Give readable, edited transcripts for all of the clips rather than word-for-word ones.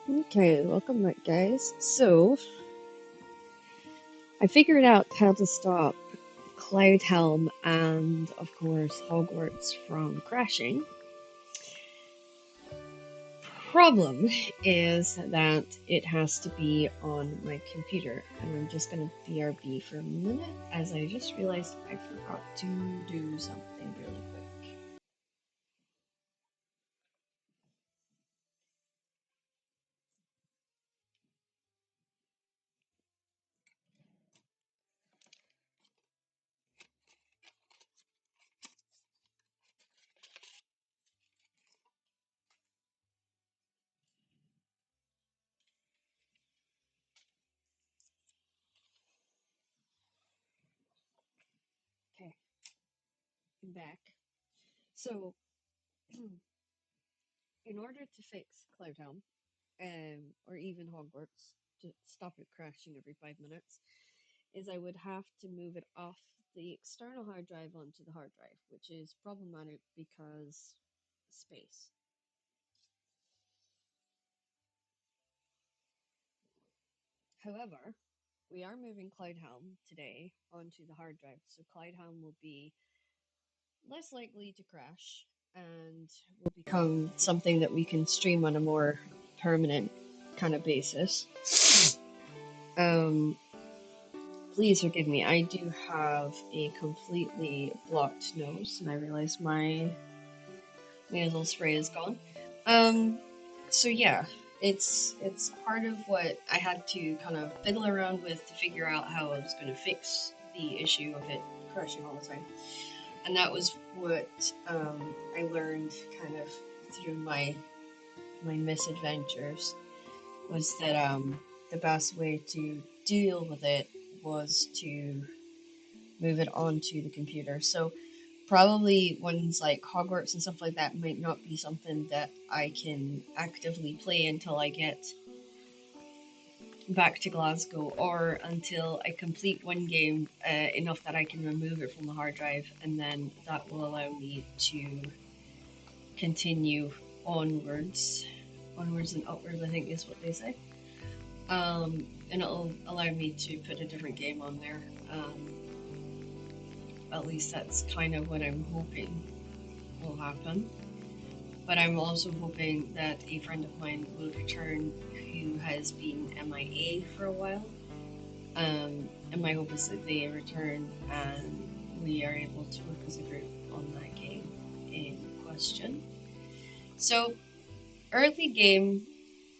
Okay, welcome back, guys. So, I figured out how to stop Cloud Helm and, of course, Hogwarts from crashing. Problem is that it has to be on my computer, and I'm just gonna BRB for a minute as I just realized I forgot to do something really quick. Okay, I'm back. So, in order to fix Cloud Helm, or even Hogwarts, to stop it crashing every 5 minutes, is I would have to move it off the external hard drive onto the hard drive, which is problematic because space. However, we are moving Cloudhelm today onto the hard drive, so Cloudhelm will be less likely to crash and will become something that we can stream on a more permanent kind of basis. Um, Please forgive me. I do have a completely blocked nose, and I realize my nasal spray is gone. Um, so yeah, it's part of what I had to kind of fiddle around with to figure out how I was going to fix the issue of it crashing all the time, and that was what I learned kind of through my misadventures was that the best way to deal with it was to move it onto the computer. So probably ones like Hogwarts and stuff like that might not be something that I can actively play until I get back to Glasgow or until I complete one game enough that I can remove it from the hard drive, and then that will allow me to continue onwards. Onwards and upwards, I think is what they say. And it'll allow me to put a different game on there. At least that's kind of what I'm hoping will happen. But I'm also hoping that a friend of mine will return who has been MIA for a while. And my hope is that they return and we are able to work as a group on that game in question. So, early game,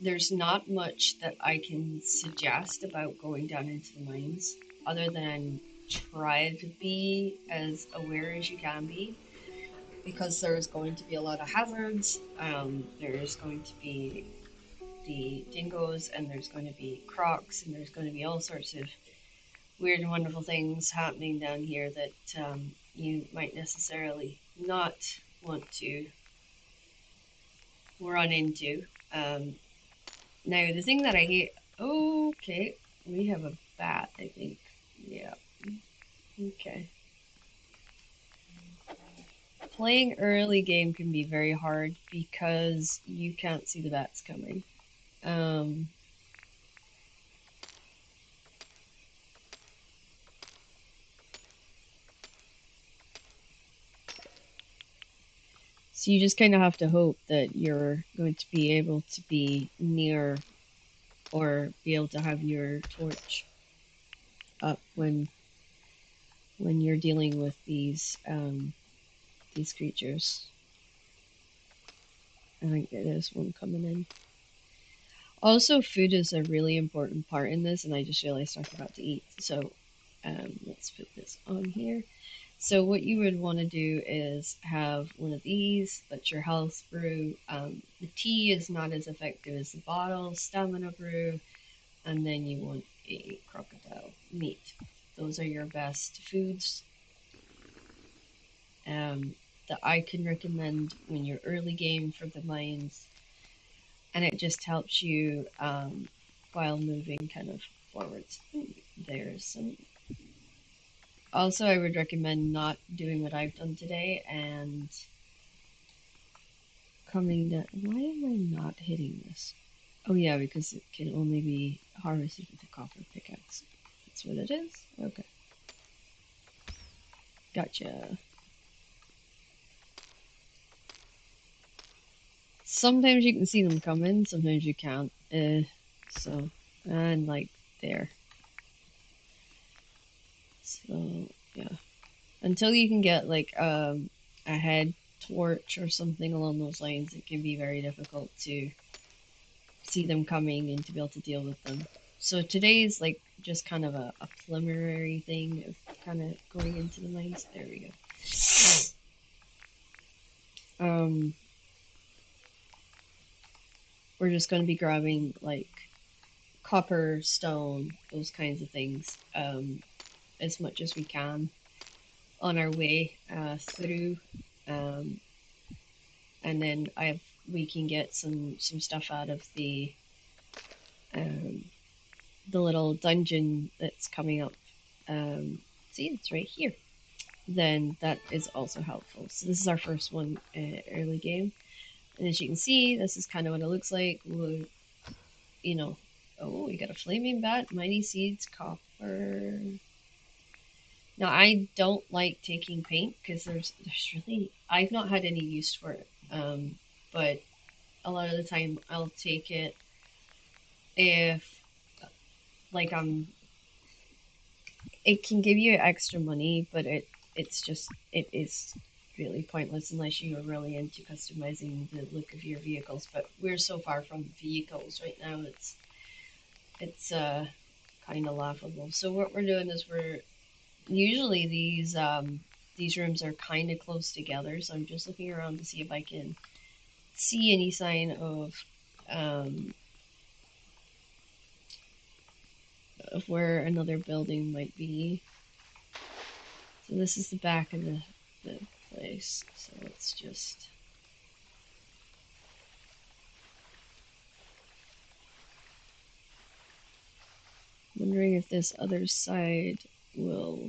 there's not much that I can suggest about going down into the mines other than try to be as aware as you can be because there's going to be a lot of hazards. There's going to be the dingoes, and there's going to be crocs, and there's going to be all sorts of weird and wonderful things happening down here that you might necessarily not want to run into. Um, Now, the thing that I hate. Okay, we have a bat, I think. Yeah, okay. Playing early game can be very hard because you can't see the bats coming. Um, So you just kind of have to hope that you're going to be able to be near or be able to have your torch up when you're dealing with these creatures. I think there's one coming in. Also, food is a really important part in this, and I just realized I forgot to eat. So let's put this on here. So what you would want to do is have one of these, that's your health brew. The tea is not as effective as the bottle, stamina brew, and then you want a crocodile meat. Those are your best foods that I can recommend when you're early game for the mines, and it just helps you while moving kind of forwards. There's some. Also, I would recommend not doing what I've done today and coming down. Why am I not hitting this? Oh yeah, because it can only be harvested with a copper pickaxe. That's what it is? Okay. Gotcha. Sometimes you can see them coming, sometimes you can't. So, and like there. So, yeah. Until you can get like a head torch or something along those lines, it can be very difficult to see them coming and to be able to deal with them. So today's like just kind of a preliminary thing of kind of going into the mines. There we go. We're just going to be grabbing like copper, stone, those kinds of things, as much as we can on our way through. Um, and then we can get some stuff out of um, the little dungeon that's coming up. See, it's right here. Then that is also helpful. So this is our first one early game, and as you can see, this is kind of what it looks like. We'll, you know, oh, we got a flaming bat, mighty seeds, copper. Now I don't like taking paint because there's really I've not had any use for it. But a lot of the time I'll take it if like it can give you extra money, but it is really pointless unless you are really into customizing the look of your vehicles. But we're so far from vehicles right now, it's kind of laughable. So what we're doing is we're usually these rooms are kind of close together, so I'm just looking around to see if I can see any sign um, of where another building might be. So this is the back of the place. So let's just wondering if this other side will.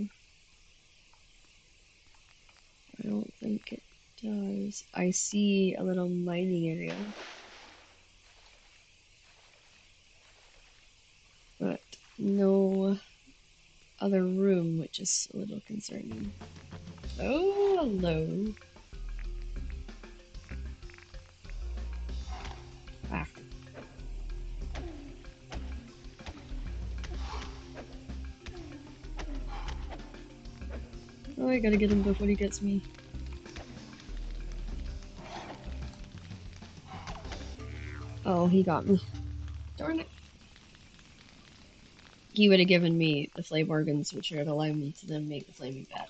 I don't think it does. I see a little mining area, but no other room, which is a little concerning. Oh, hello. Ah. Oh, I gotta get him before he gets me. Oh, he got me. Darn it. He would have given me the flame organs, which would allow me to then make the flaming bat.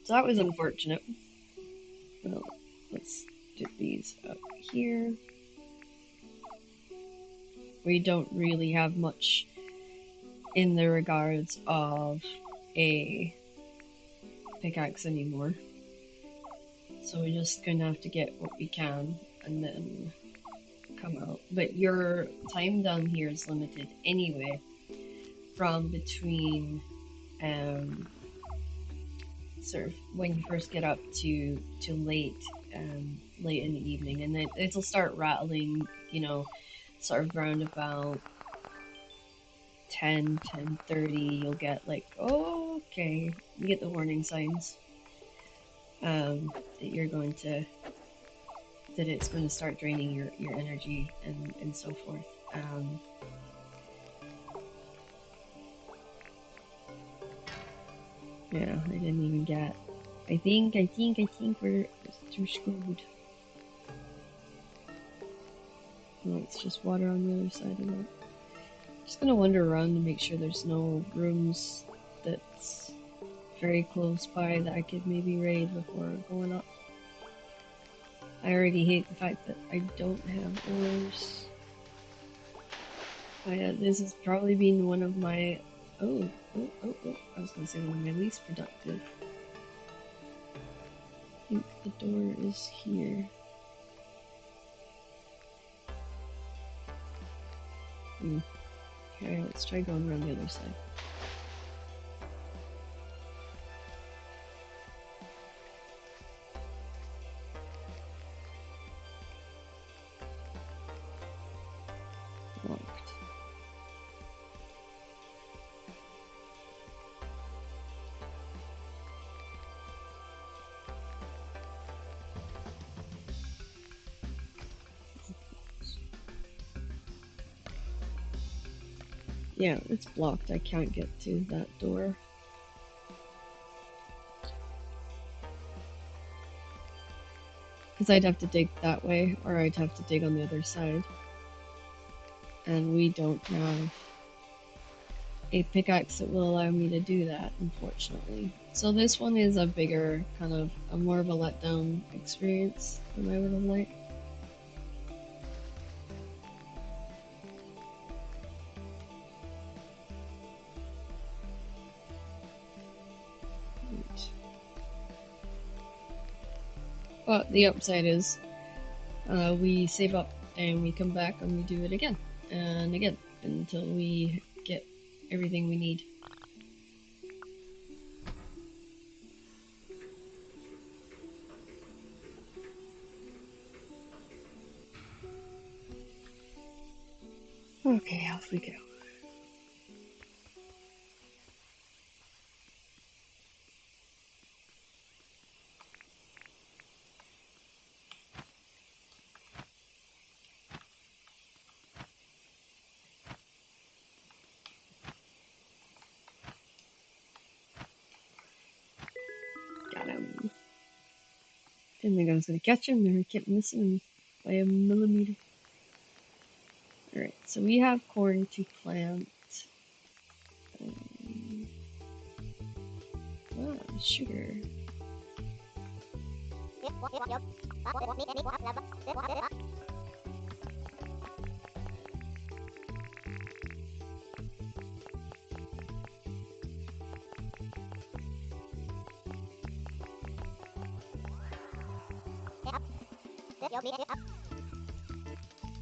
So that was unfortunate. Well, let's do these up here. We don't really have much in the regards of a pickaxe anymore. So we're just gonna have to get what we can and then come out. But your time down here is limited anyway, from between sort of when you first get up to late in the evening, and then it'll start rattling, sort of round about 10:30. You'll get like, oh, okay, you get the warning signs that you're going to that it's going to start draining your energy and so forth. Yeah, I didn't even get. I think we're too screwed. No, it's just water on the other side of that. Just gonna wander around to make sure there's no rooms that's very close by that I could maybe raid before going up. I already hate the fact that I don't have ores. This has probably been one of my oh, I was gonna say one of my least productive. I think the door is here. Okay, let's try going around the other side. Yeah, it's blocked. I can't get to that door. Because I'd have to dig that way, or I'd have to dig on the other side. And we don't have a pickaxe that will allow me to do that, unfortunately. So this one is a bigger, kind of, a more of a letdown experience than I would have liked. But the upside is we save up and we come back and we do it again and again until we get everything we need. Okay, off we go. Got him. Didn't think I was gonna catch him. There, kept missing him by a millimeter. All right, so we have corn to plant. Sugar.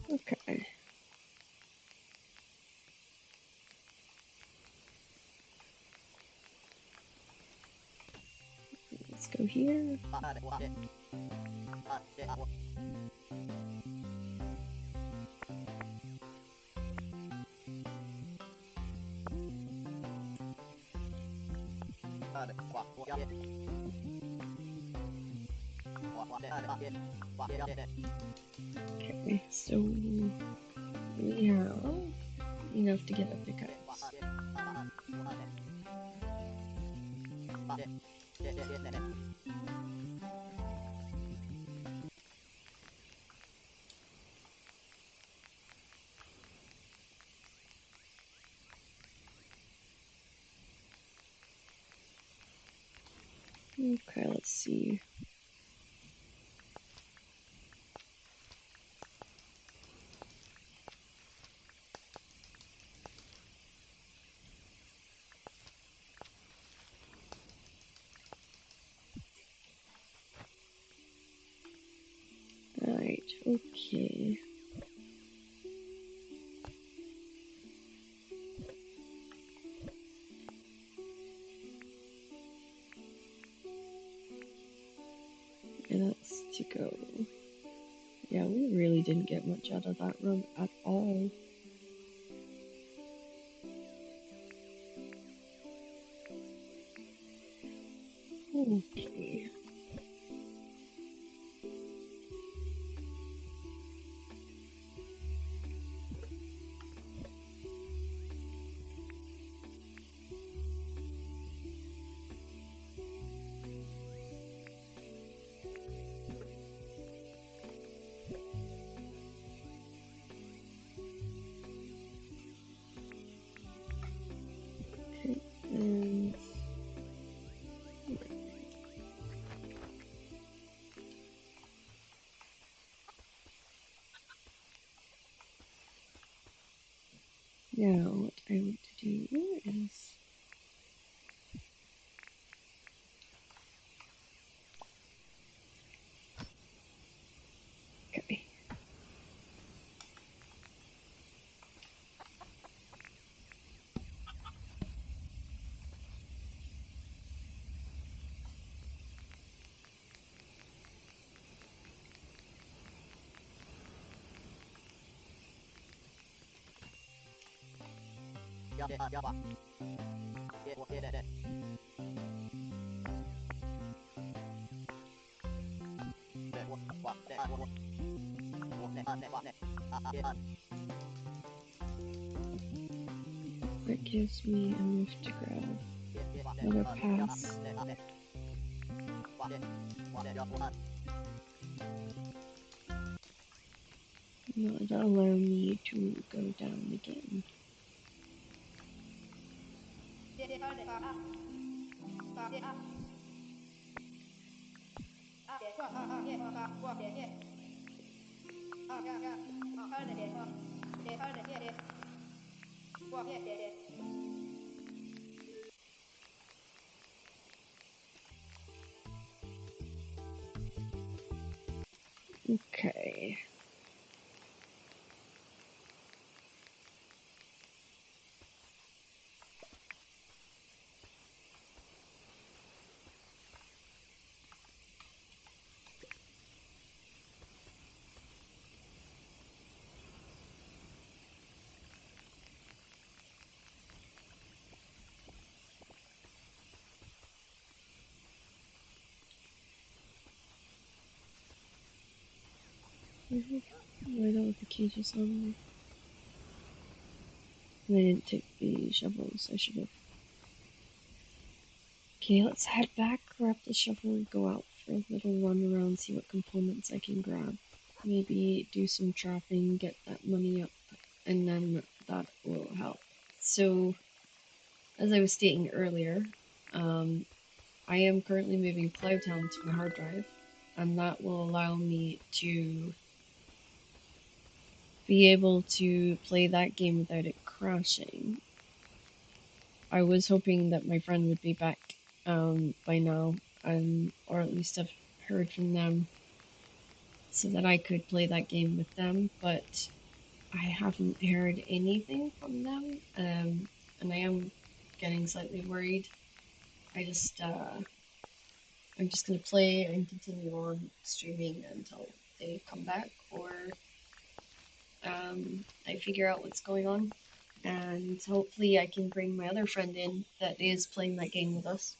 Okay. Let's go here. Okay, so we have enough to get a pickaxe. Okay, let's see. Alright, okay. And that's to go. Yeah, we really didn't get much out of that run at all. Okay. Okay, and now what I want to do is okay. That gives me enough to grab another pass. Not allow me to go down again. Okay. Why don't the cages on me? I didn't take the shovels, I should have. Okay, let's head back, grab the shovel, and go out for a little run around, see what components I can grab. Maybe do some trapping, get that money up, and then that will help. So, as I was stating earlier, I am currently moving Plowtown to my hard drive, and that will allow me to be able to play that game without it crashing. I was hoping that my friend would be back by now, or at least have heard from them so that I could play that game with them, but I haven't heard anything from them, and I am getting slightly worried. I'm just gonna play and continue on streaming until they come back, or I figure out what's going on, and hopefully I can bring my other friend in that is playing that game with us.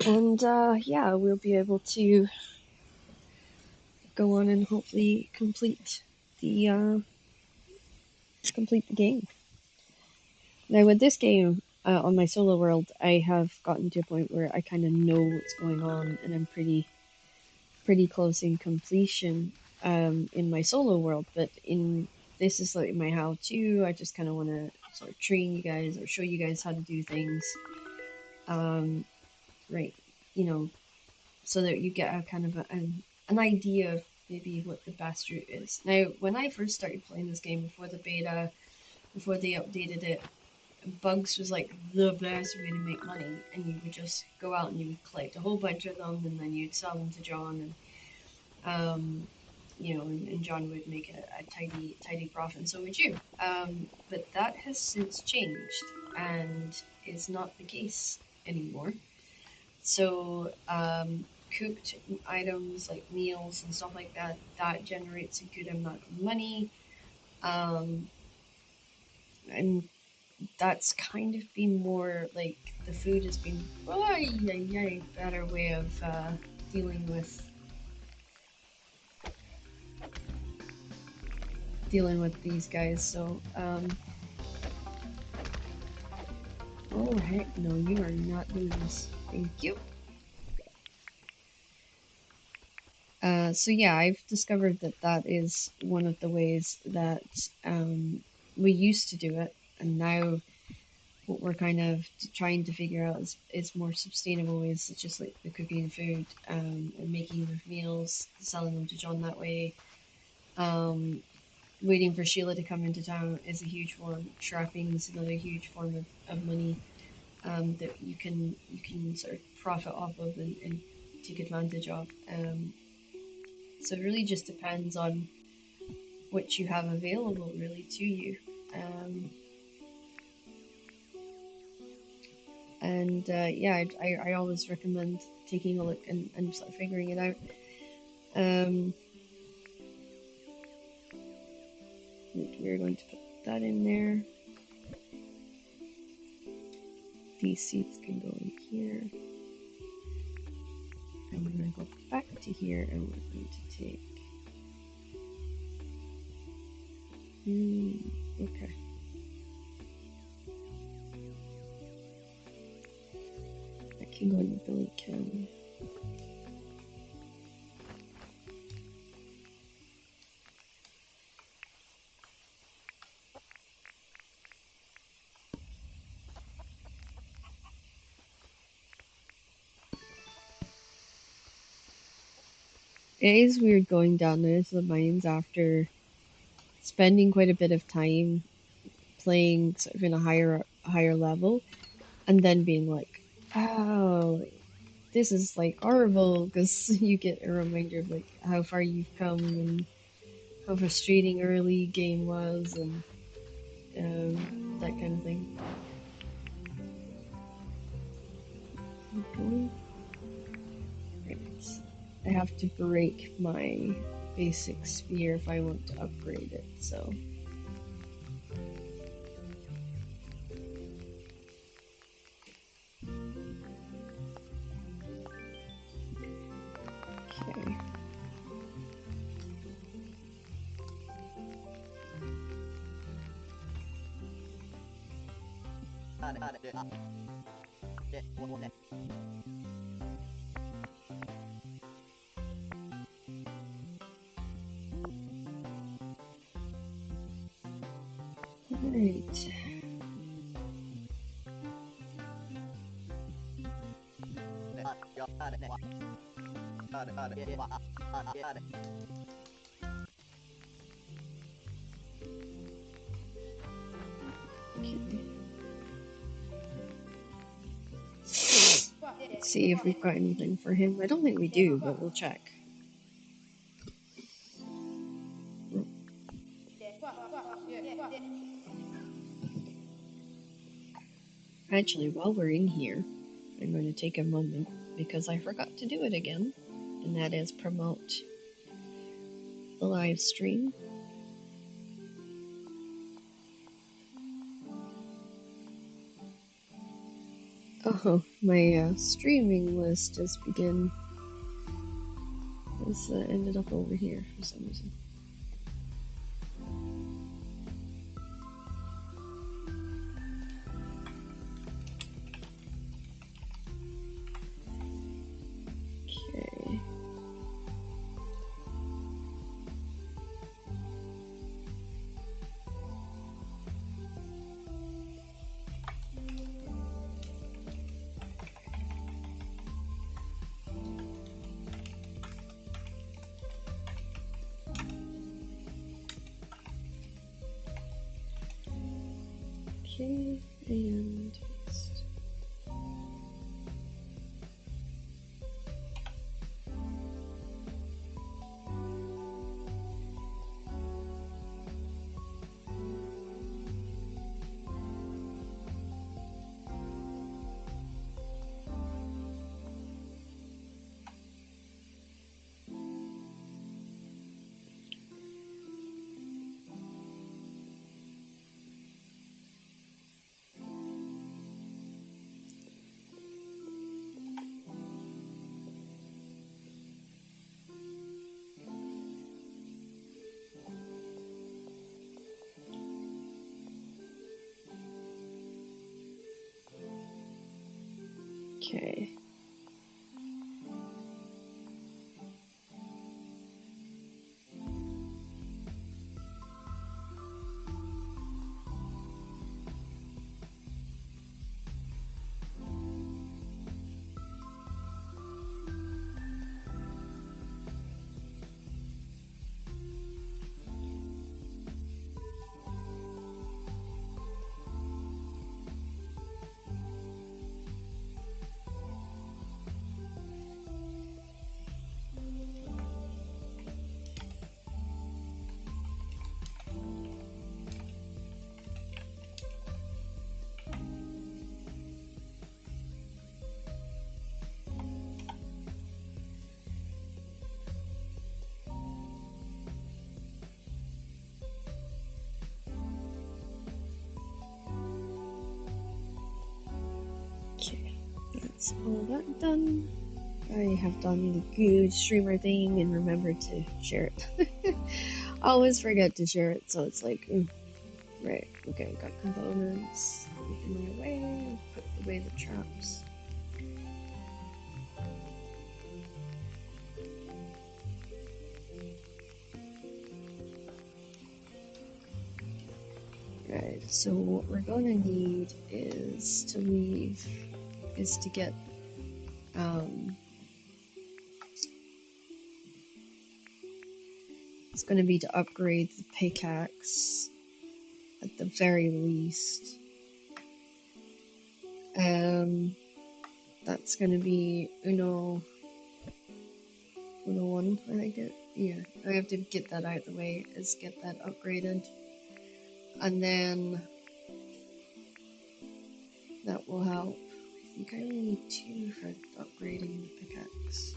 And yeah, we'll be able to go on and hopefully the complete the game. Now with this game on my solo world, I have gotten to a point where I kind of know what's going on, and I'm pretty close in completion in my solo world. But in this is like my how-to. I just kind of want to sort of train you guys or show you guys how to do things, right? You know, so that you get a kind of an idea of maybe what the best route is. Now, when I first started playing this game before the beta, before they updated it, bugs was like the best way to make money, and you would just go out and you would collect a whole bunch of them, and then you'd sell them to John, and and John would make a tidy profit, and so would you. But that has since changed, and is not the case anymore. So cooked items like meals and stuff like that, that generates a good amount of money. And that's kind of been more like the food has been better way of dealing with these guys. So oh heck no, you are not doing this. Thank you. So yeah, I've discovered that that is one of the ways that we used to do it, and now what we're kind of trying to figure out is more sustainable ways, such as like the cooking food and making of meals, selling them to John that way. Waiting for Sheila to come into town is a huge one. Trapping is another huge form of money that you can sort of profit off of and take advantage of. So it really just depends on what you have available really to you. Um, and yeah, I always recommend taking a look and sort of figuring it out. Um, we're going to put that in there. These seeds can go in here. And we're going to go back to here and we're going to take... okay. I can go into Dinkum. It is weird going down into the mines after spending quite a bit of time playing sort of in a higher level, and then being like, oh, this is like horrible, because you get a reminder of like how far you've come and how frustrating early game was, and that kind of thing. Okay. Right. I have to break my basic spear if I want to upgrade it, so. Okay. Alright. Okay. Let's see if we've got anything for him. I don't think we do, but we'll check. Actually, while we're in here, I'm going to take a moment because I forgot to do it again, and that is promote the live stream. Oh, my streaming list has ended up over here for some reason. Okay. Okay, and paste. Okay. Okay, that's all that done. I have done the good streamer thing and remembered to share it. I always forget to share it, so it's like, right, okay, got components, making my way, put away the traps. Right, so what we're gonna need is to get, it's gonna be to upgrade the pickaxe at the very least. That's gonna be Uno 1, I think it. Yeah, I have to get that out of the way, is get that upgraded. And then that will help. I think I only need 2 for upgrading the pickaxe.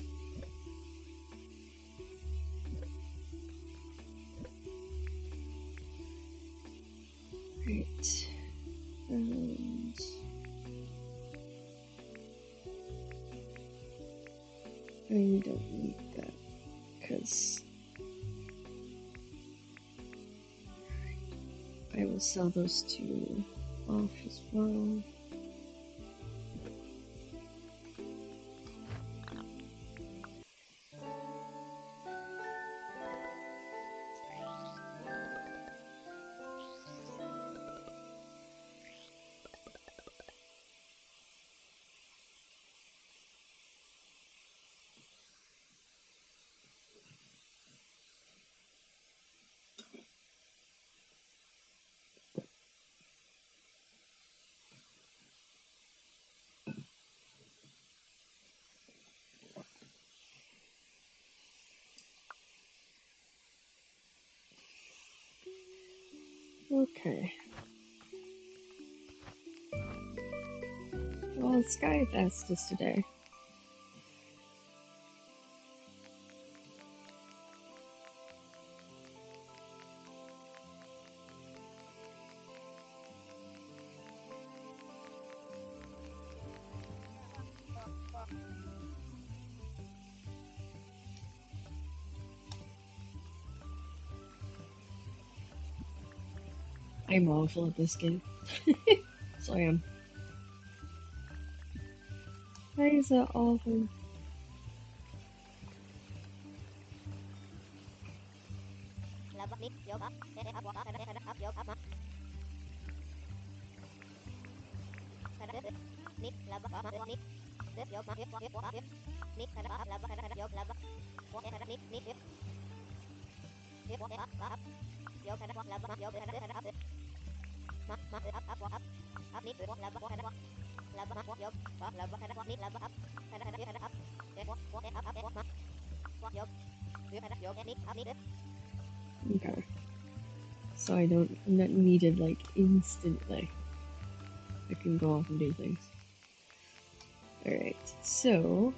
Right. And I don't need that because I will sell those 2 off as well. Okay. Well, Sky Fest is today. I'm awful at this game. So I am. Why is that awful? Okay. So I'm not needed like instantly. I can go off and do things. Alright, so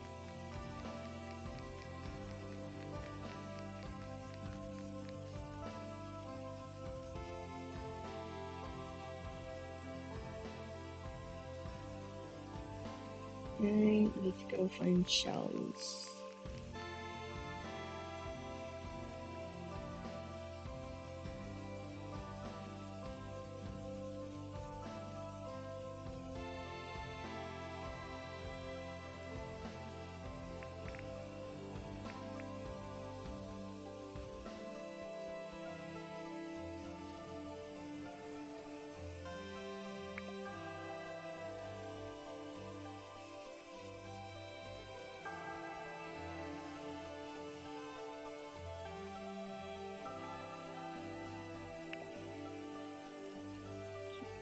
I need to go find shells.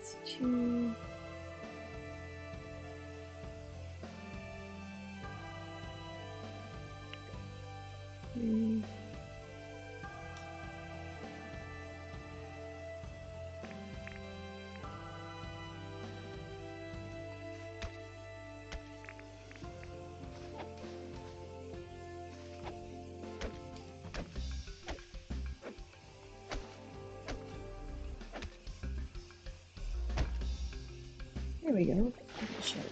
It's 2. There we go. Shark.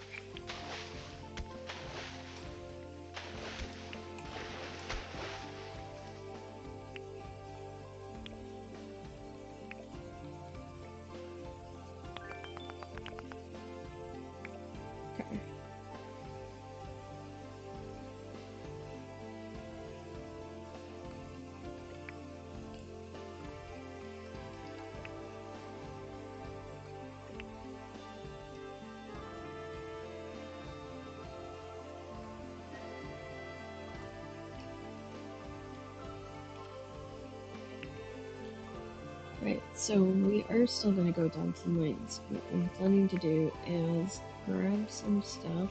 Right, so we are still gonna go down to the mines. What I'm planning to do is grab some stuff,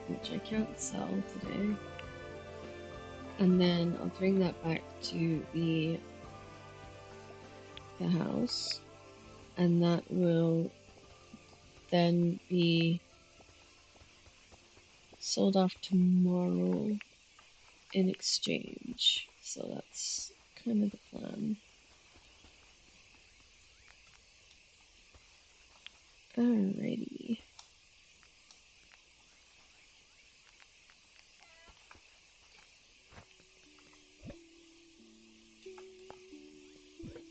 which I can't sell today, and then I'll bring that back to the house, and that will then be sold off tomorrow in exchange. So that's kind of the plan. Alrighty.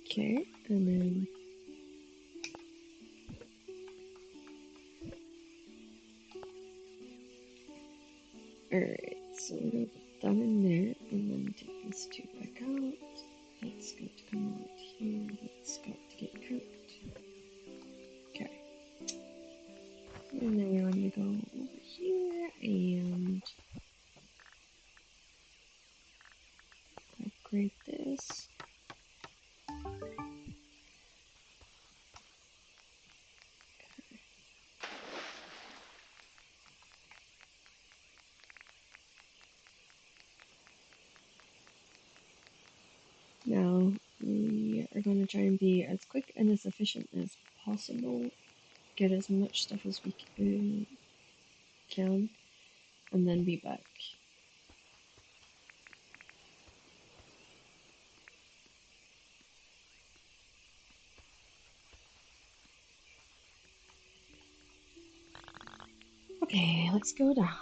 Okay, and then alright, so we're gonna put that in there and then take these two back out. That's got to come out here, that's got to get cooked. Okay. And then we want to go over here and upgrade this. Now we are going to try and be as quick and as efficient as possible. Get as much stuff as we can, and then be back. Okay, let's go down.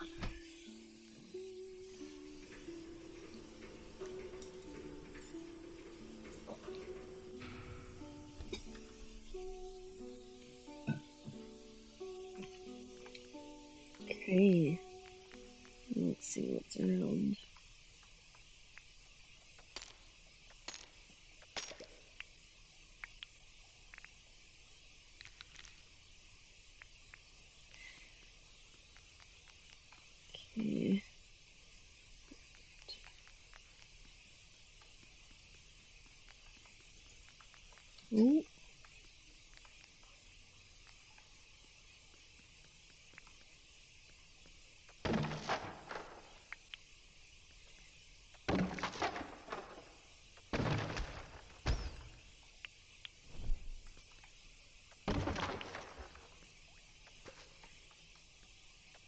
Okay, let's see what's around. Okay. Ooh.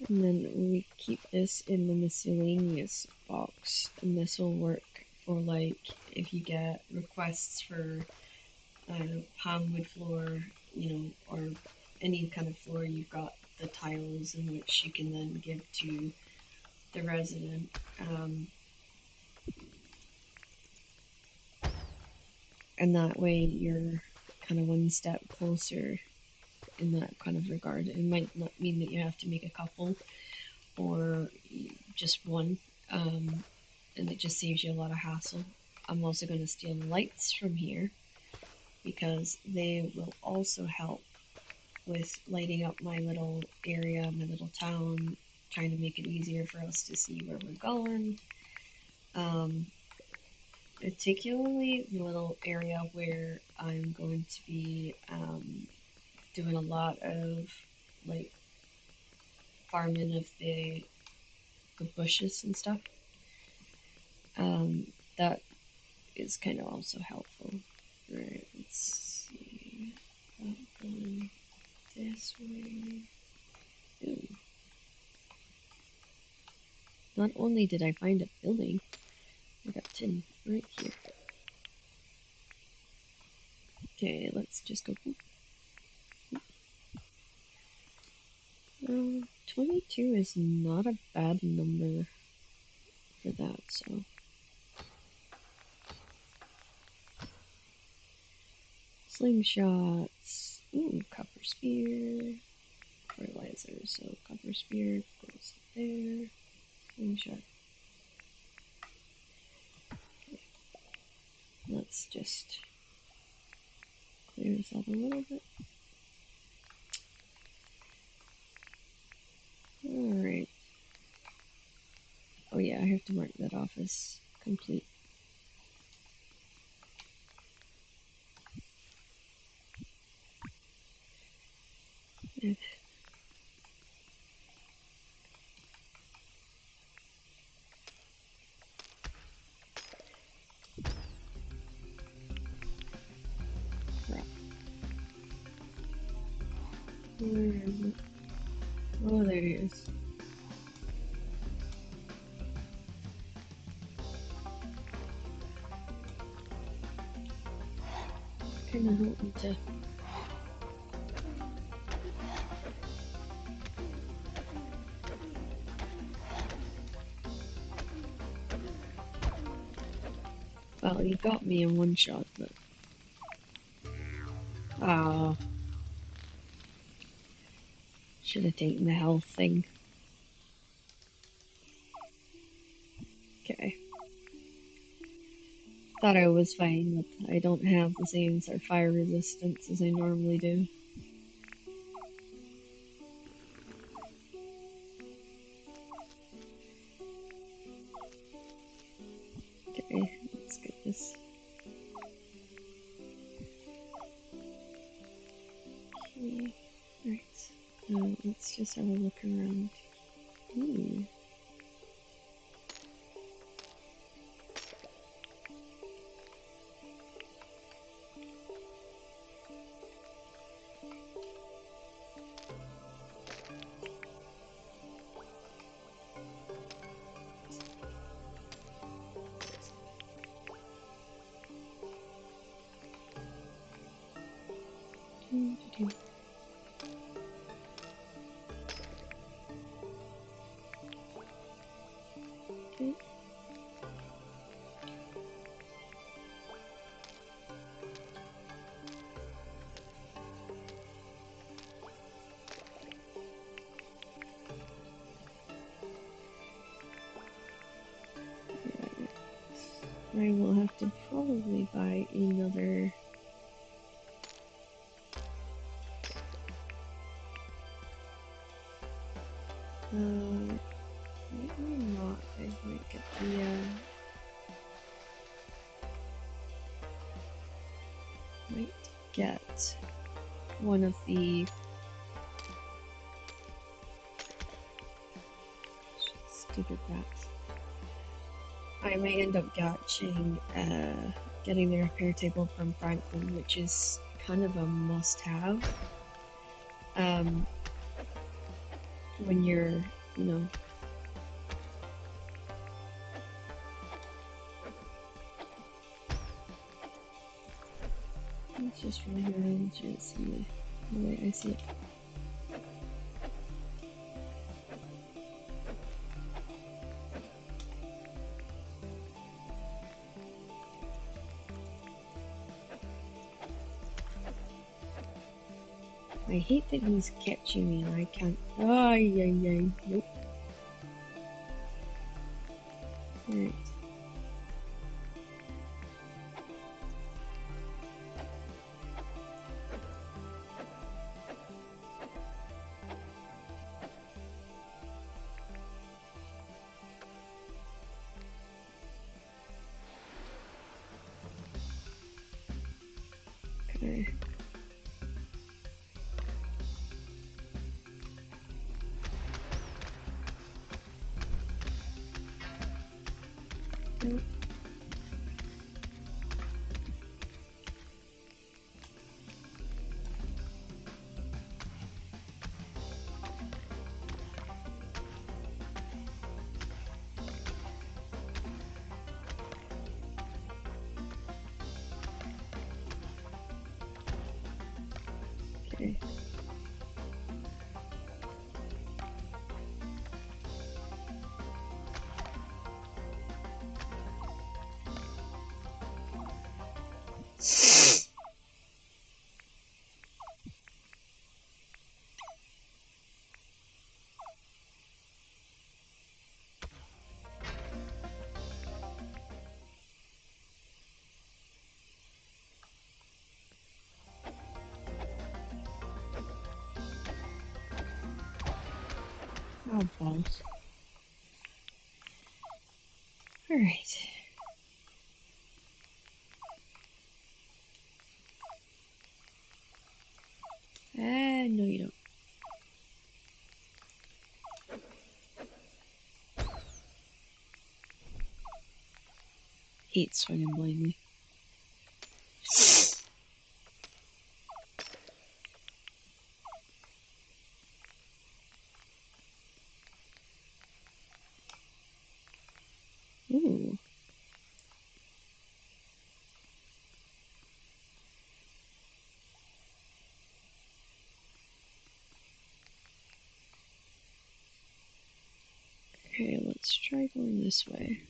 And then we keep this in the miscellaneous box, and this will work for like if you get requests for palm wood floor, or any kind of floor, you've got the tiles in which you can then give to the resident. And that way you're kind of one step closer in that kind of regard. It might not mean that you have to make a couple or just one, and it just saves you a lot of hassle. I'm also going to steal the lights from here because they will also help with lighting up my little area, my little town, trying to make it easier for us to see where we're going. Particularly the little area where I'm going to be doing a lot of like farming of the bushes and stuff. That is kind of also helpful. Right, let's see. Going this way. Ooh. Not only did I find a building, I got tin right here. Okay, let's just go. 22 is not a bad number for that, so. Slingshots. Ooh, copper spear. Fertilizer, so copper spear goes there. Slingshot. Okay. Let's just clear this out a little bit. Alright. Oh yeah, I have to mark that off as complete. Where is it? Oh, there it is. Kinda hoping to. Well, he got me in one shot, but. Ah, should have taken the health thing. Okay. Thought I was fine, but I don't have the same sort of fire resistance as I normally do. Okay, let's get this. Okay, right. Let's just have a look around. Ooh. Okay. I will have to probably buy another. Maybe not. I might get the. Might get one of the. Stupid bats. I might end up getting the repair table from Franklin, which is kind of a must-have. When you're, you know. Let's just run around and see. Oh wait, I see it. I hate that he's catching me and I can't. Ay, ay, ay. Nope. Alright. Okay. Nope. Okay. Oh, balls. Alright. No you don't. Hate swinging blindly. Let's try going this way.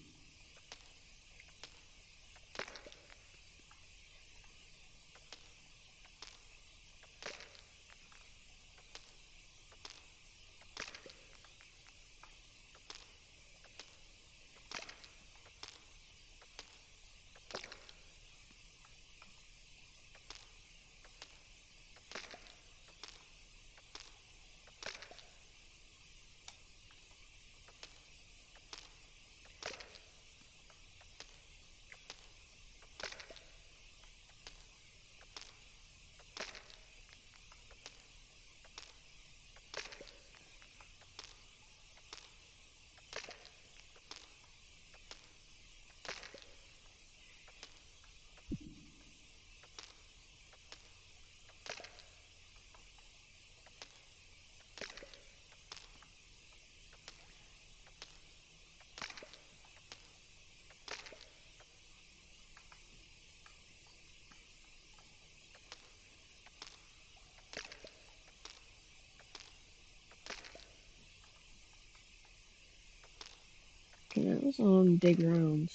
Okay, that was a long dig around.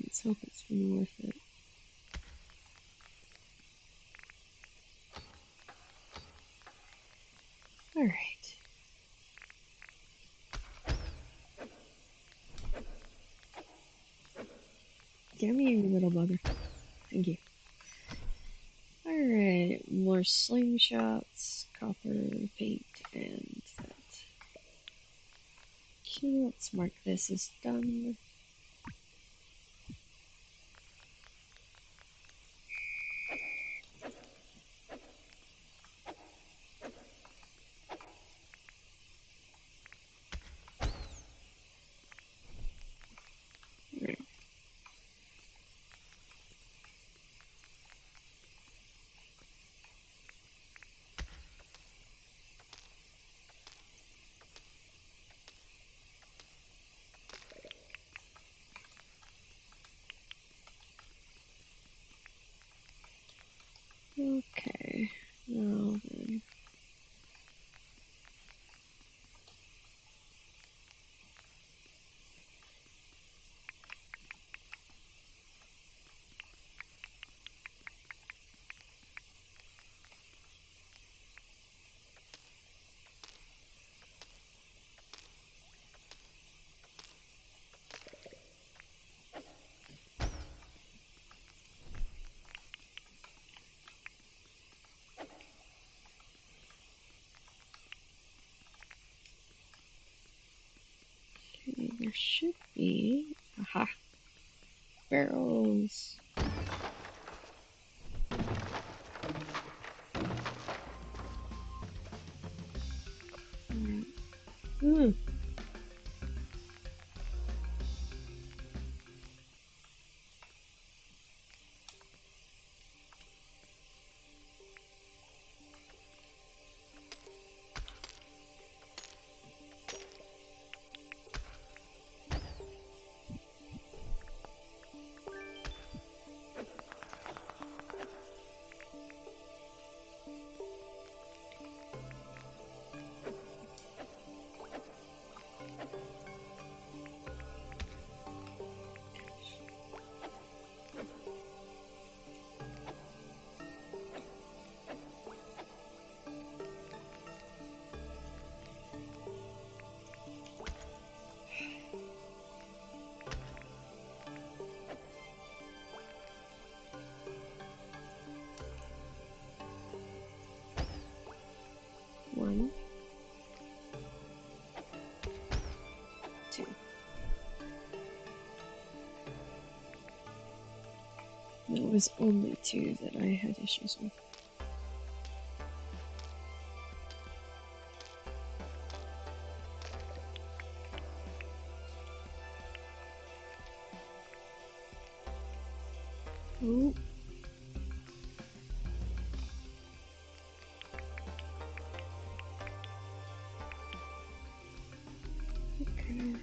Let's hope it's been worth it. Alright. Give me a little bugger. Thank you. Alright, more slingshots, copper, paint, and that. Okay, let's mark this as done. Right. Okay, now then. Okay, there should be. Aha! Barrels! Hmm. One, two. There was only two that I had issues with. Oh. Okay.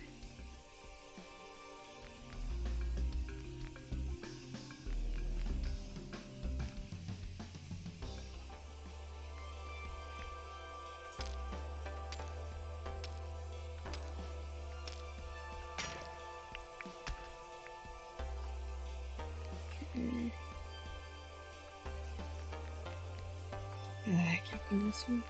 I can't go this one.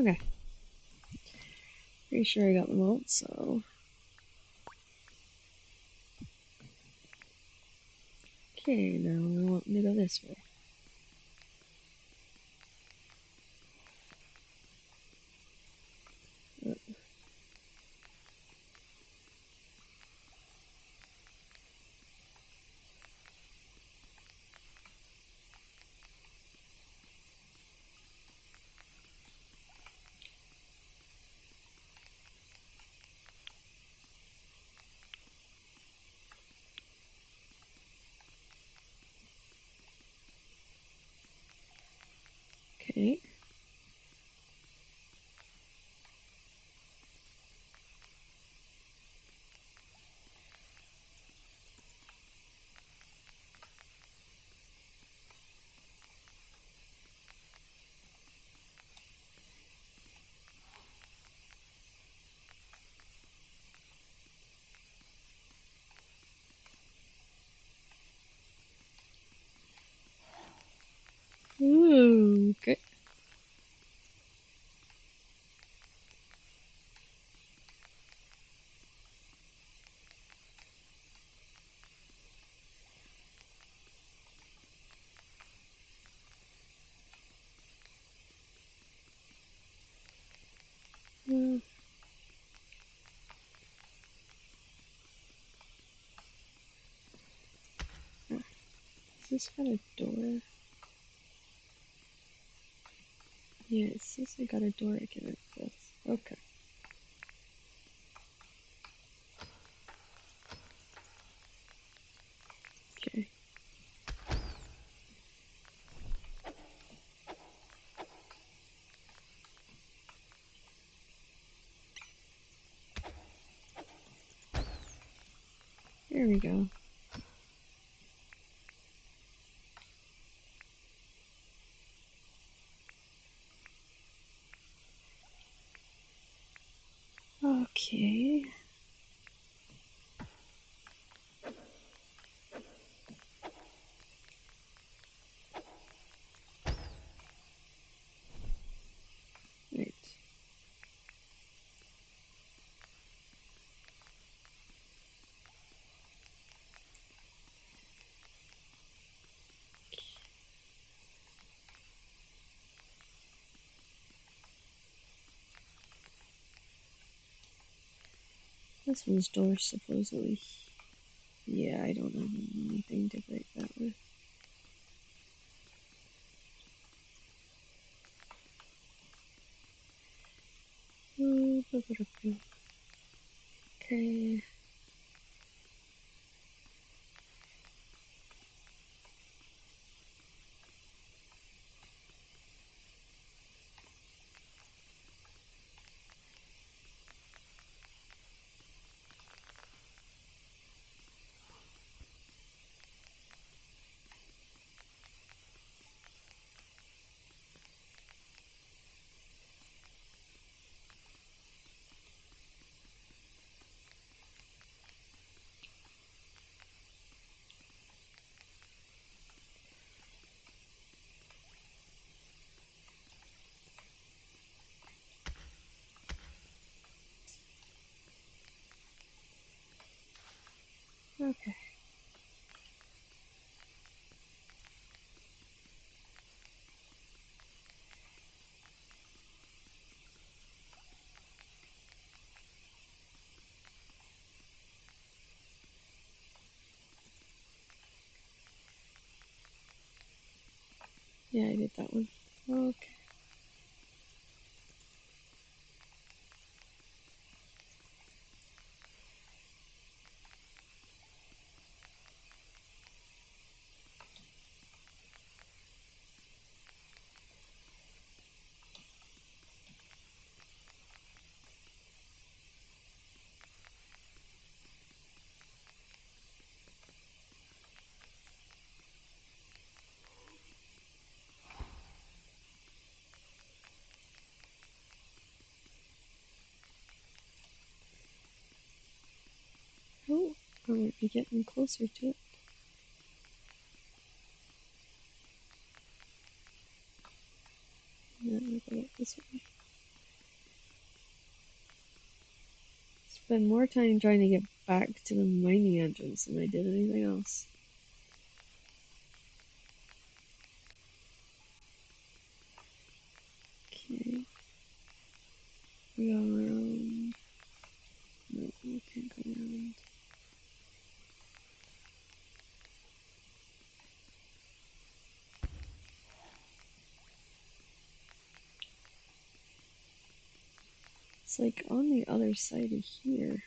Okay. Pretty sure I got them all, so. Okay, now I want to go this way. Okay. Ooh, okay. Is this got a door? Yeah, it says I got a door I can access. Okay. Okay. There we go. Okay. Right. This one's door supposedly. Yeah, I don't have anything to break that with. Okay. Yeah, I did that one. Okay. Oh, I might be getting closer to it. Yeah, I'll go this way. Spend more time trying to get back to the mining entrance than I did anything else. Okay. We go around. No, we can't go around. It's like on the other side of here.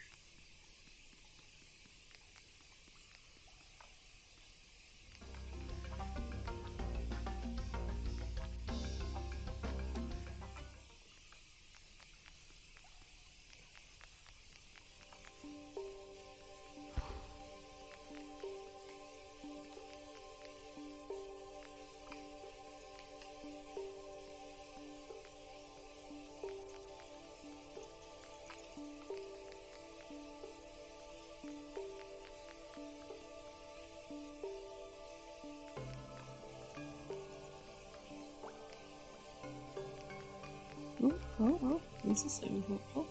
Oh, this is so helpful.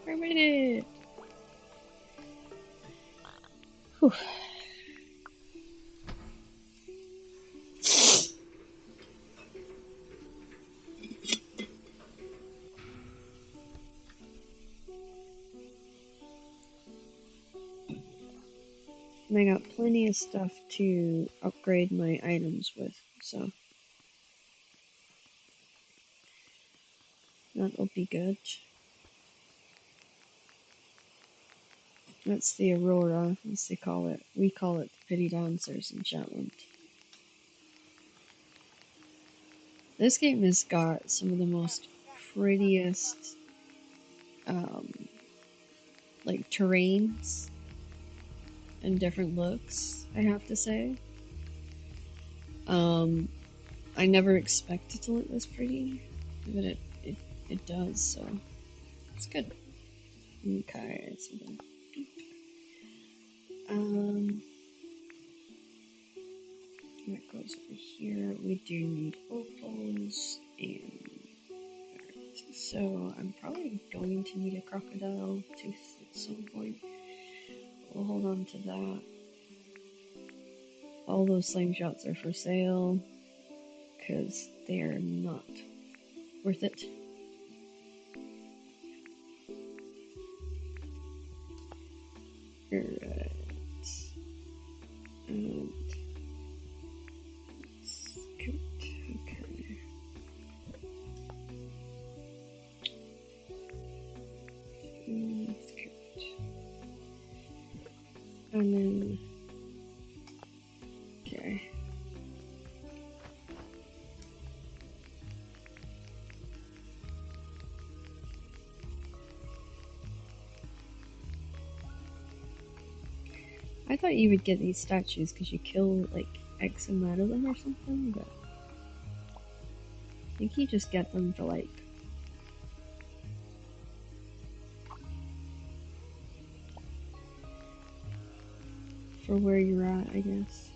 I made it! Whew. And I got plenty of stuff to upgrade my items with, so that'll be good. That's the Aurora, as they call it. We call it the Pity Dancers in Shetland. This game has got some of the most prettiest, um, like terrains and different looks, I have to say. I never expected to look this pretty, but it does, so it's good. Okay, so then, that goes over here. We do need opals, and so I'm probably going to need a crocodile tooth at some point. We'll hold on to that. All those slime shots are for sale because they are not worth it. Alright. And scoot. Okay. And scoot. And then. Okay. I thought you would get these statues because you kill like X amount of them or something, but I think you just get them for like for where you're at, I guess.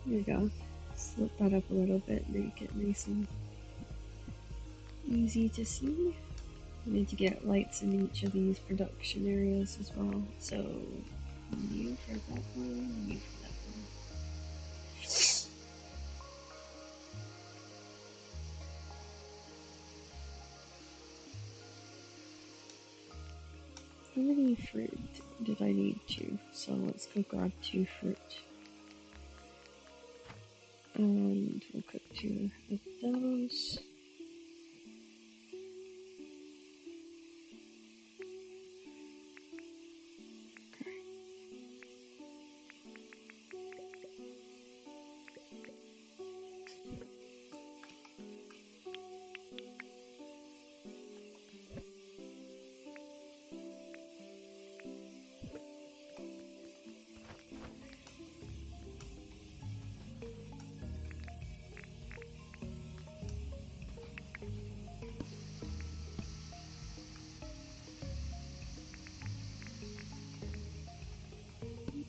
There you go. Slip that up a little bit, make it nice and easy to see. We need to get lights in each of these production areas as well. So You for that one, you for that one. How many fruit did I need to? So let's go grab 2 fruit. And we'll cook 2 of those.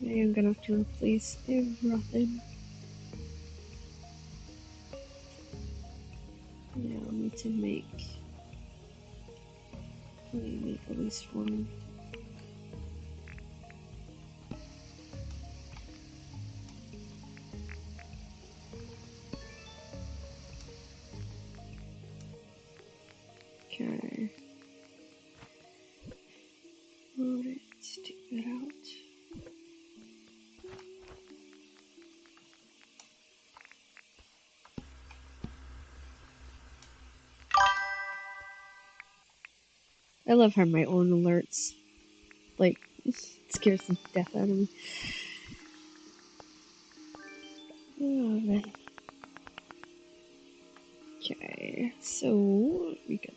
I am gonna have to replace everything. Yeah, I'll need to make at least one. Okay. Alright, let's take that out. I love how my own alerts, like, scares the death out of me. Oh, man. Okay, so we got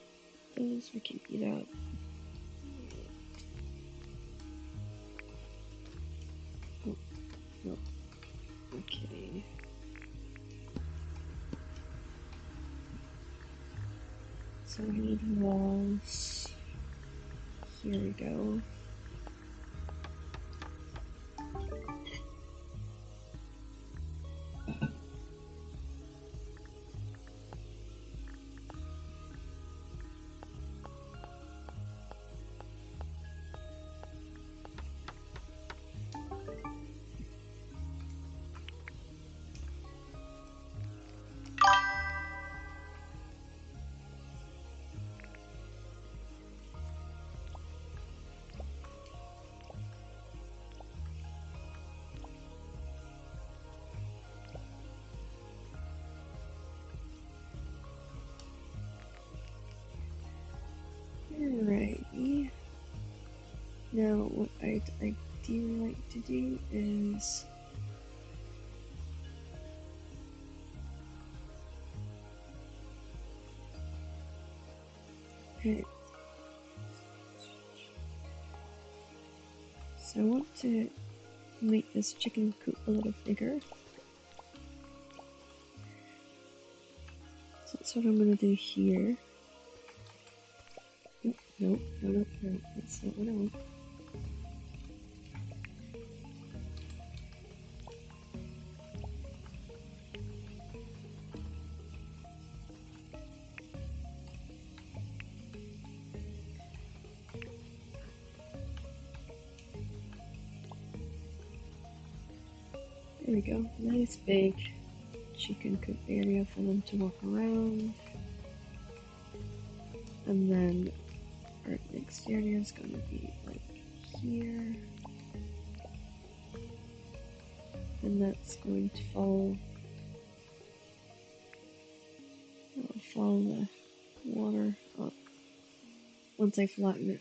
those, we can eat up. Oh, no. Okay. So we need walls. Here we go. Alrighty. Now, what I'd ideally like to do is okay. So I want to make this chicken coop a little bigger. So that's what I'm gonna do here. Oh, no, no, no, no, that's not what I want. There we go. Nice big chicken coop area for them to walk around. And then our next area is gonna be like here. And that's going to follow the water up. Once I flatten it,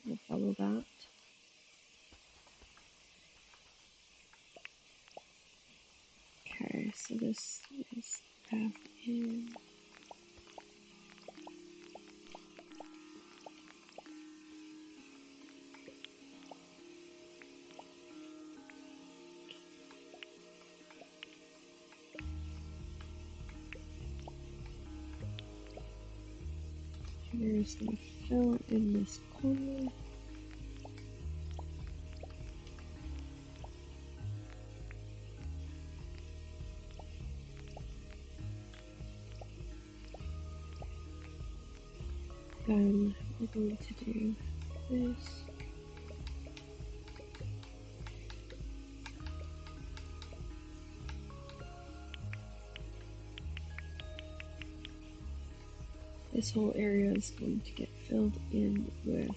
we'll follow that. Okay, so this is the path in. Here's gonna fill in this corner. Then we're going to do this. This whole area is going to get filled in with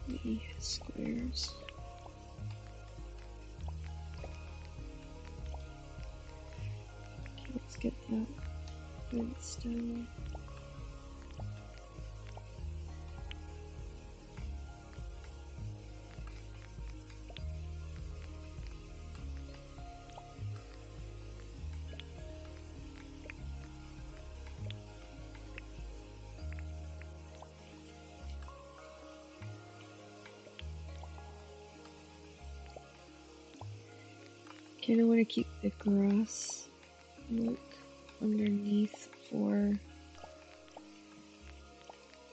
the squares. Okay, let's get that fenced out. Kind of want to keep the grass look underneath for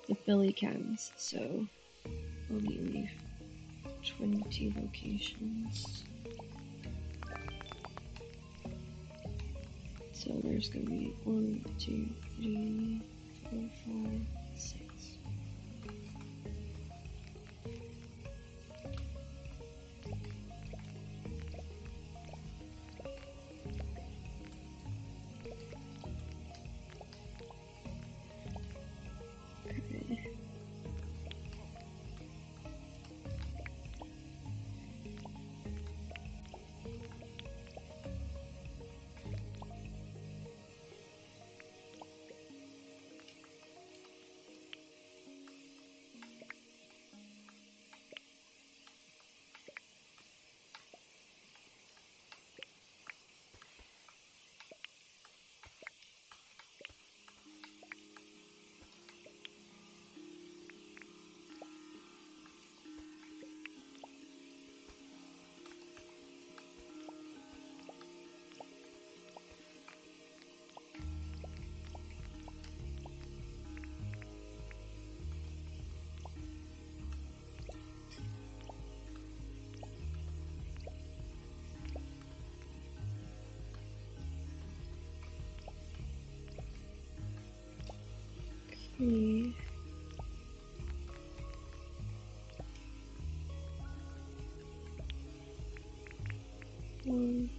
the billy cans, so I'll leave 20 locations. So there's going to be 1, 2, 3, 4, 5, 6. Okay. One.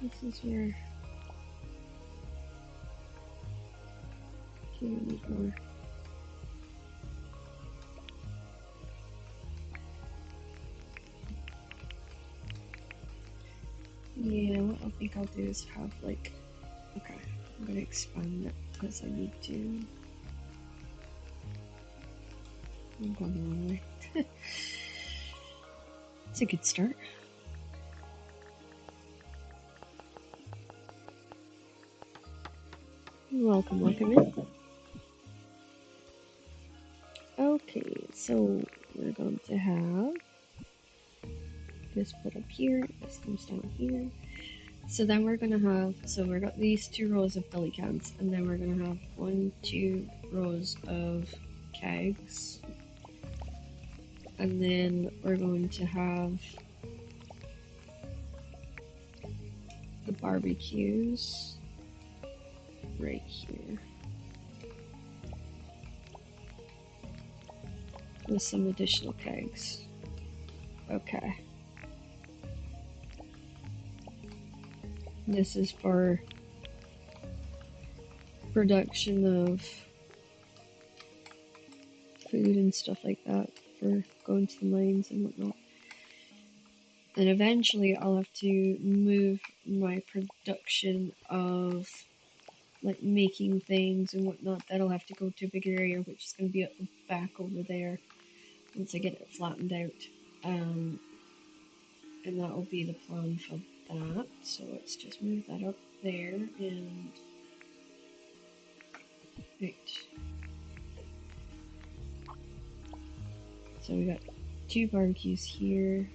This is where you need more. Yeah, what I think I'll do is have like, okay, I'm gonna expand it because I need to. I'm going the wrong way. It's a good start. Welcome, welcome in. Okay, so we're going to have this put up here, this comes down here. So then we're gonna have, so we've got these 2 rows of billy cans, and then we're gonna have 1, 2 rows of kegs. And then we're going to have the barbecues right here with some additional kegs. Okay. This is for production of food and stuff like that for going to the mines and whatnot. And eventually I'll have to move my production of like making things and whatnot. That'll have to go to a bigger area, which is going to be at the back over there once I get it flattened out. And that will be the plan for that. So let's just move that up there and right. So we got 2 barbecues here.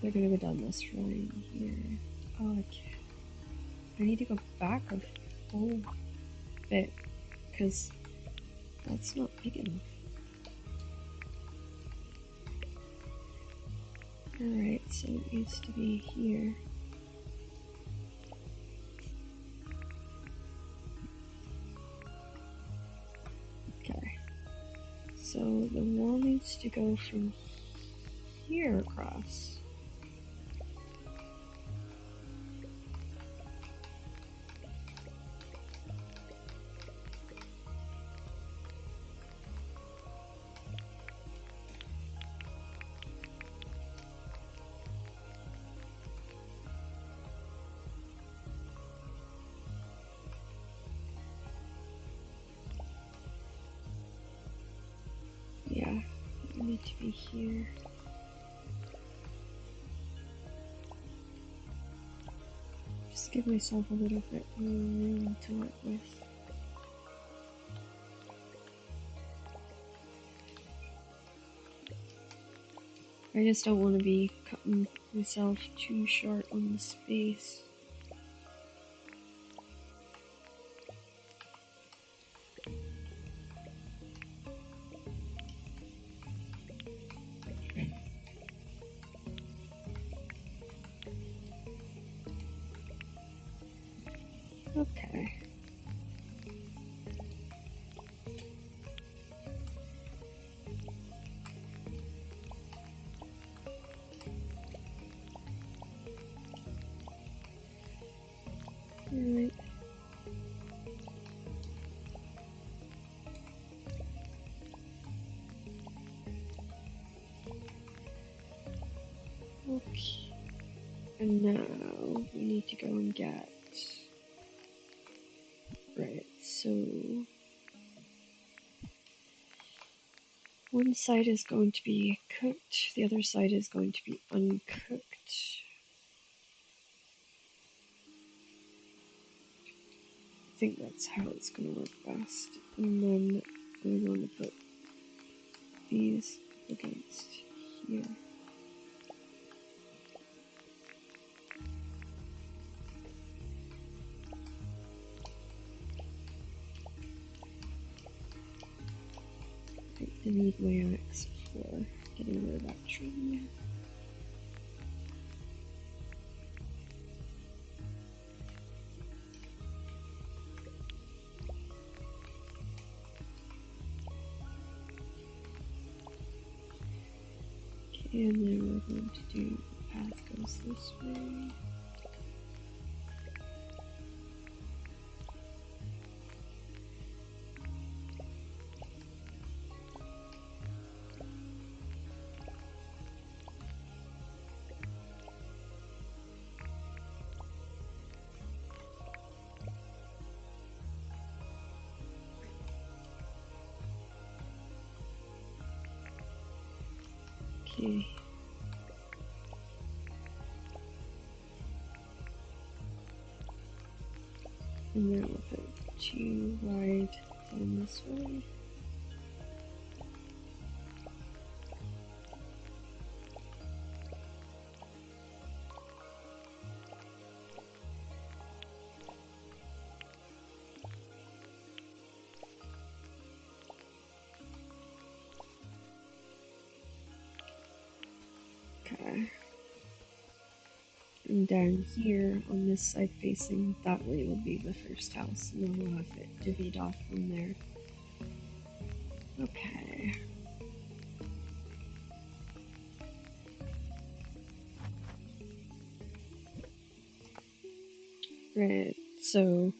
They're gonna go down this line here. Oh, I need to go back a whole bit because That's not big enough. Alright, so it needs to be here. Okay. So the wall needs to go from here across. Yeah, it needs to be here. Just give myself a little bit more room to work with. I just don't want to be cutting myself too short on the space. Okay. Alright. Okay. And now we need to go and get... Right, so... One side is going to be cooked, the other side is going to be uncooked. I think that's how it's going to work best. And then we're going to put these against here. I need my axe for getting rid of that tree. Okay, and then we're going to do the path goes this way. Okay. And then we'll put two wide down this way. Okay. And down here on this side facing that way will be the first house, and then we'll have it divvied off from there. Okay. Right, so...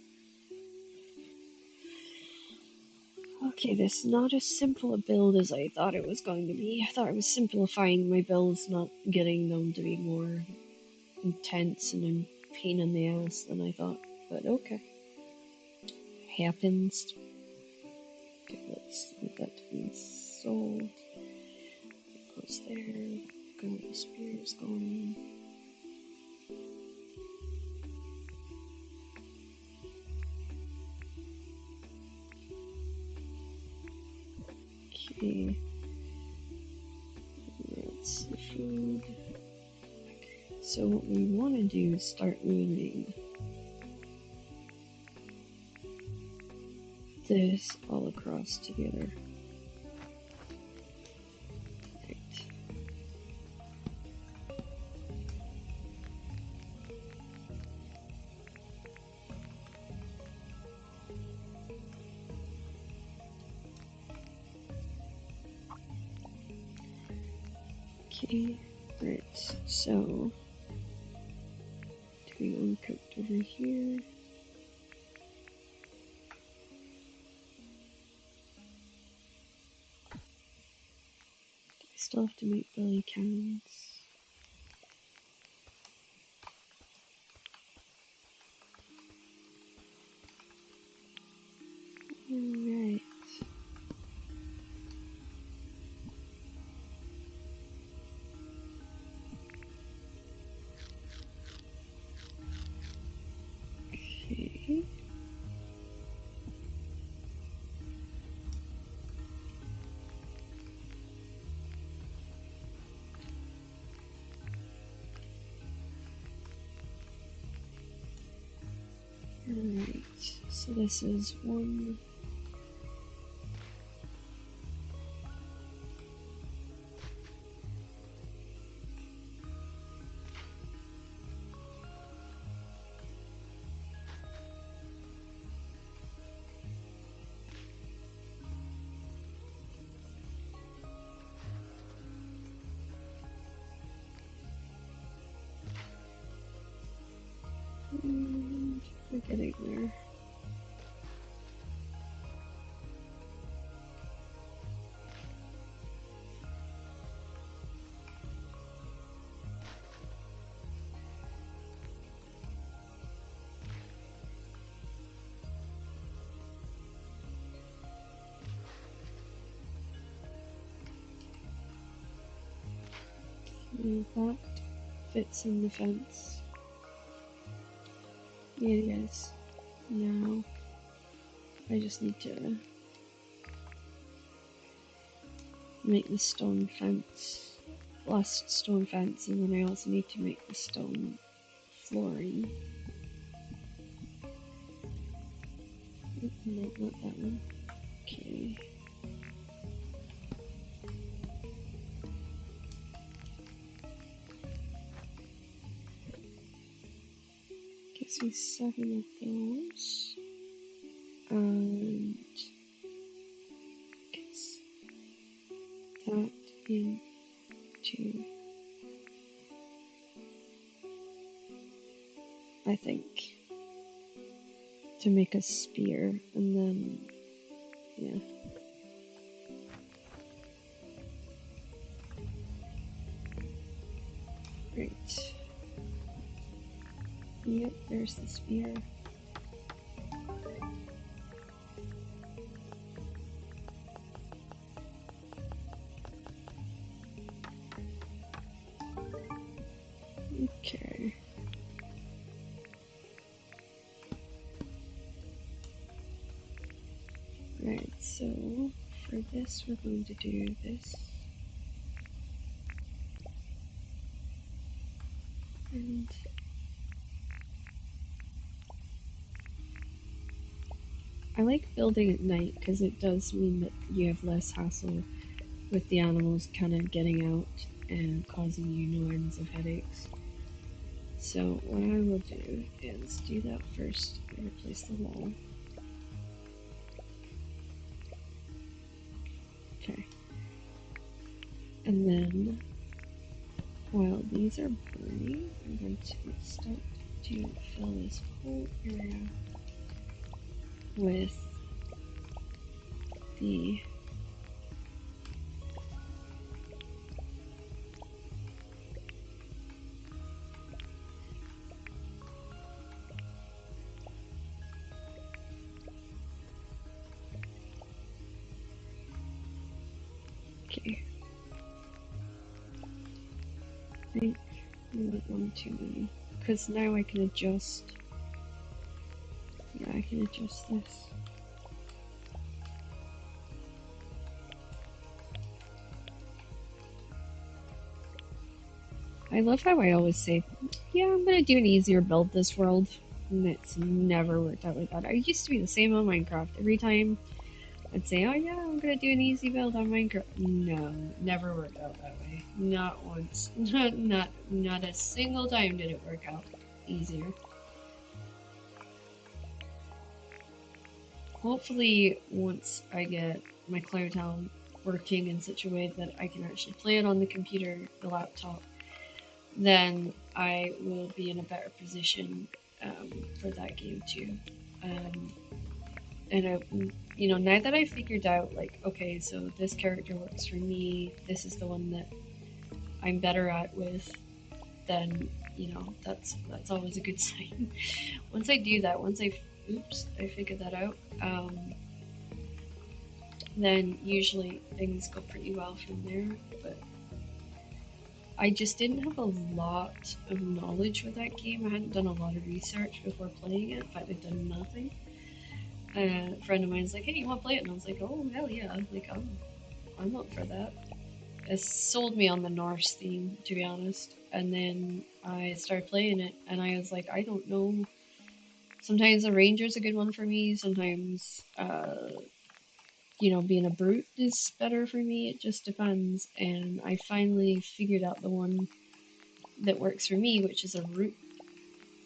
Okay, this is not as simple a build as I thought it was going to be. I thought it was simplifying my builds, not getting them to be more intense and a pain in the ass than I thought. But okay. Happens. Okay, let's leave that to be sold. Goes there. Go, the spear's going. Okay. That's the food. So what we want to do is start moving this all across together. Right. Okay, right, so doing uncooked over here. I still have to make belly cans. Alright. Okay. Alright, so this is one. And we're getting there. And that fits in the fence. Yeah, it is. Now I just need to make the stone fence, last stone fence, and then I also need to make the stone flooring. No, not that one. Okay. Gives me 7 of those. And gets that into, I think, to make a spear, and then, yeah. Right. Yep, there's the spear. Okay. Right, so for this we're going to do this. And I like building at night because it does mean that you have less hassle with the animals kind of getting out and causing you no ends of headaches. So what I will do is do that first and replace the wall. Okay. And then while these are burning, I'm going to start to fill this whole area with the okay. I think I went one too many. Because now I can adjust. Yeah, I can adjust this. I love how I always say, yeah, I'm gonna do an easier build this world. and it's never worked out like that. I used to be the same on Minecraft. Every time I'd say, "Oh yeah, I'm gonna do an easy build on Minecraft." No, never worked out that way. Not once. Not a single time did it work out easier. Hopefully, once I get my Cloud Town working in such a way that I can actually play it on the computer, the laptop, then I will be in a better position for that game too. Um, and now that I figured out, like, okay, so this character works for me, this is the one that I'm better at with, then that's always a good sign. Once I do that, I figured that out, then usually things go pretty well from there. But I just didn't have a lot of knowledge with that game. I hadn't done a lot of research before playing it. In fact, I'd done nothing. A friend of mine's like, "Hey, you want to play it?" And I was like, "Oh hell yeah! Like I'm up for that." It sold me on the Norse theme, to be honest. And then I started playing it, and I was like, I don't know. Sometimes the ranger's a good one for me. Sometimes, being a brute is better for me. It just depends. And I finally figured out the one that works for me, which is a root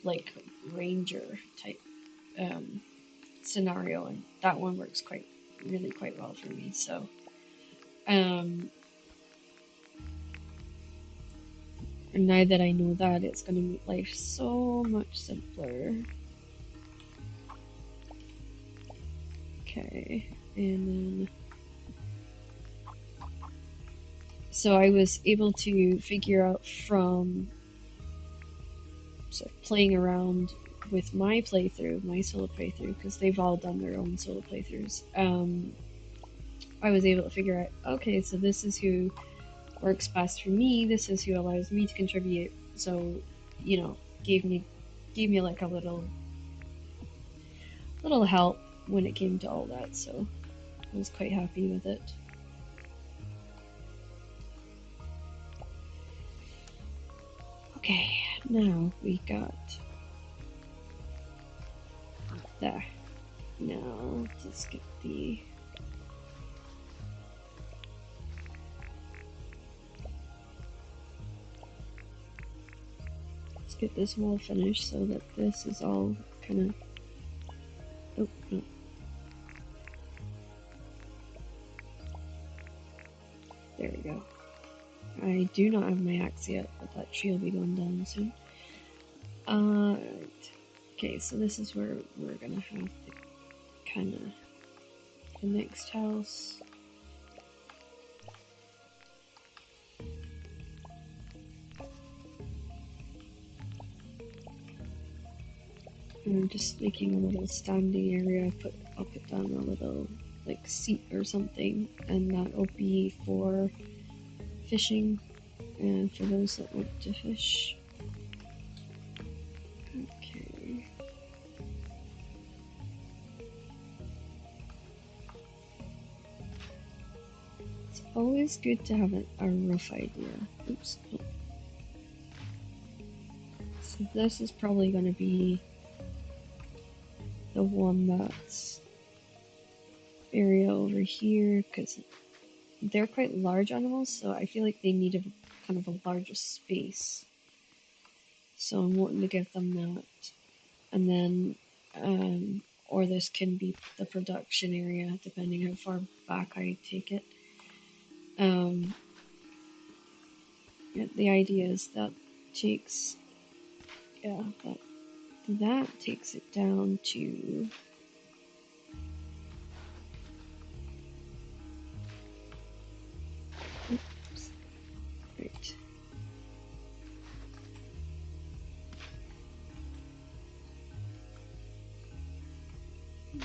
like ranger type um, scenario, and that one works quite well for me. So, um, and now that I know that, it's going to make life so much simpler. Okay, and then so I was able to figure out from playing around with my solo playthrough, because they've all done their own solo playthroughs. I was able to figure out, okay, so this is who works best for me. This is who allows me to contribute. So, you know, gave me like a little help when it came to all that. So I was quite happy with it. Okay, now we got there. Now let's get this wall finished so that this is all kind of. Oh no. There we go. I do not have my axe yet, but that tree will be going down soon. Right. Okay, so this is where we're gonna have the kind of the next house. And I'm just making a little standing area. I'll put down a little like seat or something, and that'll be for fishing and for those that want to fish. Okay. It's always good to have a rough idea. Oops. So this is probably going to be the one that's area over here, because they're quite large animals, so I feel like they need a kind of a larger space. So I'm wanting to give them that. And then, or this can be the production area, depending how far back I take it. Yeah, the idea is that takes, yeah, that takes it down to. Oops, right.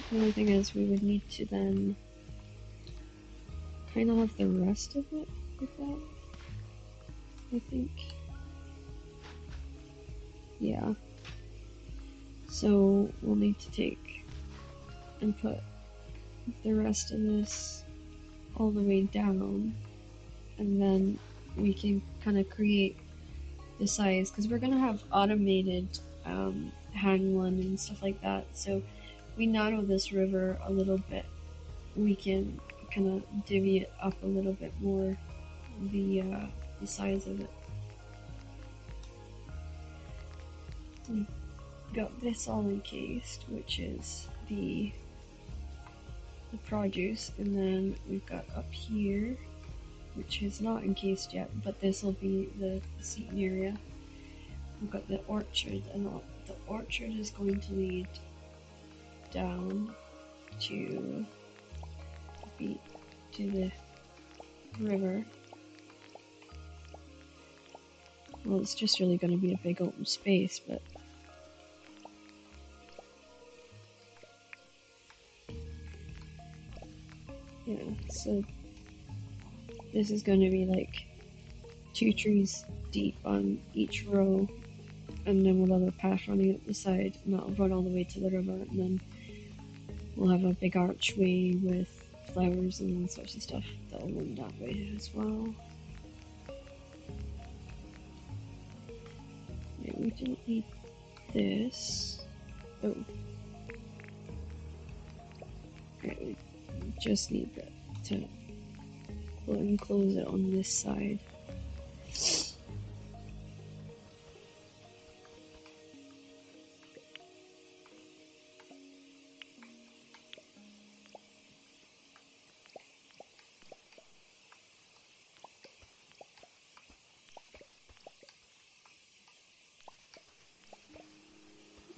The only thing is we would need to then kind of have the rest of it with that, I think. Yeah. So we'll need to take and put the rest of this all the way down, and then we can kind of create the size, because we're going to have automated Hanlon and stuff like that. So we narrow this river a little bit. We can kind of divvy it up a little bit more, the size of it. We've got this all encased, which is the produce, and then we've got up here, which is not encased yet, but this will be the seating area. We've got the orchard, and the orchard is going to lead down to the river. Well, it's just really going to be a big open space, but yeah, so this is going to be like 2 trees deep on each row, and then we'll have a path running up the side, and that'll run all the way to the river, and then we'll have a big archway with flowers and all sorts of stuff that'll run that way as well. Yeah, we didn't need this. Oh. Okay, we just need that to enclose it on this side.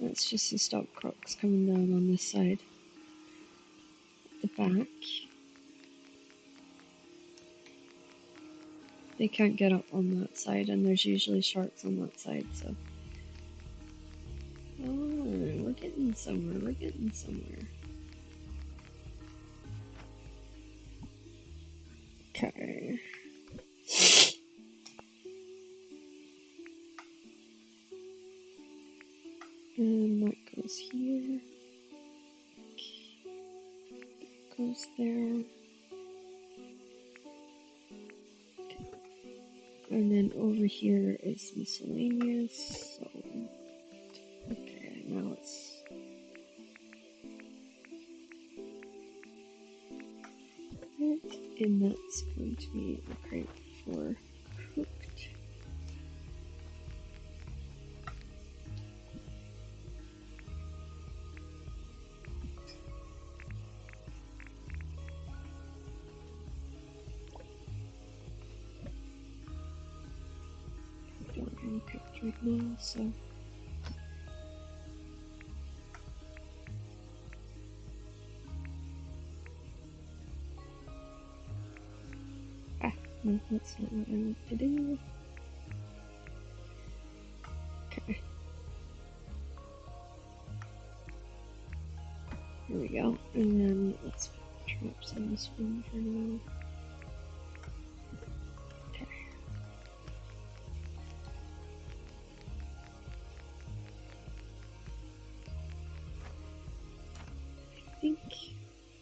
That's just the stop crocs coming down on this side. The back. They can't get up on that side, and there's usually sharks on that side, so. Oh, we're getting somewhere, we're getting somewhere. Okay. And that goes here. Goes there. And then over here is miscellaneous. So, okay, now it's. And that's going to be a crate for cooked. Don't have any cooked right now, so. Ah, no, that's not what I want to do. Okay. Here we go. And then let's put traps on this one for now. Okay. I think,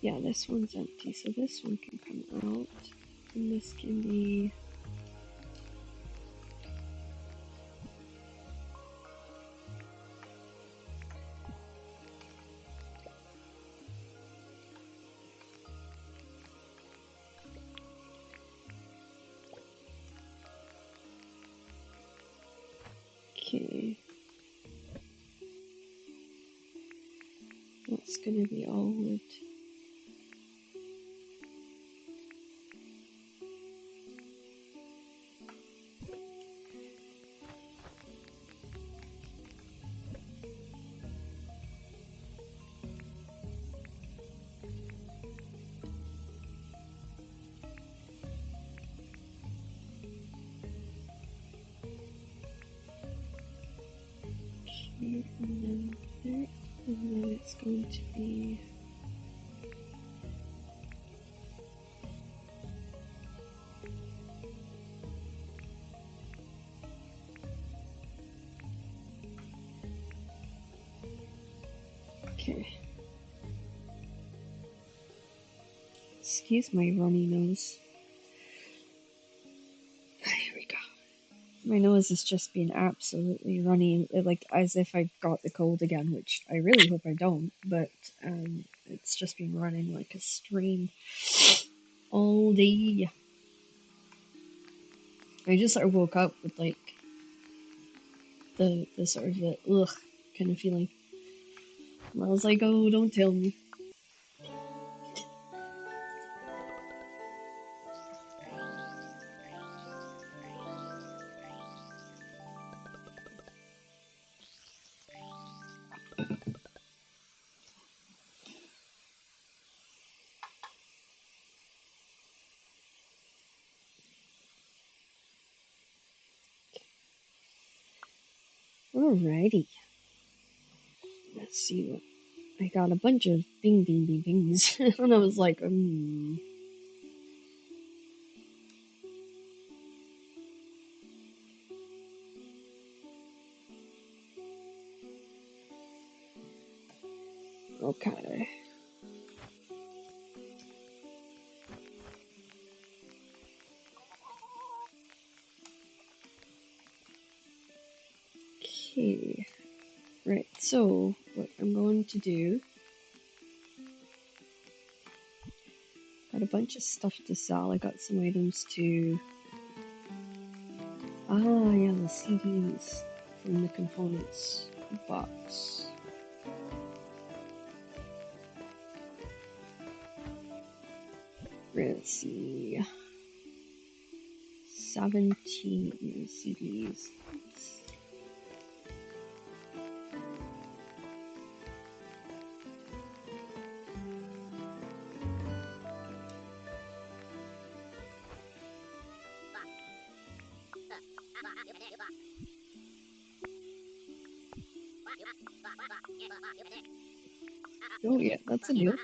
yeah, this one's empty, so this one can come out. And this can be. Okay. That's gonna be all wood. Okay, and then there, and then it's going to be. Okay. Excuse my runny nose. Here we go. My nose has just been absolutely runny, like as if I got the cold again, which I really hope I don't, but it's just been running like a stream all day. I just sort of woke up with like the sort of the ugh kind of feeling. And I was like, oh, don't tell me. Alrighty. Let's see what I got a bunch of bing bing bing bings. And I was like, okay. Okay. Right, so what I'm going to do, got a bunch of stuff to sell. I got some items to, yeah, the CDs from the components box. Let's see, 17 CDs. Oh yeah, that's a deal.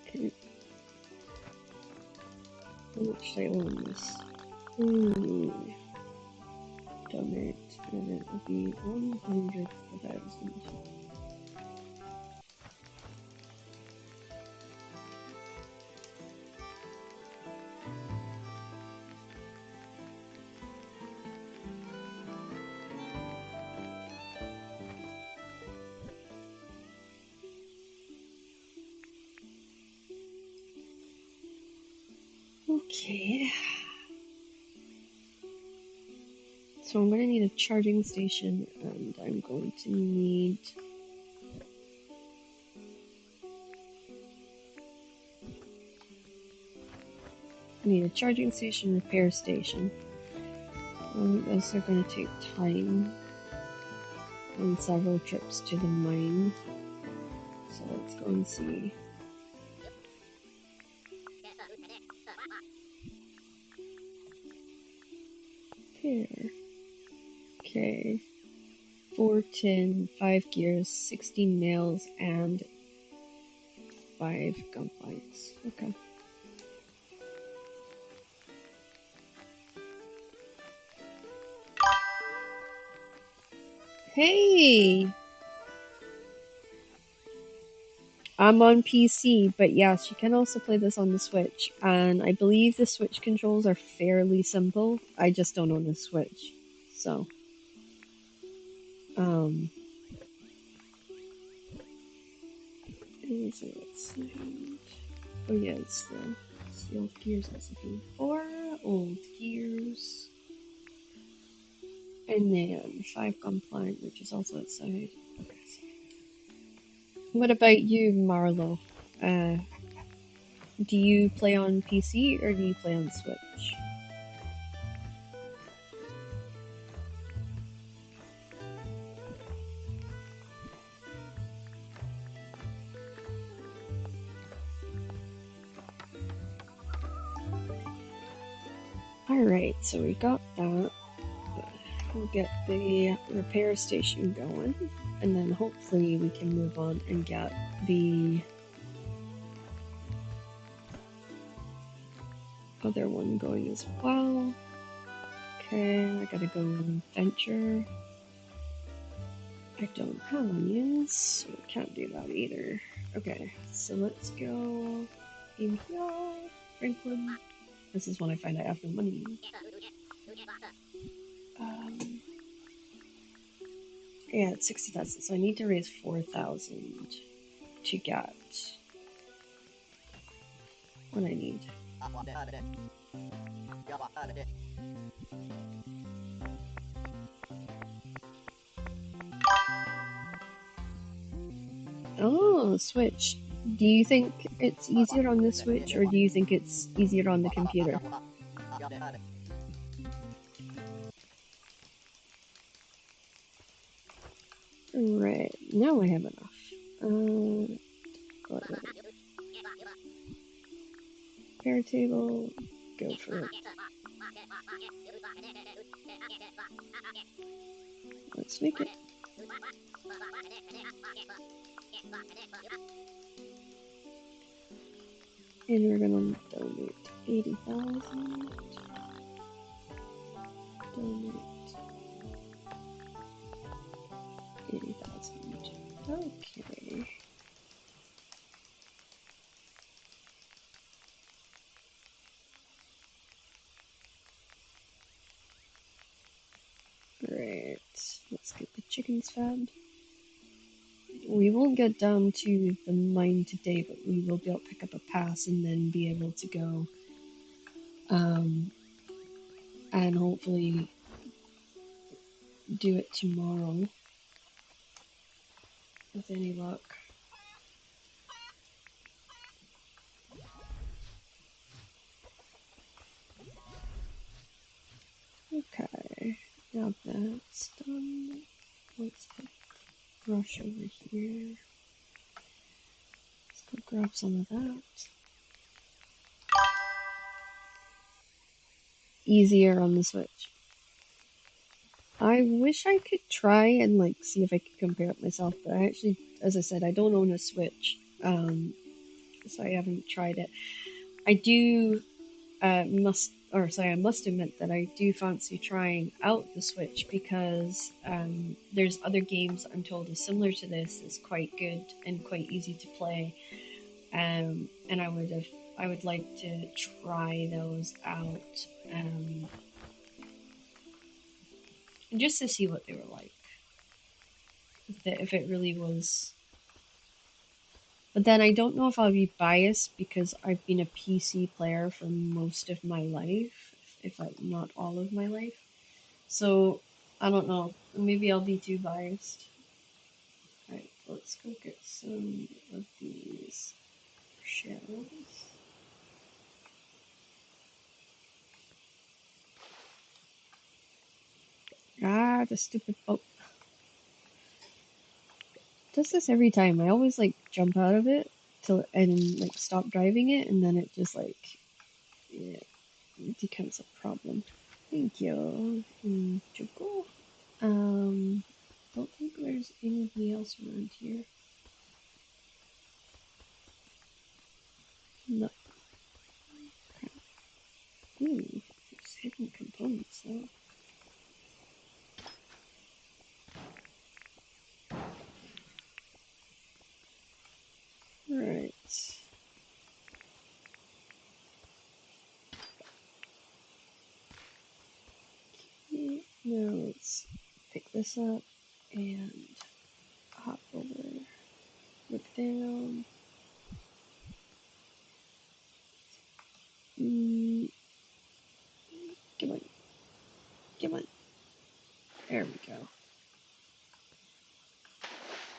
Okay. How much do I own this? Donate, and it will be 100,000. Okay. So I'm going to need a charging station, and I'm going to need a charging station, repair station. Those are going to take time and several trips to the mine. So let's go and see. Here. Okay. 4 tin, 5 gears, 16 nails, and 5 gunfights. Okay. Hey! I'm on PC, but yes, you can also play this on the Switch. And I believe the Switch controls are fairly simple. I just don't own a Switch. So, is it? Oh yeah, it's the old gears I was looking for. Old gears. And then 5 gunplank, which is also outside. Okay. What about you, Marlo? Uh, do you play on PC or do you play on Switch? Alright, so we got that. We'll get the repair station going, and then hopefully we can move on and get the other one going as well. Okay, I gotta go venture. I don't have onions, so I can't do that either. Okay, so let's go in here, Franklin. This is when I find I have no money. Um, yeah, it's 60,000, so I need to raise 4,000 to get what I need. Oh, Switch. Do you think it's easier on the Switch, or do you think it's easier on the computer? Right, now I have enough. What, repair table, go for it. Let's make it. And we're gonna donate 80,000. Donate 80,000. Okay. Great. Let's get the chickens fed. We won't get down to the mine today, but we will be able to pick up a pass and then be able to go. And hopefully do it tomorrow with any luck. Okay, now that's done. Let's put brush over here. Let's go grab some of that. Easier on the Switch. I wish I could try and like see if I could compare it myself, but I actually, as I said, I don't own a Switch, so I haven't tried it. I do I must admit that I do fancy trying out the Switch because there's other games I'm told is similar to this, is quite good and quite easy to play, and I would like to try those out, just to see what they were like, if it really was. But then I don't know if I'll be biased because I've been a PC player for most of my life, if not all of my life. So I don't know. Maybe I'll be too biased. Alright, let's go get some of these shells. Ah, the stupid boat. Does this every time. I always like jump out of it till and like stop driving it, and then it just like, yeah, it becomes a problem. Thank you. Choco. Don't think there's anybody else around here. No. Ooh, there's hidden components though. Alright. Okay, now let's pick this up and hop over, look down. Mm, come on, come on. There we go.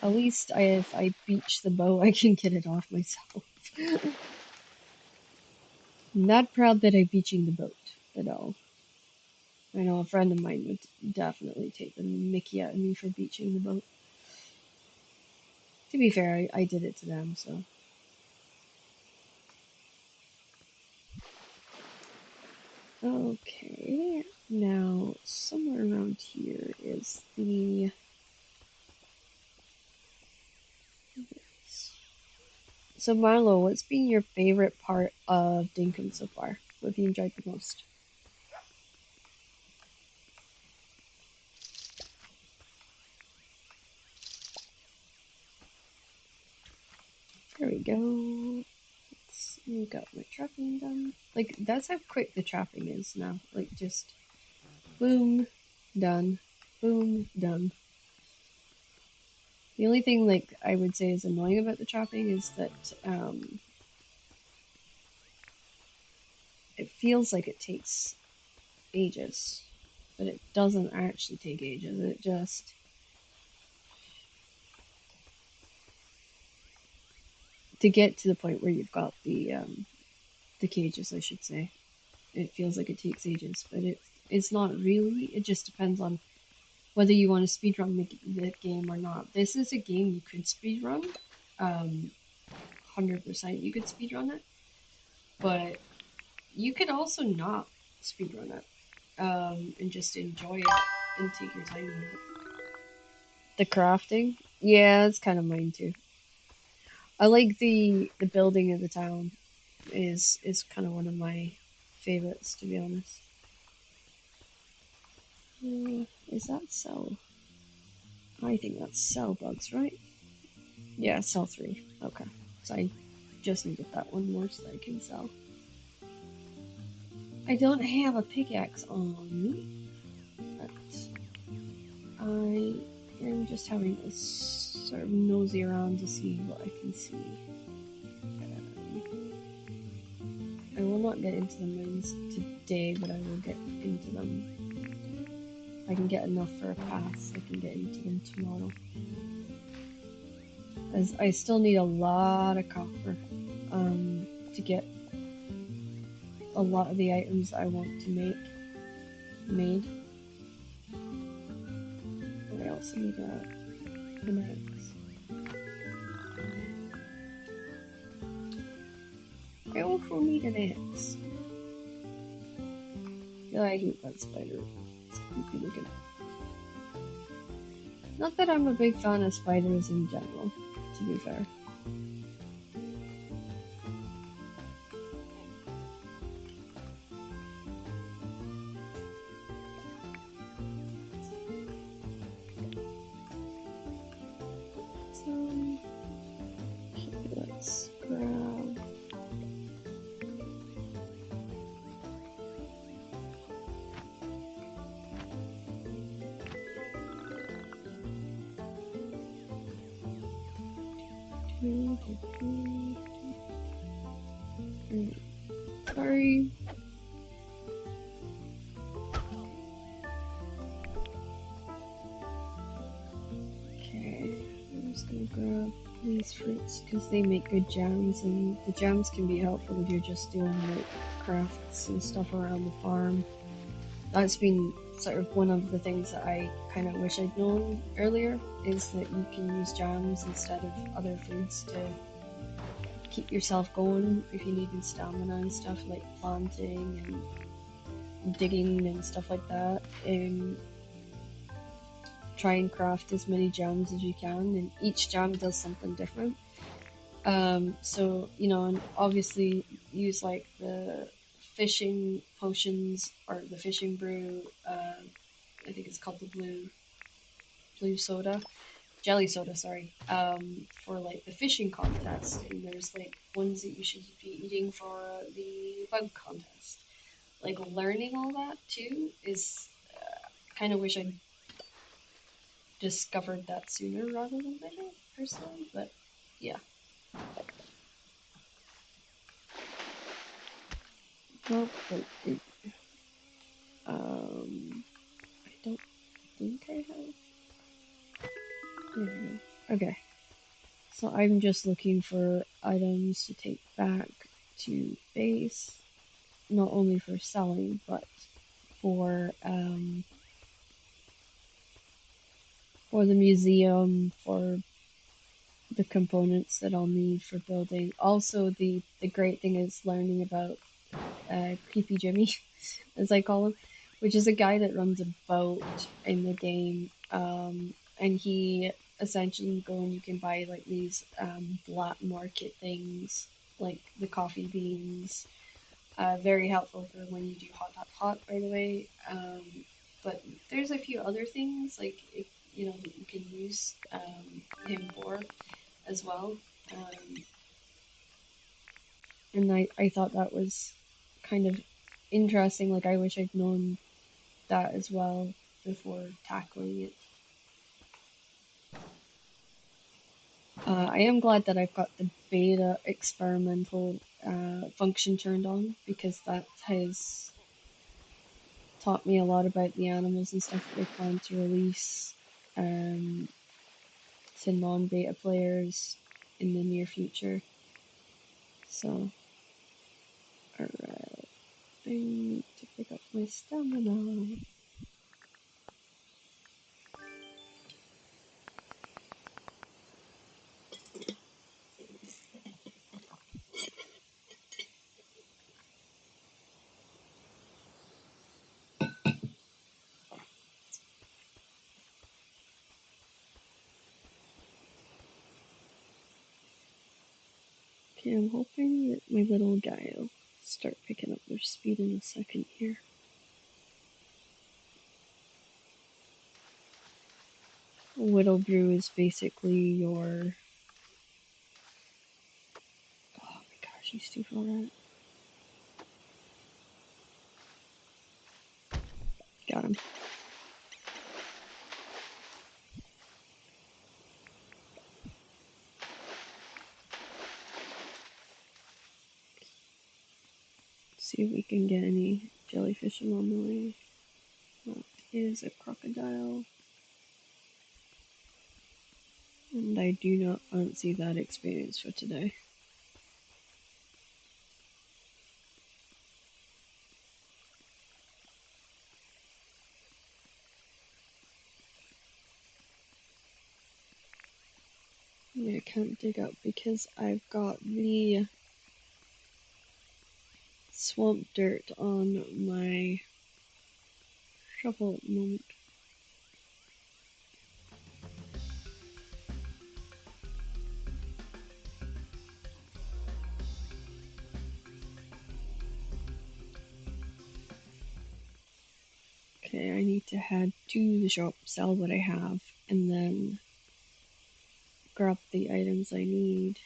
At least if I beach the boat, I can get it off myself. Not proud that I'm beaching the boat at all. I know a friend of mine would definitely take the mickey out of me for beaching the boat. To be fair, I did it to them, so. Okay, now somewhere around here is the. So Marlo, what's been your favorite part of Dinkum so far? What have you enjoyed the most? There we go. Let's Got my trapping done. Like, that's how quick the trapping is now. Like, just boom, done. Boom, done. The only thing, like, I would say is annoying about the trapping is that it feels like it takes ages, but it doesn't actually take ages. It just to get to the point where you've got the cages, I should say. It feels like it takes ages, but it's not really. It just depends on whether you want to speedrun the game or not. This is a game you could speedrun. 100% you could speedrun it, but you could also not speedrun it and just enjoy it and take your time with it. The crafting, yeah, it's kind of mine too. I like the building of the town is kind of one of my favorites, to be honest. Is that cell? I think that's cell bugs, right? Yeah, cell 3. Okay. So I just needed that one more so I can sell. I don't have a pickaxe on me, but I am just having a sort of nosy around to see what I can see. I will not get into the mines today, but I will get into them. If I can get enough for a pass, I can get into them tomorrow. As I still need a lot of copper to get a lot of the items I want to make made. And I also need an axe. I also need an axe. I hate that spider. It's creepy looking. Not that I'm a big fan of spiders in general, to be fair. So, let's grab. Sorry. Okay, I'm just gonna grab these fruits because they make good jams, and the jams can be helpful if you're just doing like crafts and stuff around the farm. That's been sort of one of the things that I kind of wish I'd known earlier is that you can use jams instead of other foods to keep yourself going if you need stamina and stuff like planting and digging and stuff like that. And try and craft as many jams as you can, and each jam does something different. So you know, and obviously use like the fishing potions or the fishing brew. I think it's called the blue soda, jelly soda. Sorry. For like the fishing contest, and there's like ones that you should be eating for the bug contest. Like learning all that too is kind of wish I discovered that sooner rather than later, personally. But yeah. Well, I don't think I have. There we go. Okay. So I'm just looking for items to take back to base, not only for selling, but for for the museum, for the components that I'll need for building. Also, the great thing is learning about Creepy Jimmy, as I call him, which is a guy that runs a boat in the game, and he essentially you go and you can buy like these black market things, like the coffee beans. Very helpful for when you do hot, by the way. But there's a few other things like you know that you can use him for as well. Um, And I thought that was kind of interesting. Like, I wish I'd known that as well before tackling it. I am glad that I've got the beta experimental function turned on, because that has taught me a lot about the animals and stuff that they plan to release to non-beta players in the near future. So, alright, I need to pick up my stamina. Okay, I'm hoping that my little guy will start picking up their speed in a second here. Whittle Brew is basically your... Oh my gosh, he's too far out. Got him. See if we can get any jellyfish along the way. That is a crocodile. And I do not fancy that experience for today. Yeah, I can't dig up because I've got the swamp dirt on my shovel at the moment. Okay, I need to head to the shop, sell what I have, and then grab the items I need.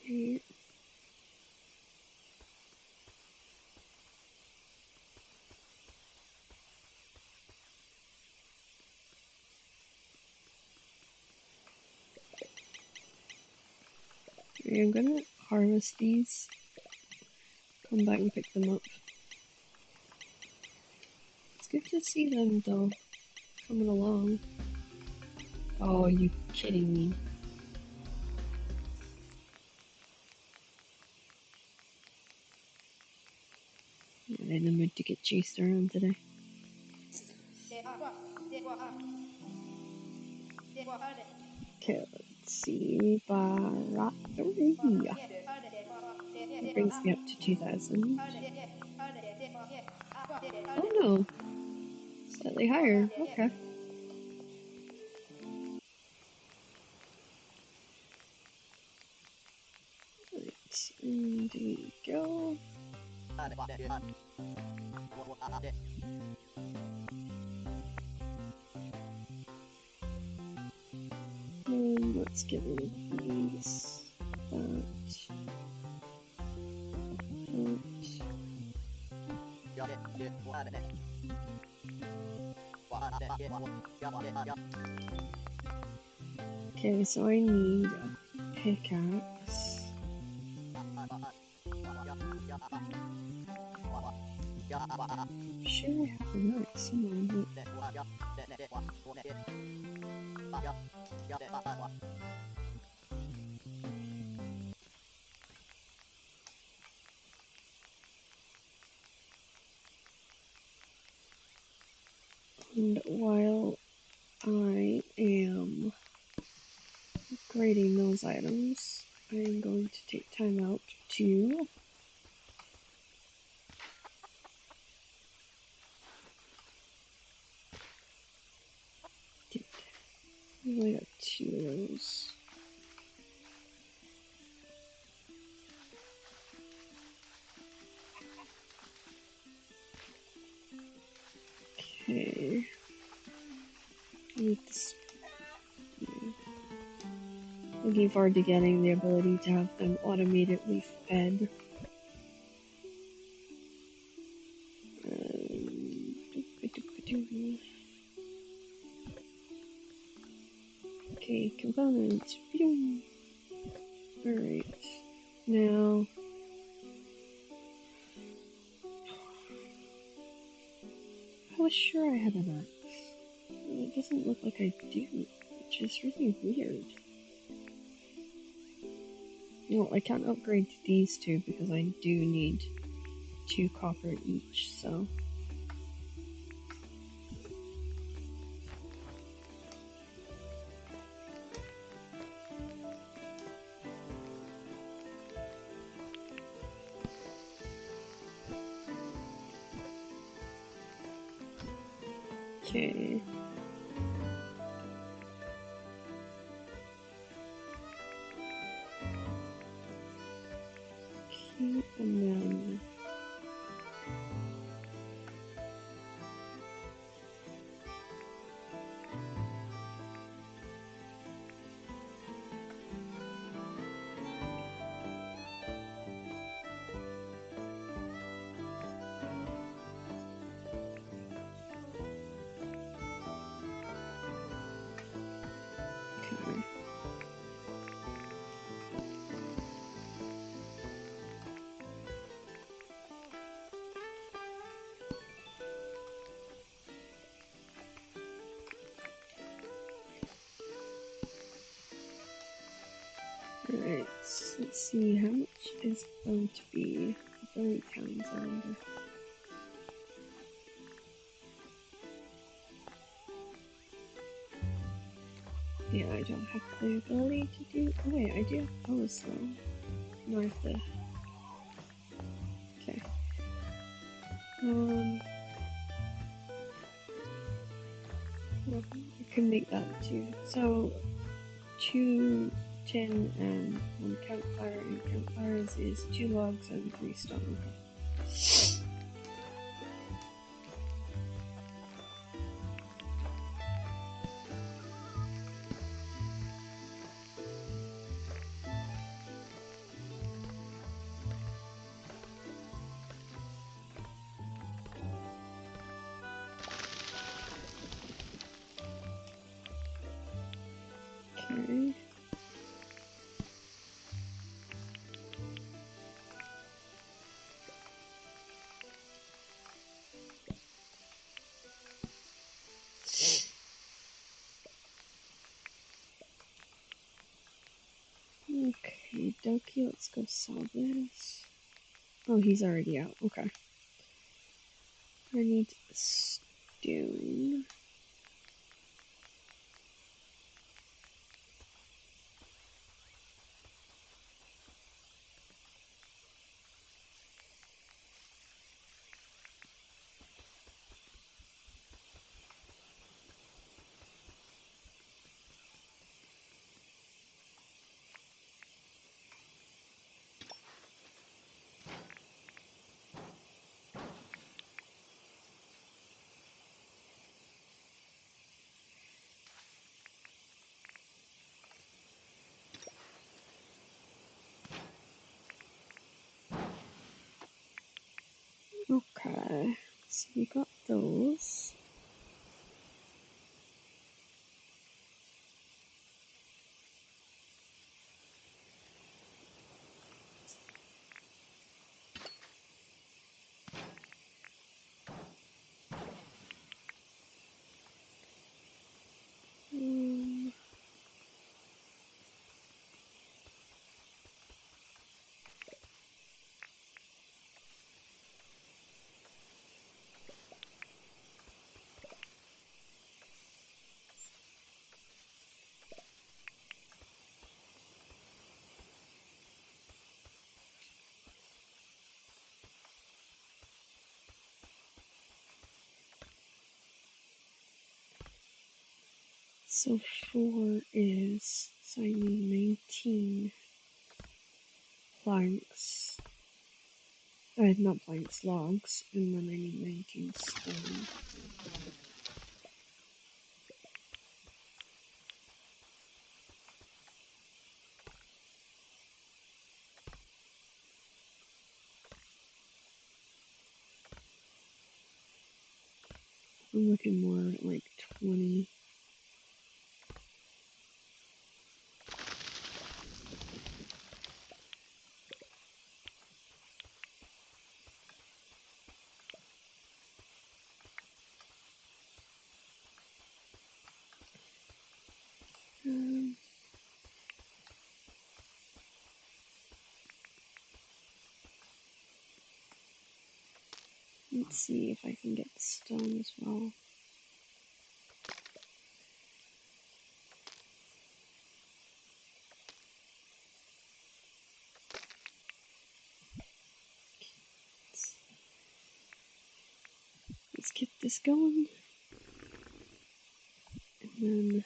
Okay. I'm gonna harvest these, come back and pick them up. It's good to see them though, coming along. Oh, are you kidding me? I'm in the mood to get chased around today. Okay, let's see. Baratoria. That brings me up to 2,000. Oh no, slightly higher. Okay. Right, and there you go. And let's get rid of these. That. Okay, so I need a pickaxe. I'm sure I have an axe somewhere, and while I am grading those items, I am going to take time out to I only got 2 of those. Okay. Need this. Looking forward to getting the ability to have them automatically fed. Okay, components. Alright. Now. I was sure I had an axe. It doesn't look like I do, which is really weird. Well, I can't upgrade to these two because I do need 2 copper each, so. Okay. Okay, and then. Okay. Alright, let's see, how much is going to be a billion pounds, I wonder. Yeah, I don't have the ability to do. Oh, wait, I do have those though. No, I have to. Okay. Well, I can make that too. So, 2 tin and 1 campfire, and campfires is 2 logs and 3 stone. Okay. Okay, Doki, let's go sell this. Oh, he's already out. Okay. I need stone. Okay, so we got those. Um, So 4 is, so I need 19 planks. Not planks, logs, and then I need 19 stone. I'm looking more at like 20. Um, let's see if I can get the stone as well. Let's get this going. And then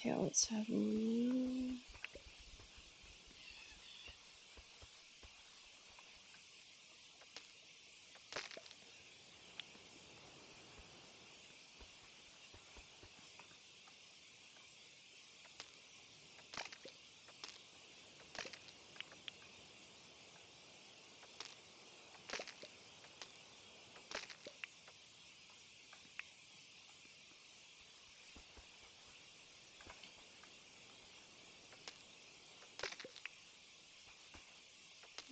okay, let's have a little.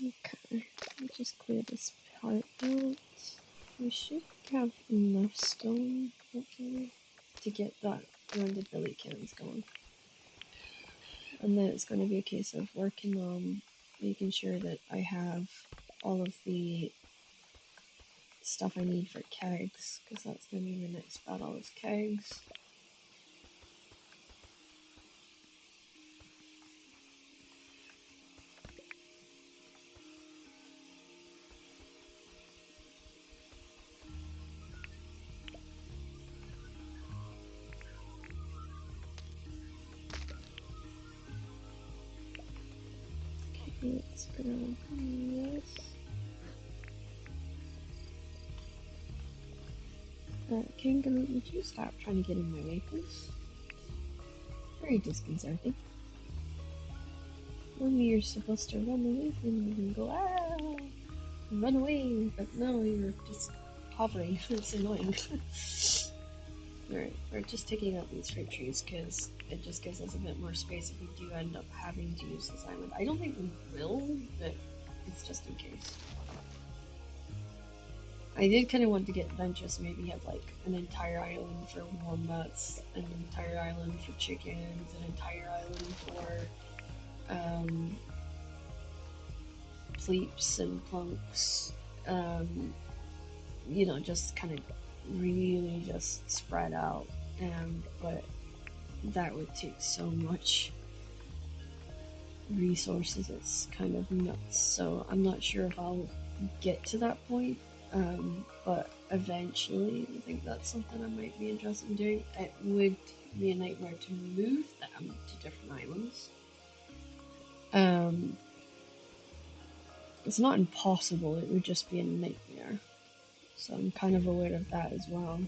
Okay, I'll just clear this part out. We should have enough stone, hopefully, to get that rounded billy cans going. And then it's going to be a case of working on making sure that I have all of the stuff I need for kegs, because that's going to be my next battle is kegs. Okay, let's grab this. Kangaroo, would you stop trying to get in my way, please? Very disconcerting. Normally you're supposed to run away from me and go, ah, run away, but no, you're just hovering. It's annoying. Alright, we're just taking out these fruit trees because it just gives us a bit more space if we do end up having to use this island. I don't think we will, but it's just in case. I did kind of want to get adventurous, maybe have like an entire island for wombats, an entire island for chickens, an entire island for pleeps and plunks. You know, just kind of really just spread out but that would take so much resources. It's kind of nuts. So I'm not sure if I'll get to that point. But eventually, I think that's something I might be interested in doing. It would be a nightmare to move them to different islands. Um, it's not impossible, it would just be a nightmare. So I'm kind of aware of that as well.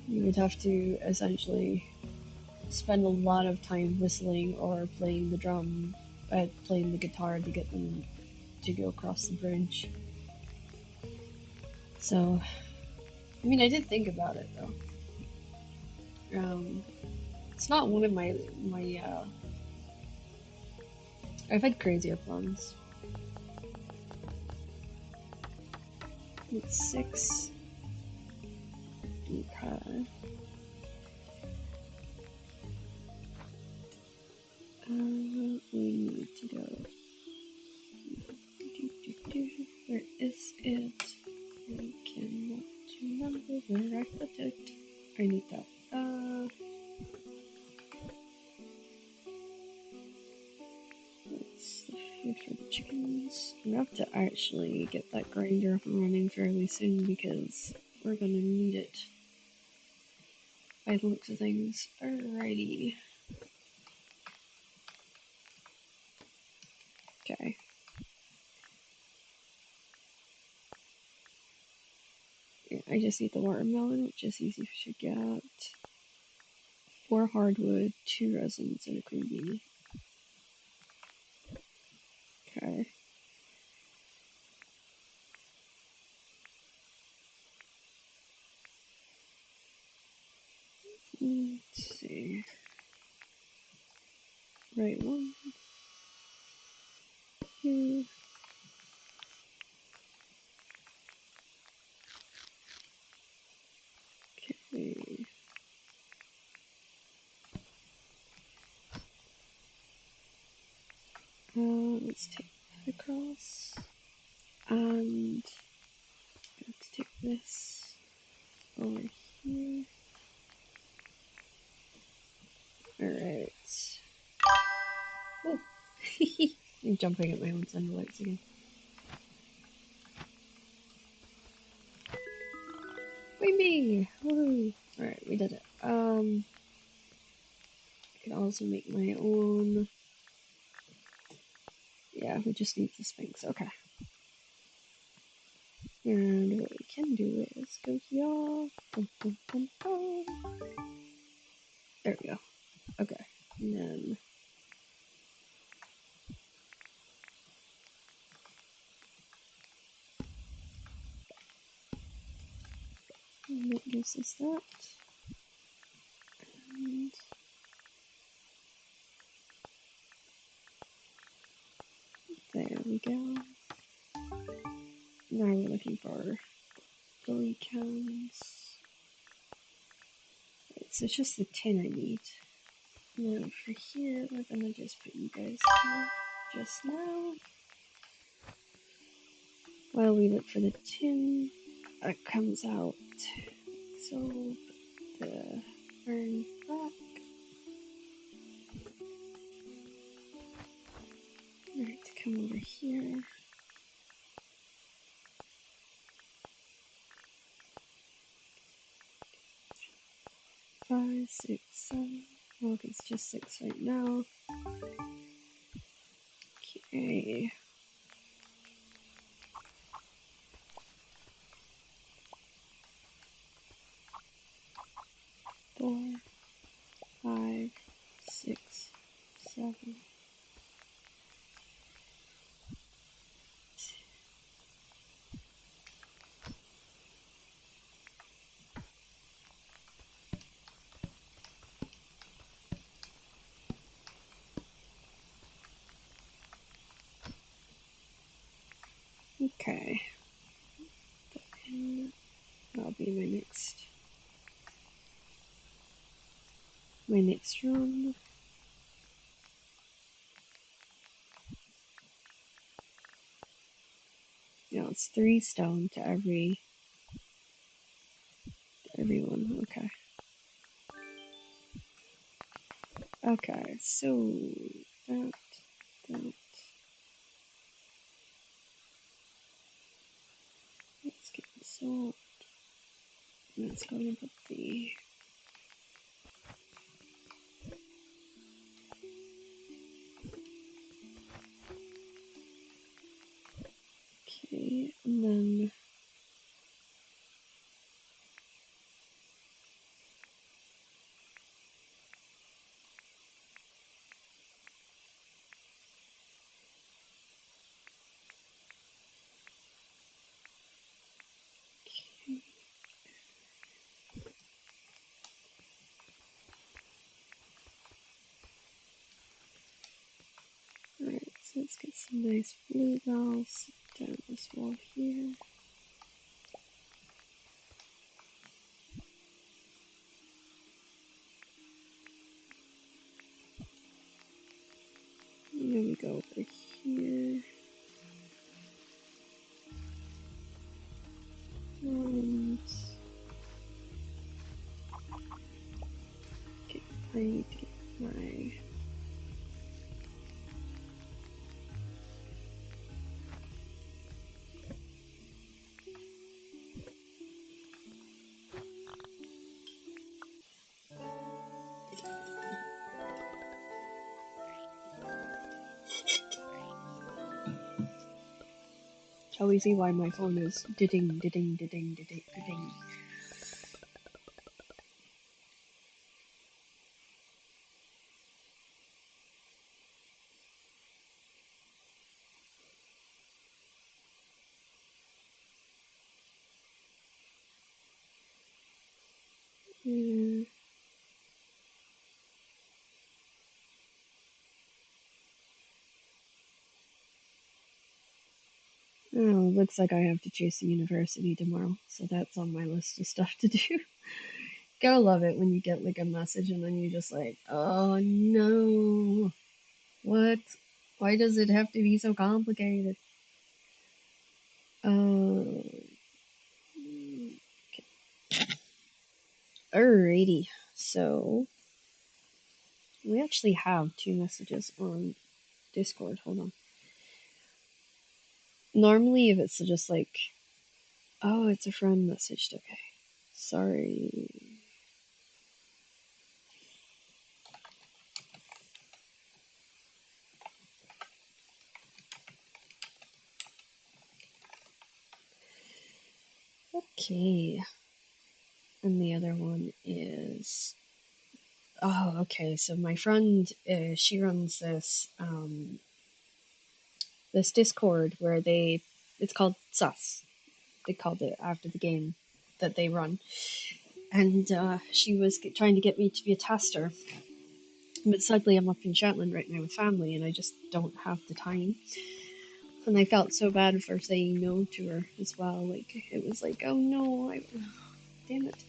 You would have to essentially spend a lot of time whistling or playing the drum, playing the guitar to get them to go across the bridge. So, I mean, I did think about it though. It's not one of my. I've had crazier plans. It's 6. Okay. We need to go. Where is it? I cannot remember where I put it. I need that. That's the food for the chickens. I'm gonna have to actually get that grinder up and running fairly soon because we're gonna need it by the looks of things. Alrighty. Okay. Yeah, I just need the watermelon, which is easy to get. 4 hardwood, 2 resins, and a green bean. Okay. Let's see. Right one. 2. Okay. Let's take that across. And let's take this over here. Alright. Oh. I'm jumping at my own sound lights again. Me! Woohoo! Alright, we did it. I could also make my own. Yeah, we just need the Sphinx. Okay. And what we can do is go here. Dun, dun, dun, dun. There we go. Okay. And then that gives us that. And there we go. Now we're looking for billy cans. Right, so it's just the tin I need. Now for here, we're gonna just put you guys here just now. While we look for the tin, it comes out. So put the iron back. Alright, come over here. 5, 6, 7. Well, it's just 6 right now. Okay. 4, 5, 6, 7, 8. Okay. And that'll be my next run. Now it's 3 stone to every everyone. Okay. Okay, so that, that. Let's get this all. Let's go to the. Okay, and then. Alright, so let's get some nice bluebells down this wall here. And then we go over here. And I need to get my. Shall we see why my phone is ding ding ding ding ding? Yeah. Oh, looks like I have to chase the university tomorrow, so that's on my list of stuff to do. Gotta love it when you get like a message and then you're just like, oh no, what? Why does it have to be so complicated? Okay. Alrighty, so we actually have two messages on Discord. Hold on. Normally, if it's just like, oh, it's a friend messaged. Okay, sorry. Okay, and the other one is, oh, okay. So my friend, she runs this Discord where it's called Sus. They called it after the game that they run, and she was trying to get me to be a tester. But sadly, I'm up in Shetland right now with family, and I just don't have the time. And I felt so bad for saying no to her as well. Like it was like, oh no, damn it,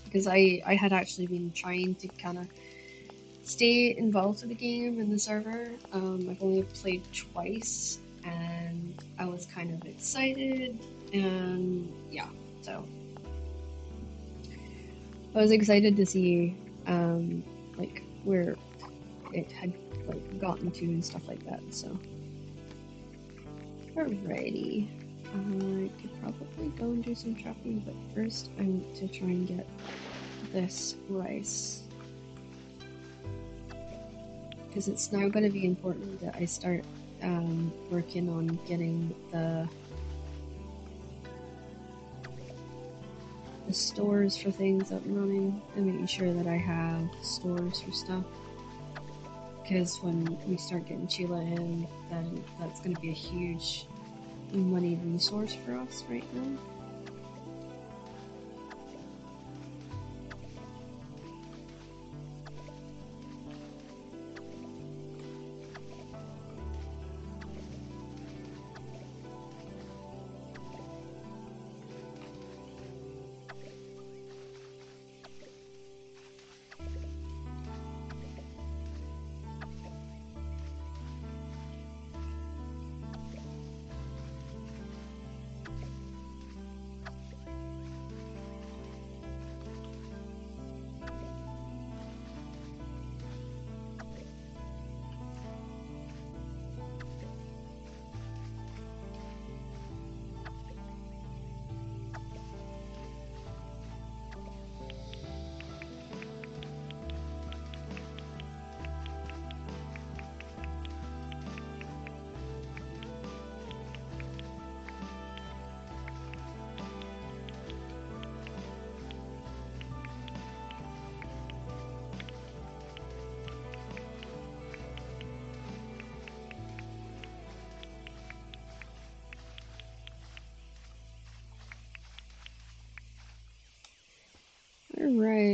because I had actually been trying to kind of stay involved with the game and the server. I've only played twice, and I was kind of excited, and yeah, so I was excited to see like where it had like gotten to and stuff like that. So alrighty. I could probably go and do some shopping, but first I want to try and get this rice. Because it's now going to be important that I start working on getting the stores for things up and running and making sure that I have stores for stuff. Because when we start getting Chile in, then that's going to be a huge money resource for us right now.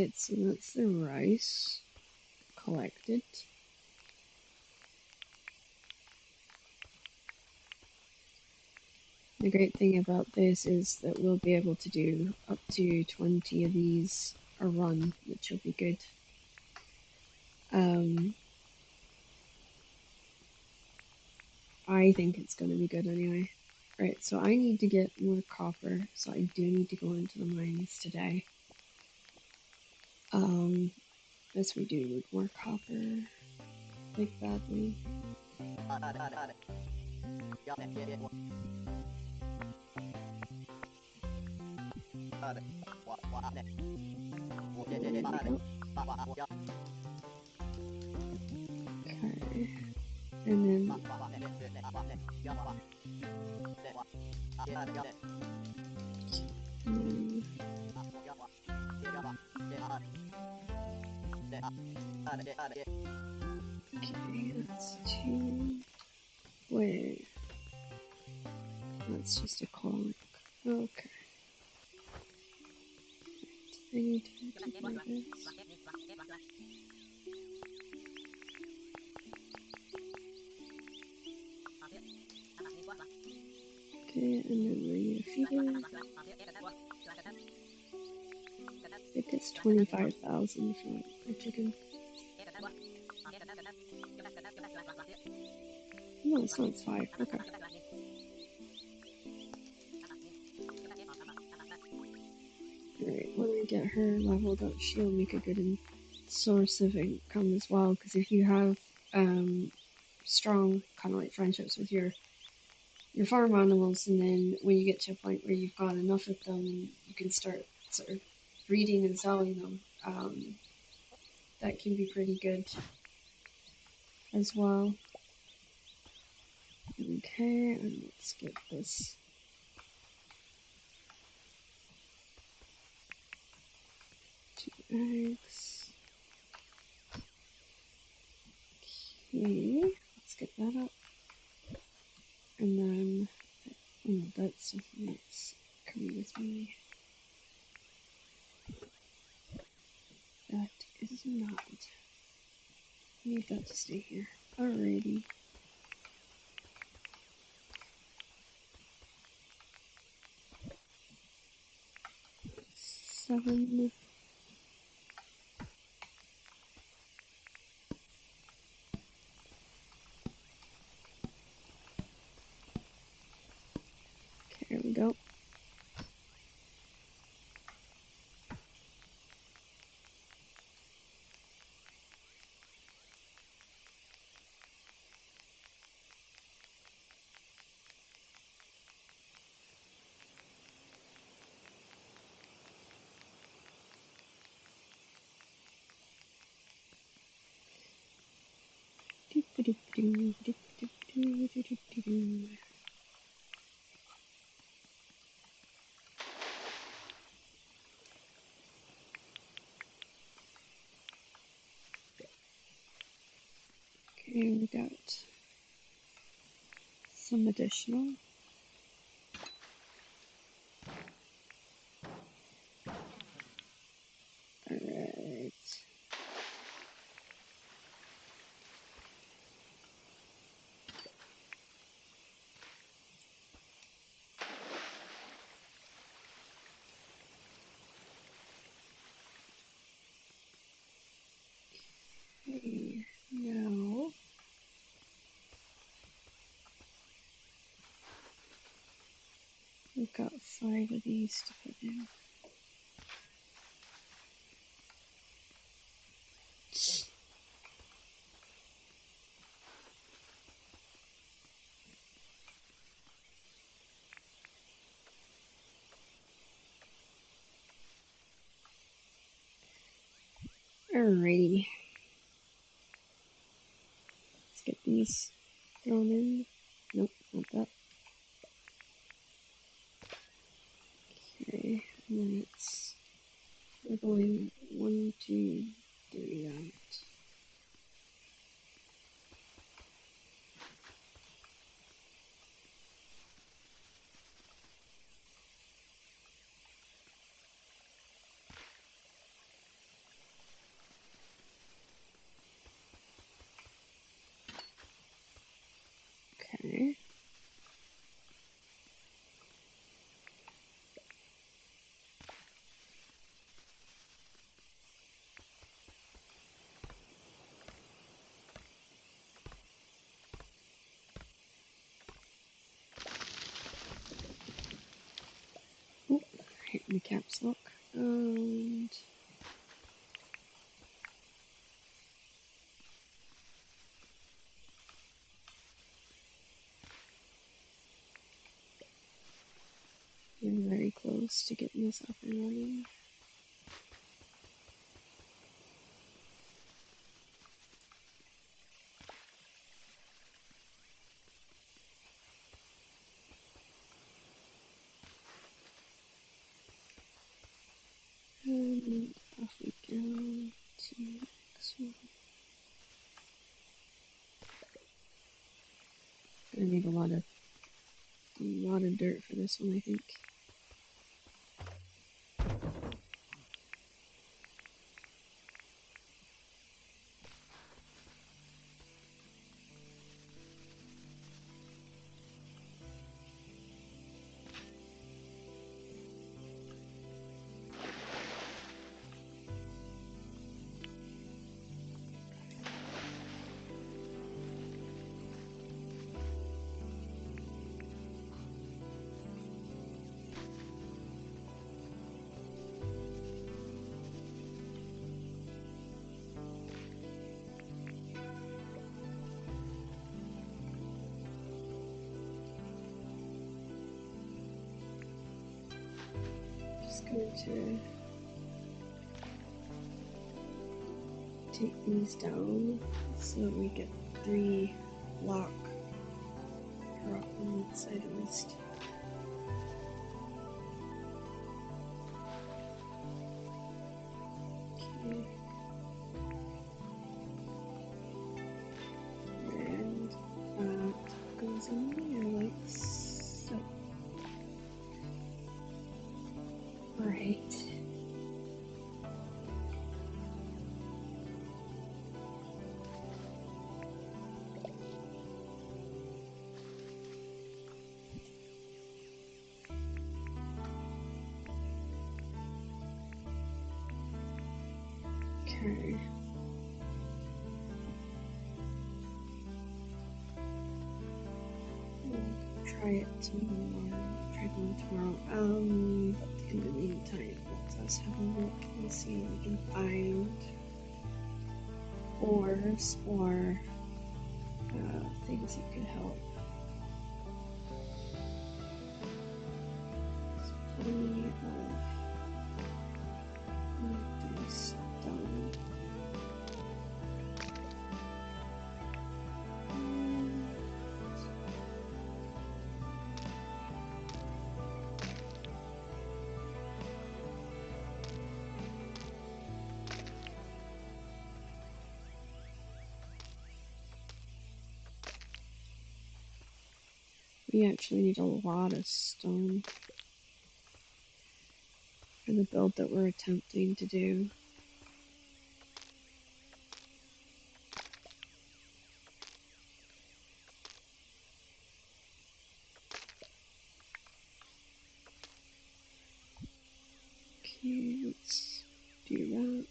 Right, so that's the rice collected. The great thing about this is that we'll be able to do up to 20 of these a run, which will be good. I think it's going to be good anyway. Right, so I need to get more copper, so I do need to go into the mines today. Yes, we do need more copper, like badly. There we go. Okay, and then okay, that's two. Wait, that's just a clock. Okay. I need to multiply this. Okay, and then we need a feeder. It gets 25,000 for chicken. No, it's not. It's 5. Okay. Alright, when I get her leveled up, she'll make a good source of income as well. Because if you have strong kind of like friendships with your farm animals, and then when you get to a point where you've got enough of them, and you can start sort of breeding and selling them, that can be pretty good as well. Okay, and let's get this. Two eggs. Okay, let's get that up. And then, oh, that's something that's coming with me. That is not. I need that to stay here. Alrighty. 7. Okay, here we go. Okay, we got some additional. Alright. Okay, now we've got 5 of these to put in. Alrighty. Let's get these thrown in. Nope, not that. Okay, and then we're going 1, 2, 3 out. in caps lock. And we're very close to getting this up and running. And off we go to the next one. Gonna need a lot of dirt for this one, I think. Just going to take these down so that we get 3 block drop on that side at least. Okay. And that goes in there like so. Alright. Okay. We'll try it tomorrow. Try one tomorrow. But in the meantime, let's have a look and see if we can find ores or things that could help. Plenty of this stone. We actually need a lot of stone for the build that we're attempting to do. Okay, let's do that.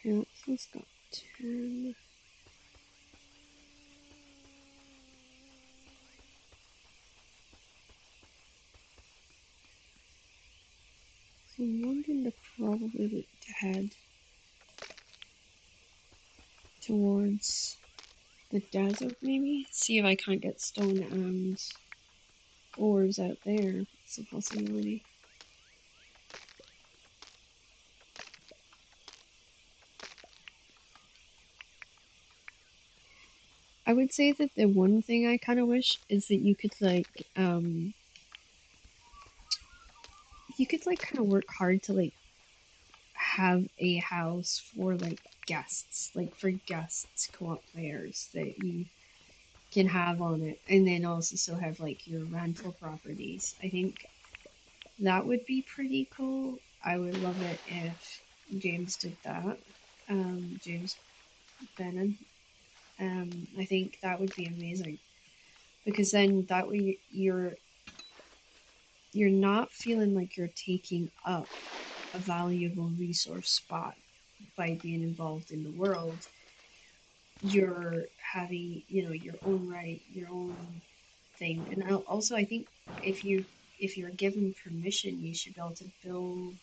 Okay, let's got 10. So I'm wondering to probably look to head towards the desert maybe. See if I can't get stone and ores out there. It's a possibility. I would say that the one thing I kind of wish is that you could like kind of work hard to like have a house for like guests, like for guests co-op players that you can have on it, and then also still have like your rental properties. I think that would be pretty cool. I would love it if James did that. James Bannon. I think that would be amazing because then that way you're not feeling like you're taking up a valuable resource spot by being involved in the world. You're having, your own right, your own thing. And also, I think if you're given permission, you should be able to build,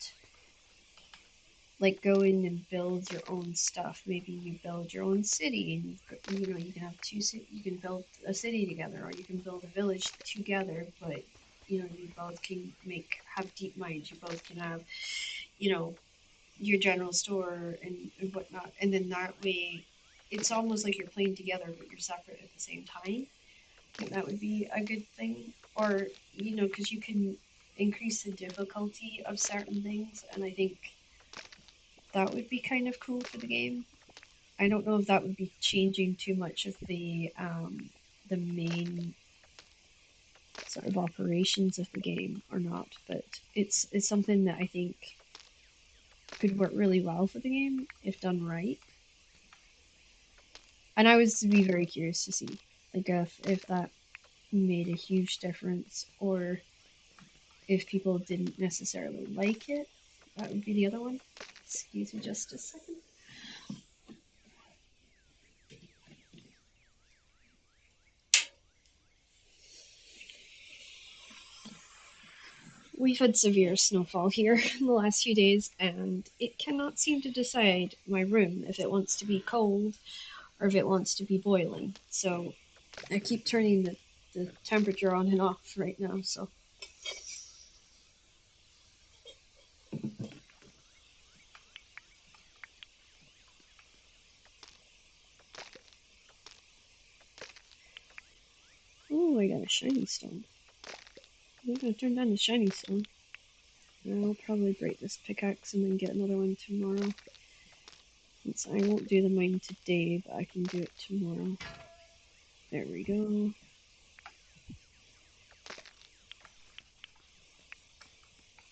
like, go in and build your own stuff. Maybe you build your own city, and you can have you can build a city together, or you can build a village together. But you both can have deep minds. You both can have, you know, your general store and whatnot, and then that way, it's almost like you're playing together, but you're separate at the same time. I think that would be a good thing, or because you can increase the difficulty of certain things, and I think that would be kind of cool for the game. I don't know if that would be changing too much of the main sort of operations of the game or not, but it's something that I think could work really well for the game if done right. And I was to be very curious to see, like, if that made a huge difference, or if people didn't necessarily like it. That would be the other one. Excuse me just a second. We've had severe snowfall here in the last few days, and it cannot seem to decide my room if it wants to be cold or if it wants to be boiling. So I keep turning the temperature on and off right now. So oh, I got a shiny stone. I'm gonna turn down the shiny stone. I'll probably break this pickaxe and then get another one tomorrow. Since I won't do the mine today, but I can do it tomorrow. There we go.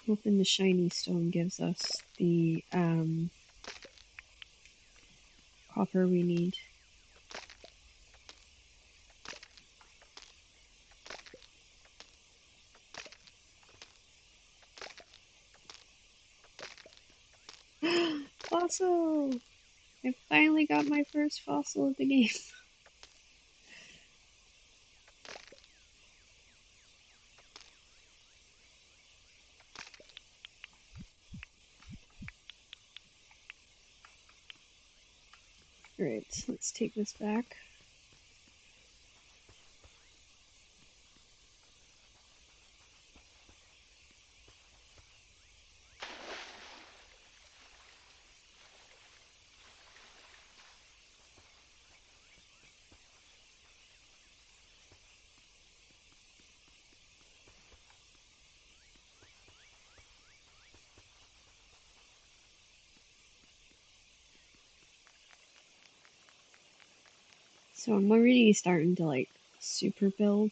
Hoping the shiny stone gives us the copper we need. Fossil! I finally got my first fossil of the game. Alright, let's take this back. So I'm already starting to like super build,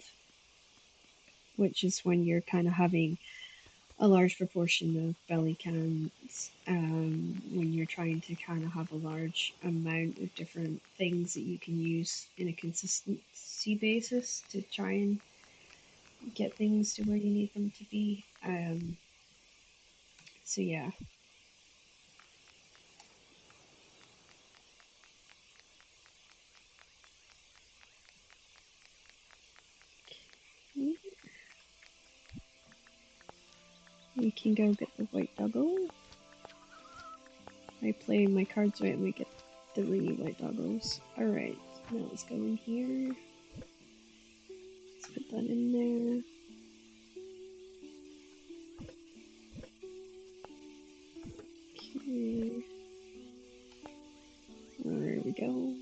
which is when you're kind of having a large proportion of belly cans, when you're trying to kind of have a large amount of different things that you can use in a consistency basis to try and get things to where you need them to be. So yeah. We can go get the white doggo. I play my cards right and we get 3 white doggos. Alright, now let's go in here. Let's put that in there. Okay. There we go.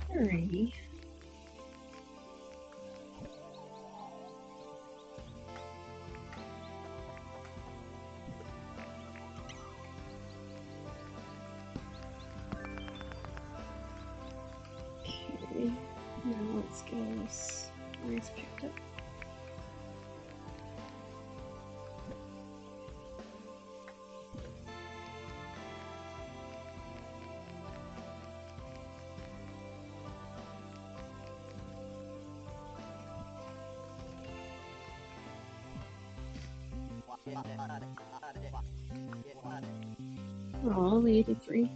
Alrighty. Let's get all this rice picked up. Oh, 83.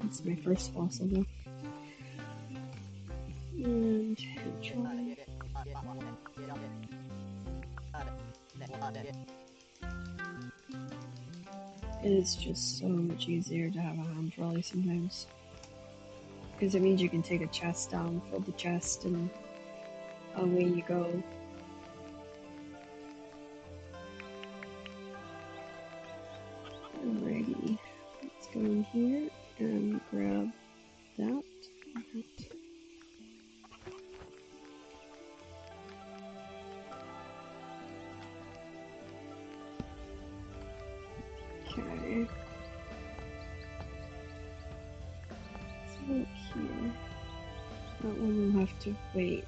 That's my first fossil though. And control. It is just so much easier to have a hand trolley sometimes. Because it means you can take a chest down, fill the chest, and away you go. Alrighty, let's go in here and grab that. Okay. Let's look here. That one will have to wait.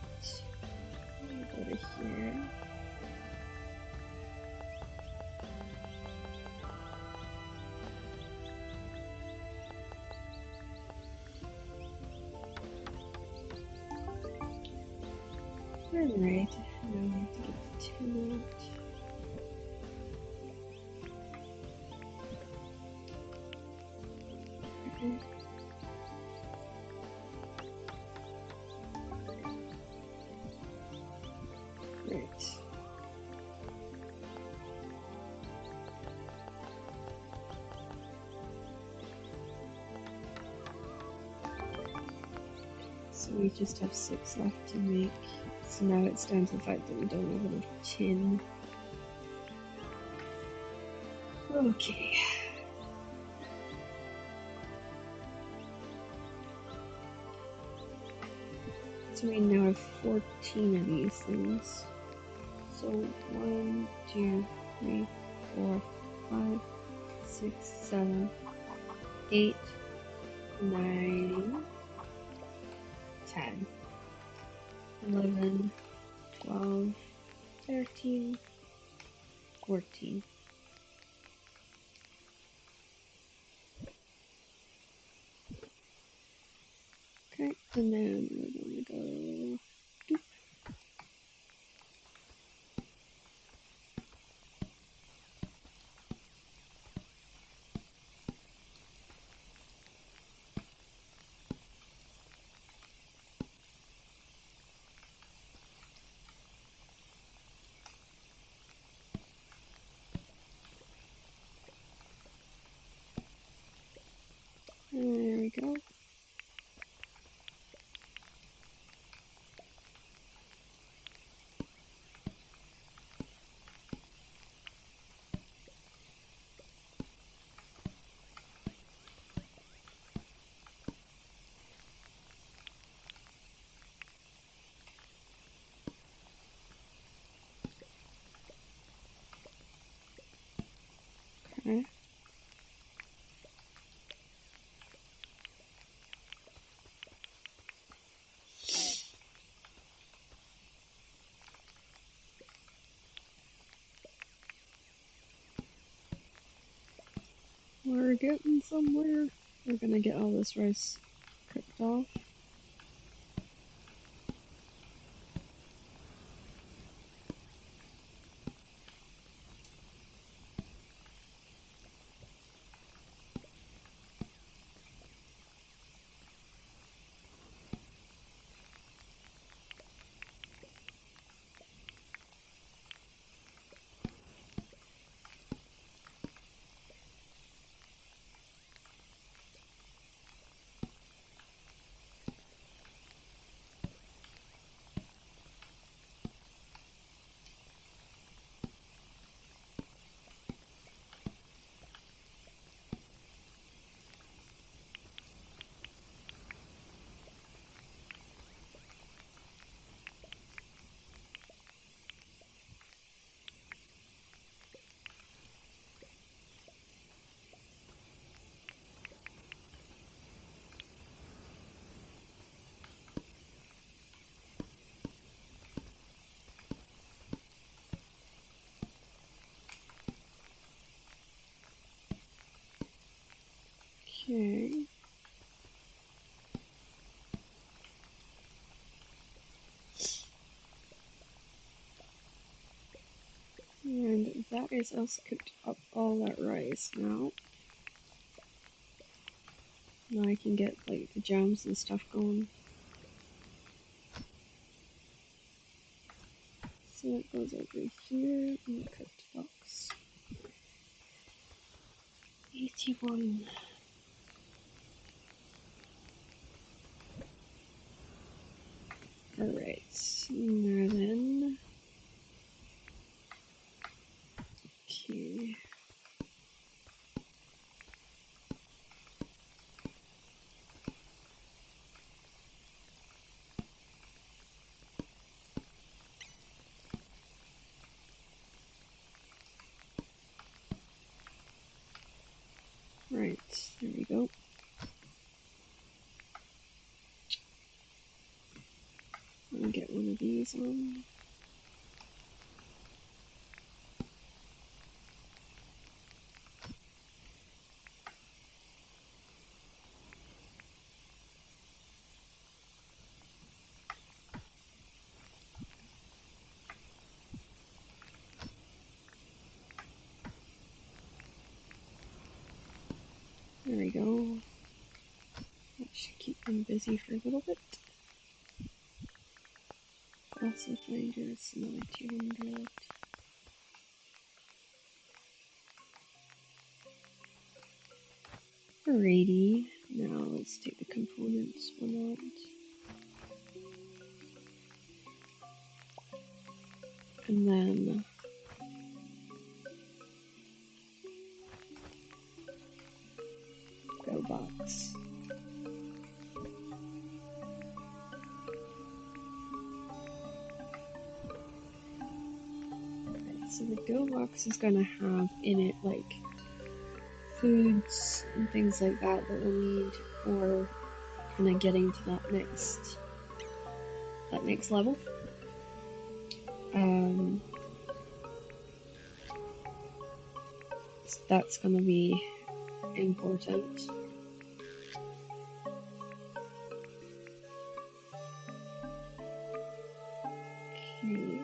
Go to here. Alright, now we have to get the tin out. Okay. Right. So we just have 6 left to make. So now it's down to the fact that we don't have enough tin. Okay. So we now have 14 of these things. So 1, 2, 3, 4, 5, 6, 7, 8, 9, 10, 11, 12, 13, 14. Okay, and then we're gonna go. There we go. Okay. We're getting somewhere. We're gonna get all this rice cooked off. Okay. And that is us cooked up all that rice now. Now I can get like the jams and stuff going. So it goes over here in the cooked box. 81. Alright, now then. Okay. Right, there we go. I'll get one of these on. There we go. That should keep them busy for a little bit. Also finder, it's another 200. Alrighty, now let's take the components one out. And then go box. Right, so the go box is gonna have in it like foods and things like that that we'll need for kind of getting to that next level. So that's gonna be important. Okay,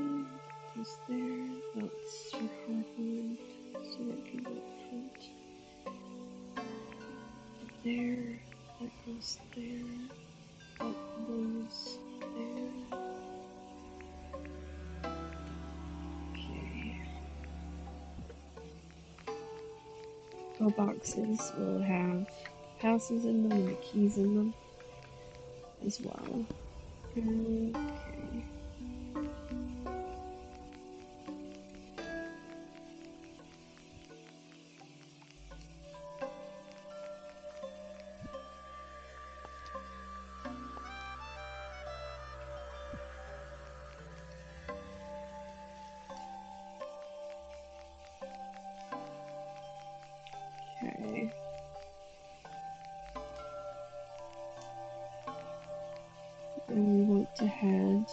is there? That's for hardwood, so that can go up front. There, that goes there, that goes there. Okay. Go boxes will have passes in them and keys in them as well. Okay. Okay. And we want to head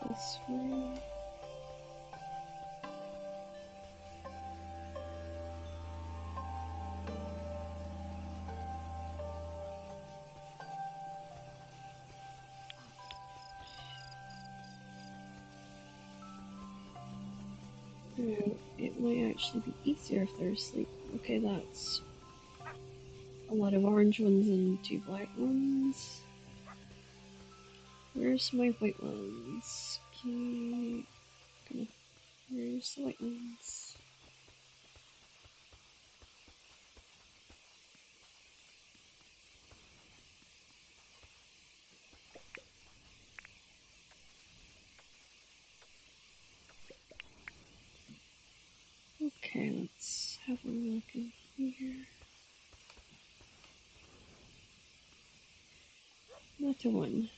this way. It might actually be easier if they're asleep. Okay, that's a lot of orange ones and 2 black ones. Where's my white ones? Okay, where's the white ones? Okay, let's have a look in here. Not a one.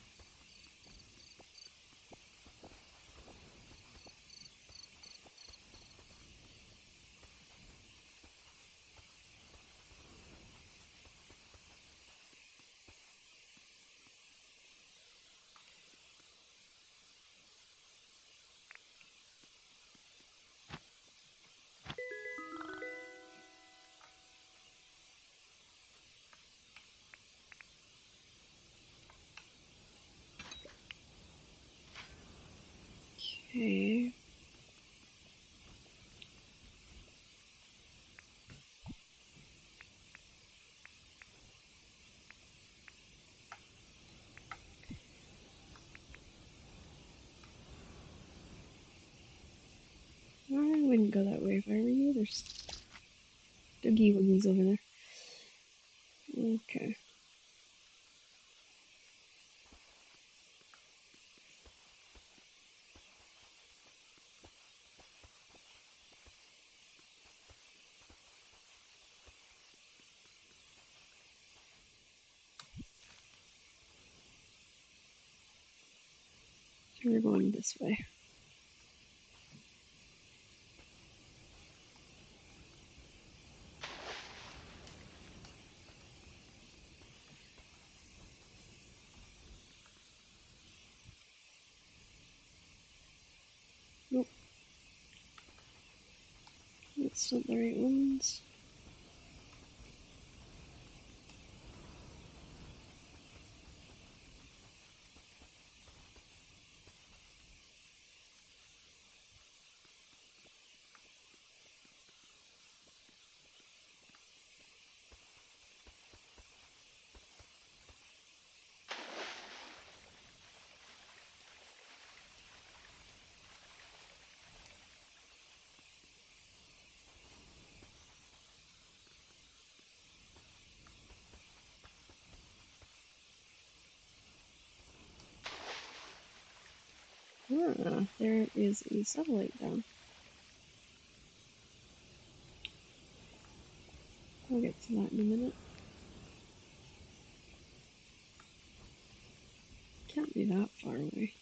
go that way if I were you. There's doogie woogies over there. Okay. So we're going this way. Nope. That's not the right ones. Ah, there is a satellite down. I'll get to that in a minute. Can't be that far away.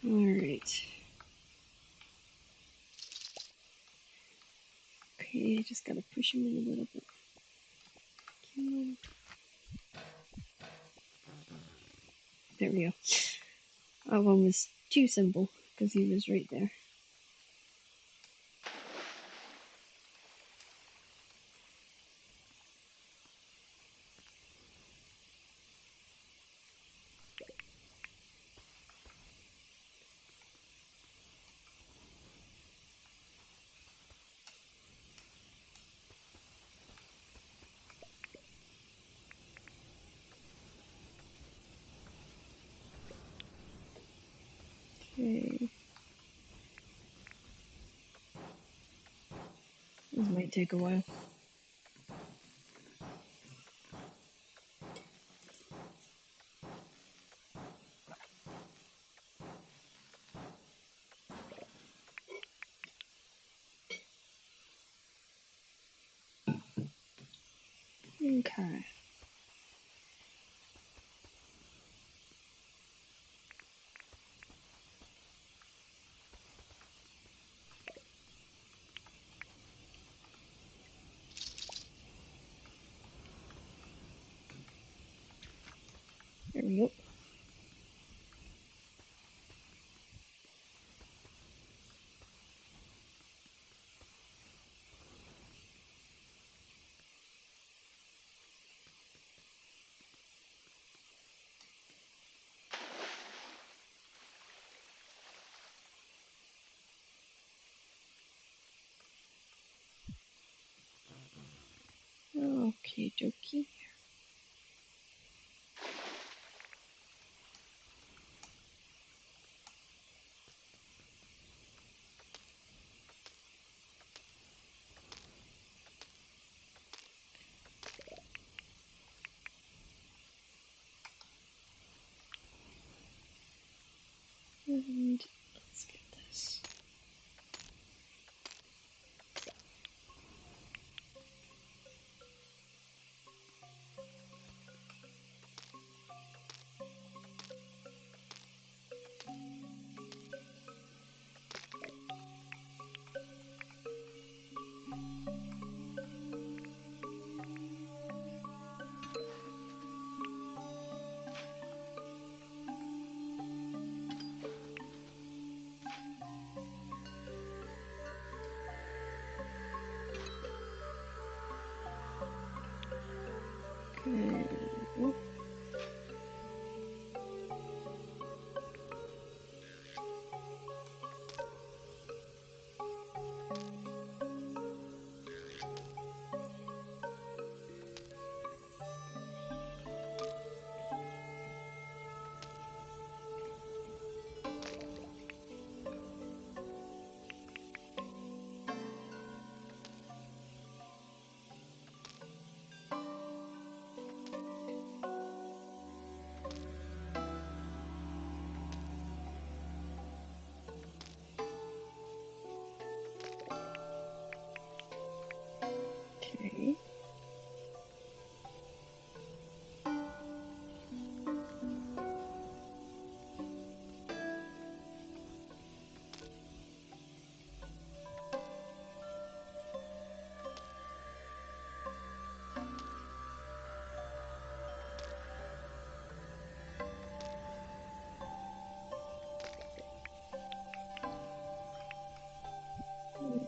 Alright. Okay, just gotta push him in a little bit. Come on. There we go. That one was too simple because he was right there. Okay. This might take a while. Okay. There we go. Okay, dokie. And let's get this.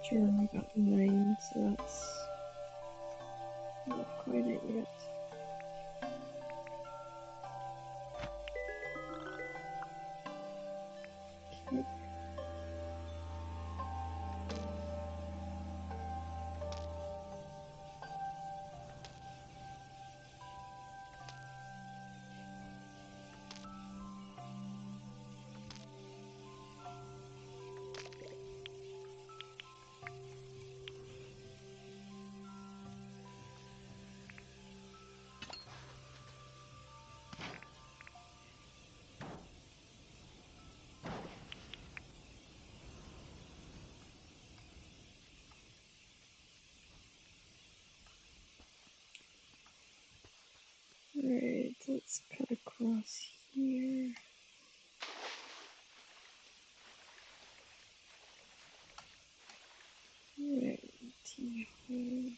Sure, I got 9, so that's not quite it yet. Okay. Alright, let's cut across here. Alright, T-hole.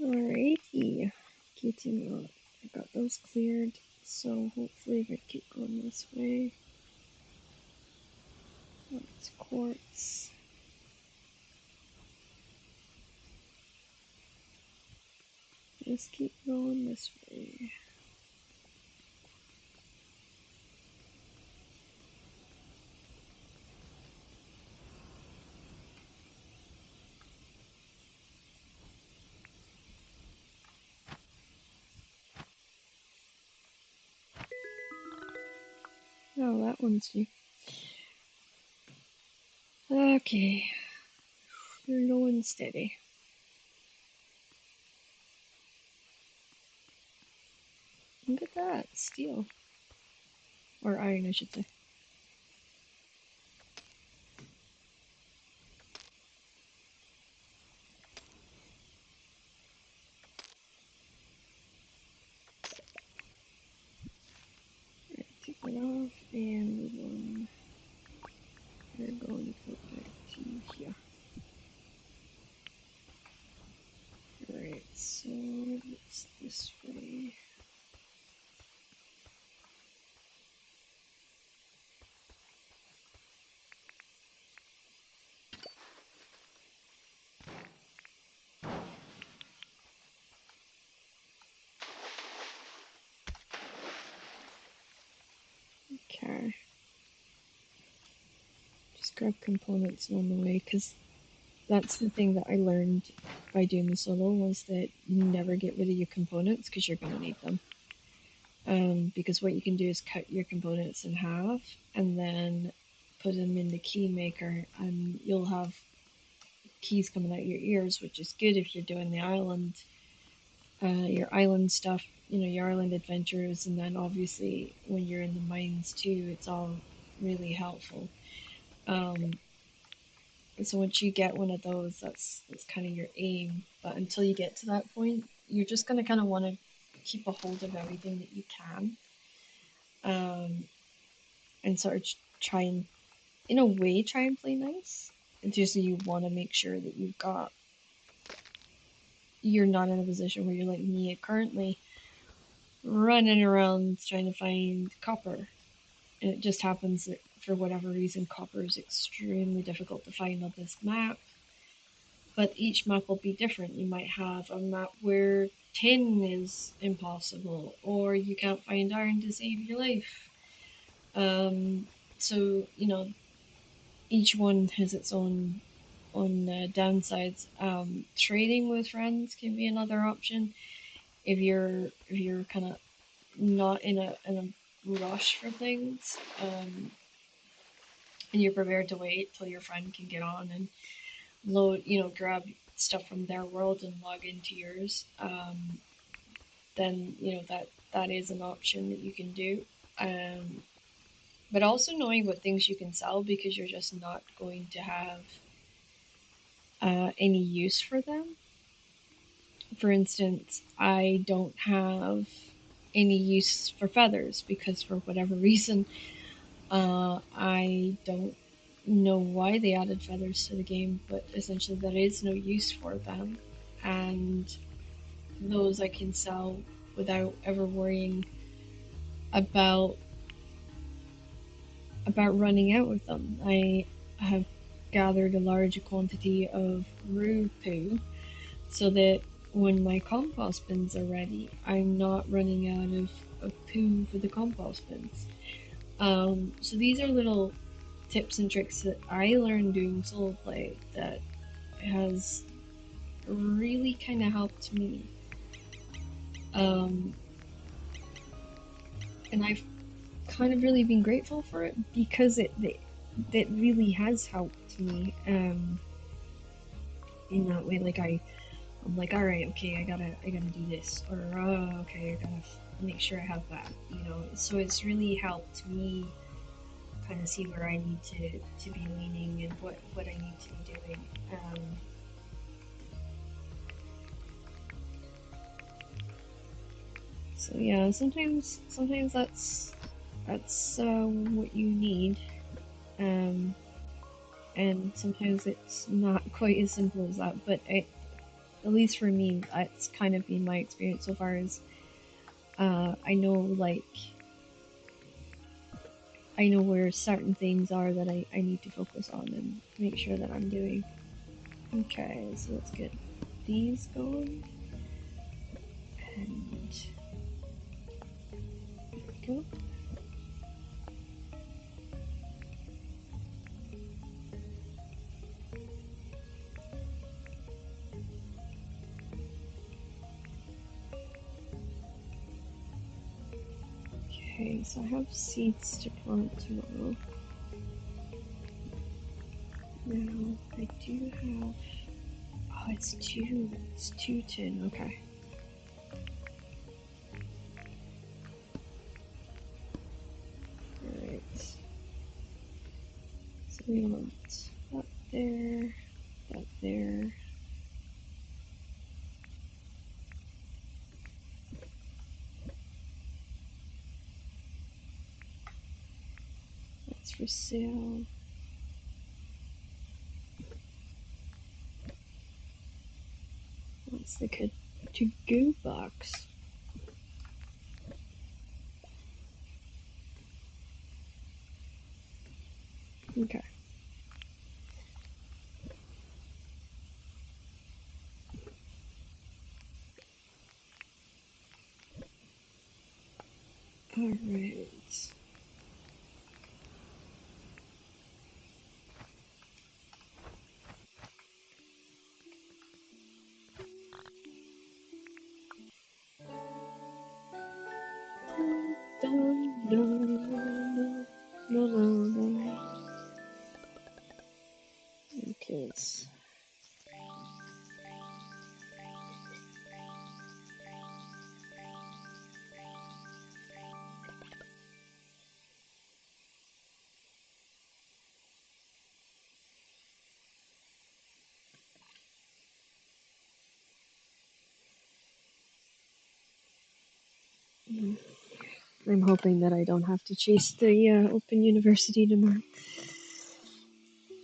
Alrighty, getting on. I got those cleared, so hopefully if I keep going this way, that's quartz. Just keep going this way. Oh, that one's new. Okay, low and steady. Look at that, steel. Or iron, I should say. Alright, take that off and move on. We're going to put back to here. Alright, so it's this way. Okay. Just grab components along the way, because that's the thing that I learned by doing the solo was that you never get rid of your components because you're gonna need them. Because what you can do is cut your components in half and then put them in the key maker, and you'll have keys coming out your ears, which is good if you're doing the island, your island stuff, your island adventures, and then obviously when you're in the mines too, it's all really helpful. Um, so once you get one of those, that's kind of your aim. But until you get to that point, you're just gonna kind of want to keep a hold of everything that you can, um, and sort of try and, in a way, try and play nice. It's just you want to make sure that you're not in a position where you're like me currently running around trying to find copper, and it just happens that for whatever reason copper is extremely difficult to find on this map. But each map will be different. You might have a map where tin is impossible, or you can't find iron to save your life. So each one has its own downsides. Trading with friends can be another option if you're kind of not in a rush for things, and you're prepared to wait till your friend can get on and grab stuff from their world and log into yours. then that is an option that you can do. Um, but also knowing what things you can sell because you're just not going to have any use for them. For instance, I don't have any use for feathers because for whatever reason, I don't know why they added feathers to the game, but essentially there is no use for them, and those I can sell without ever worrying about running out of them. I have gathered a large quantity of roo poo so that when my compost bins are ready, I'm not running out of poo for the compost bins. So these are little tips and tricks that I learned doing solo play that has really kind of helped me. Um, and I've kind of really been grateful for it because it really has helped me. In that way, like I'm like, all right, okay, I gotta do this, or oh, okay, I gotta make sure I have that, So it's really helped me kind of see where I need to be leaning and what I need to be doing. So yeah, sometimes that's what you need, um, and sometimes it's not quite as simple as that. But at least for me, that's kind of been my experience so far. Is I know where certain things are that I need to focus on and make sure that I'm doing. Okay, so let's get these going. And there we go. Okay, so I have seeds to plant tomorrow. Now I do have. Oh, it's two. It's 2 tin. Okay. Alright. So we want that there, that there. That's for sale. That's the to-go box. Okay. Alright. Dun, dun, dun, dun, dun, dun. Okay. I'm hoping that I don't have to chase the Open University tomorrow.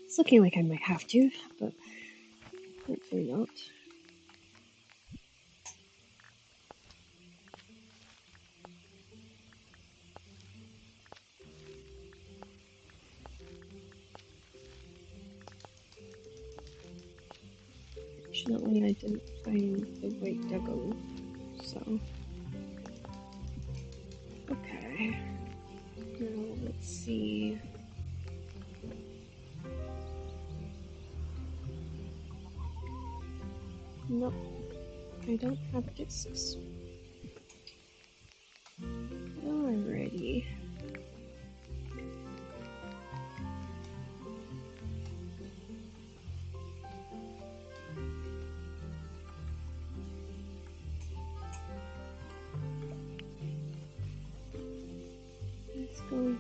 It's looking like I might have to, but hopefully not. Fortunately, I didn't find the white duggo, so. Okay. Now, let's see. Nope, I don't have discs. Alrighty.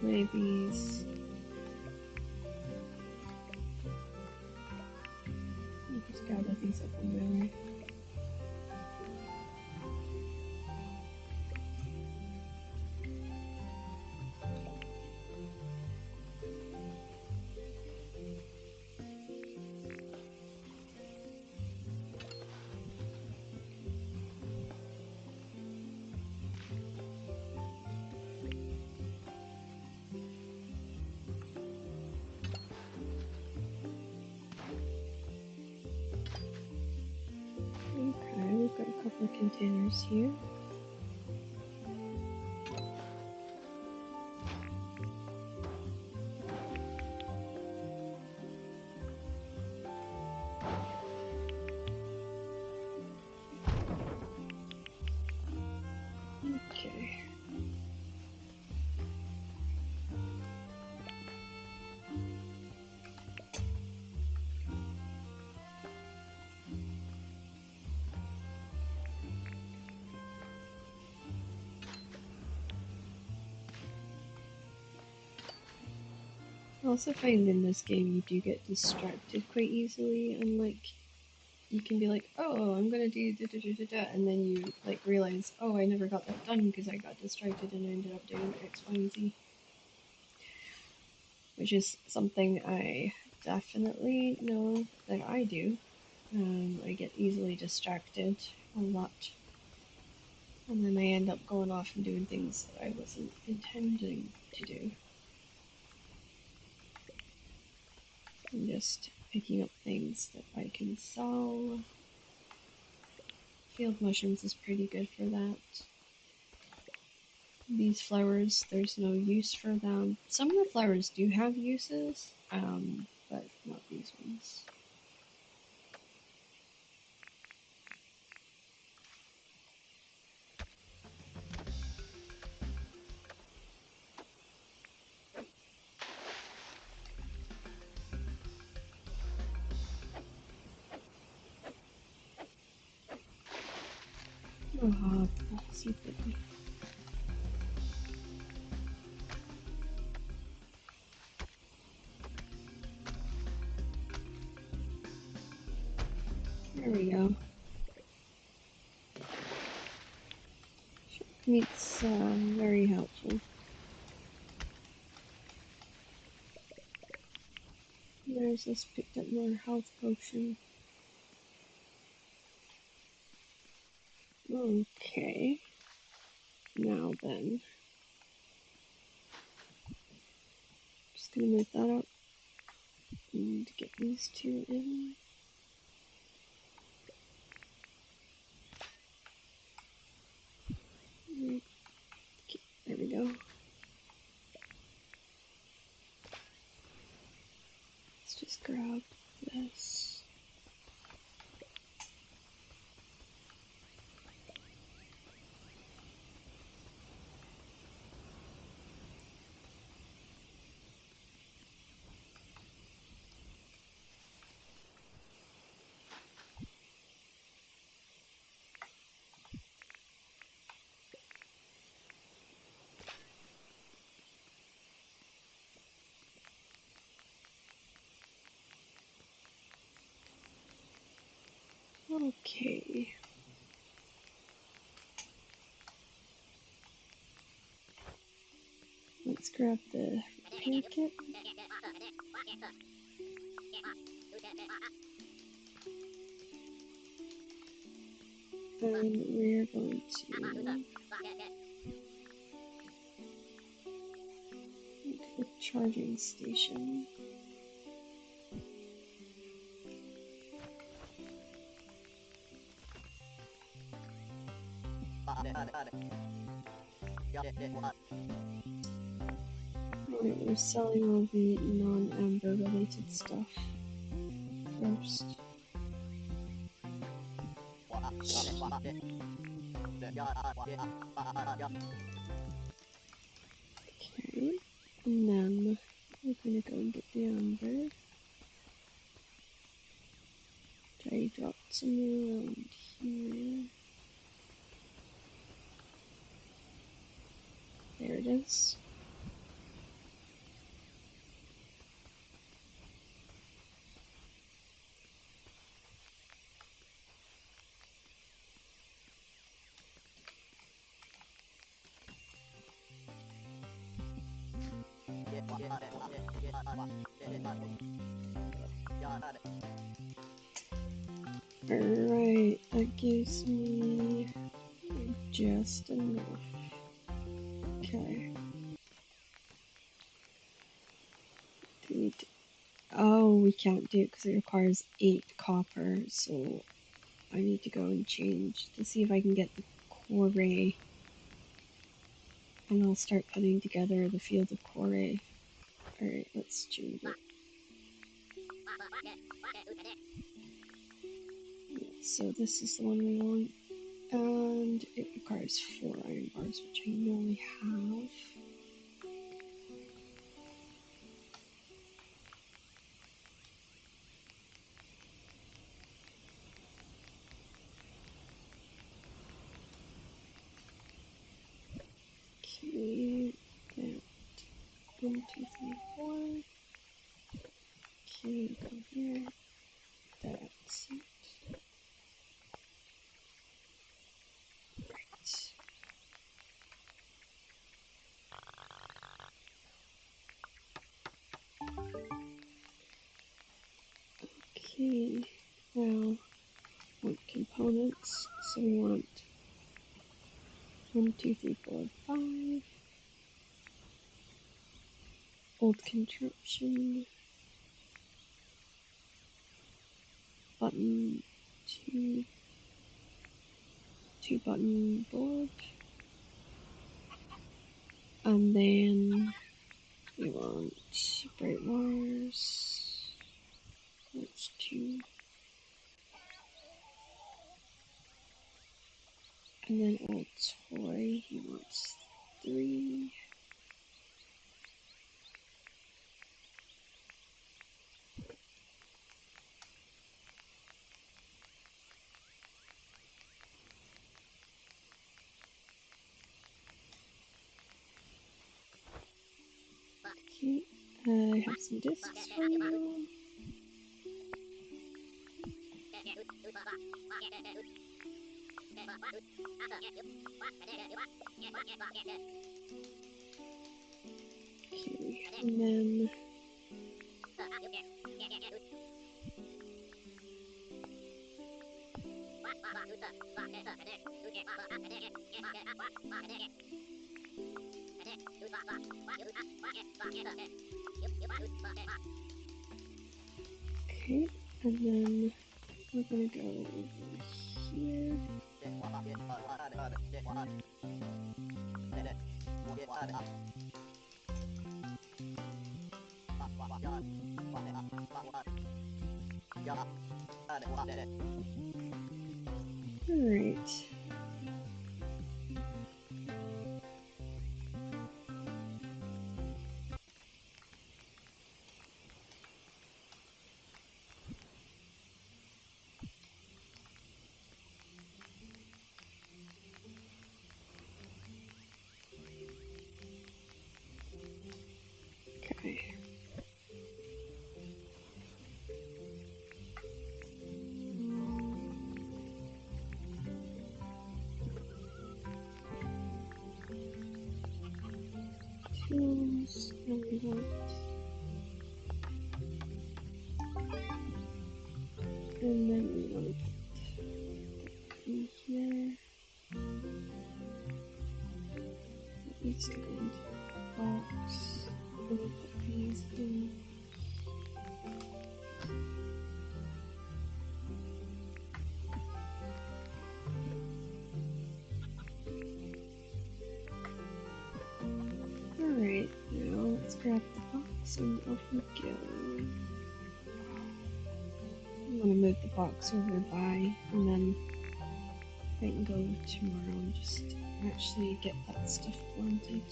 Honeybees. I'll just gather these up on my way. Okay, we've got a couple of containers here. Okay. I also find in this game you do get distracted quite easily, and like you can be like, oh, I'm gonna do da da da da da, and then you like realize, oh, I never got that done because I got distracted and I ended up doing X, Y, and Z, which is something I definitely know that I do. I get easily distracted a lot, and then I end up going off and doing things that I wasn't intending to do. I'm just picking up things that I can sell. Field mushrooms is pretty good for that. These flowers, there's no use for them. Some of the flowers do have uses, but not these ones. Oh, see thing. There we go. Meat's very helpful. There's this picked up more health potion. Okay. Now then. Just gonna move that up and get these two in. Okay, there we go. Let's just grab this. Okay. Let's grab the repair kit. And we're going to the charging station. Alright, we're selling all the non-amber related stuff first. Okay, and then we're gonna go and get the amber. I dropped some around here. There it is. Alright, that gives me just enough. Okay. Do we oh, we can't do it because it requires 8 copper, so I need to go and change to see if I can get the quarry. And I'll start putting together the field of quarry. Alright, let's change it. So this is the one we want. And it requires 4 iron bars, which I know we have. Okay, that 1, 2, 3, 4. Okay, go here. That's it. Right. Okay, now want components. So we want 1, 2, 3, 4, 5. Old contraption. Button 2. 2 button board. And then we want bright wires. That's 2. And then old toy, he wants 3. Okay, I have some discs for you. Okay, and then okay, and then we're gonna go over here. Alright. Okay. Tools, and we want, and then we want to put in here. It needs to go into the box. And we'll put these in. Alright, now let's grab the box and off we go. I'm gonna move the box over by, and then I can go tomorrow and just actually get that stuff planted.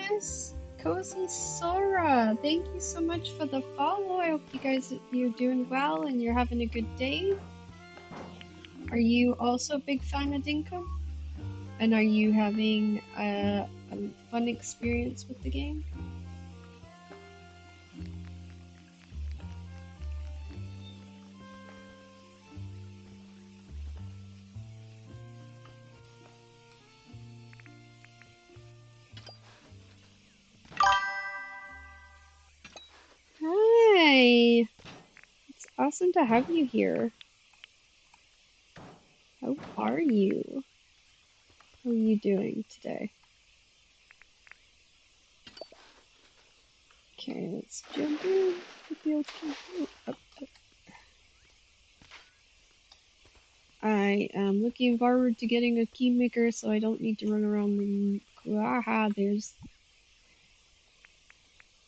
Miss Cozy Sora. Thank you so much for the follow. I hope you guys you're doing well and you're having a good day. Are you also a big fan of Dinkum? And are you having a fun experience with the game? Hi! It's awesome to have you here. How are you? How are you doing today? Okay, let's jump in. I am looking forward to getting a key maker so I don't need to run around the... Aha, there's...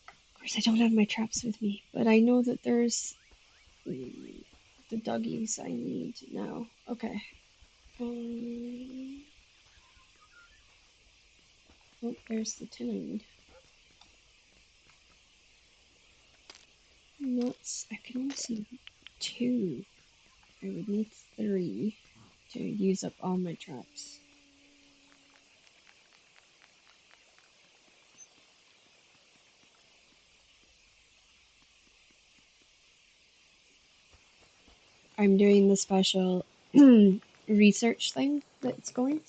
Of course, I don't have my traps with me, but I know that there's the doggies I need now. Okay. Oh, there's the tin I need. Nuts. I can only see 2. I would need 3 to use up all my traps. I'm doing the special research thing that's going.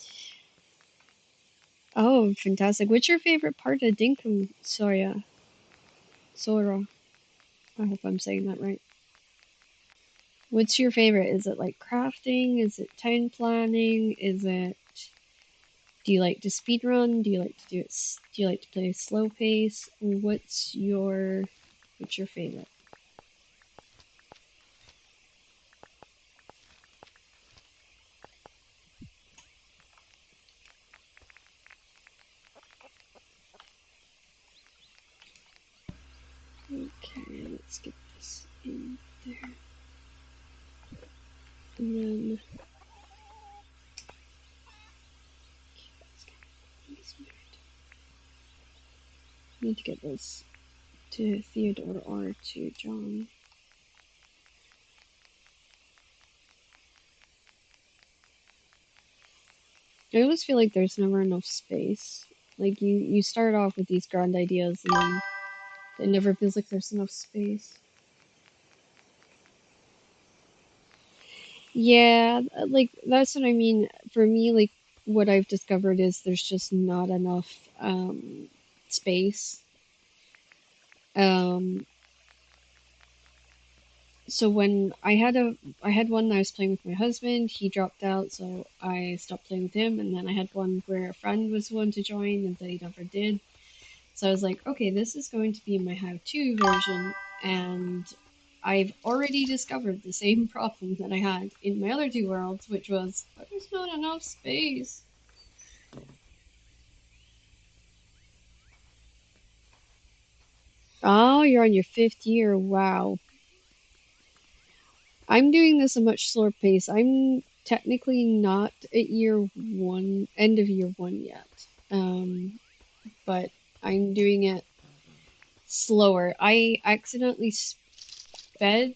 Oh, fantastic. What's your favorite part of Dinkum, Soya? Sora? I hope I'm saying that right. What's your favorite? Is it like crafting? Is it town planning? Is it... Do you like to speed run? Do you like to do you like to play slow pace? What's your favorite? Okay, let's get this in there. And then need to get this to Theodore or to John. I always feel like there's never enough space. Like you start off with these grand ideas and then it never feels like there's enough space. Yeah, like that's what I mean. For me, like what I've discovered is there's just not enough space. Um, so when I had one that I was playing with my husband, he dropped out, so I stopped playing with him, and then I had one where a friend was willing to join and they never did. So I was like, okay, this is going to be my how-to version, and I've already discovered the same problem that I had in my other 2 worlds, which was there's not enough space. Oh, you're on your 5th year. Wow. I'm doing this a much slower pace. I'm technically not at year 1, end of year 1 yet. But I'm doing it slower. I accidentally sped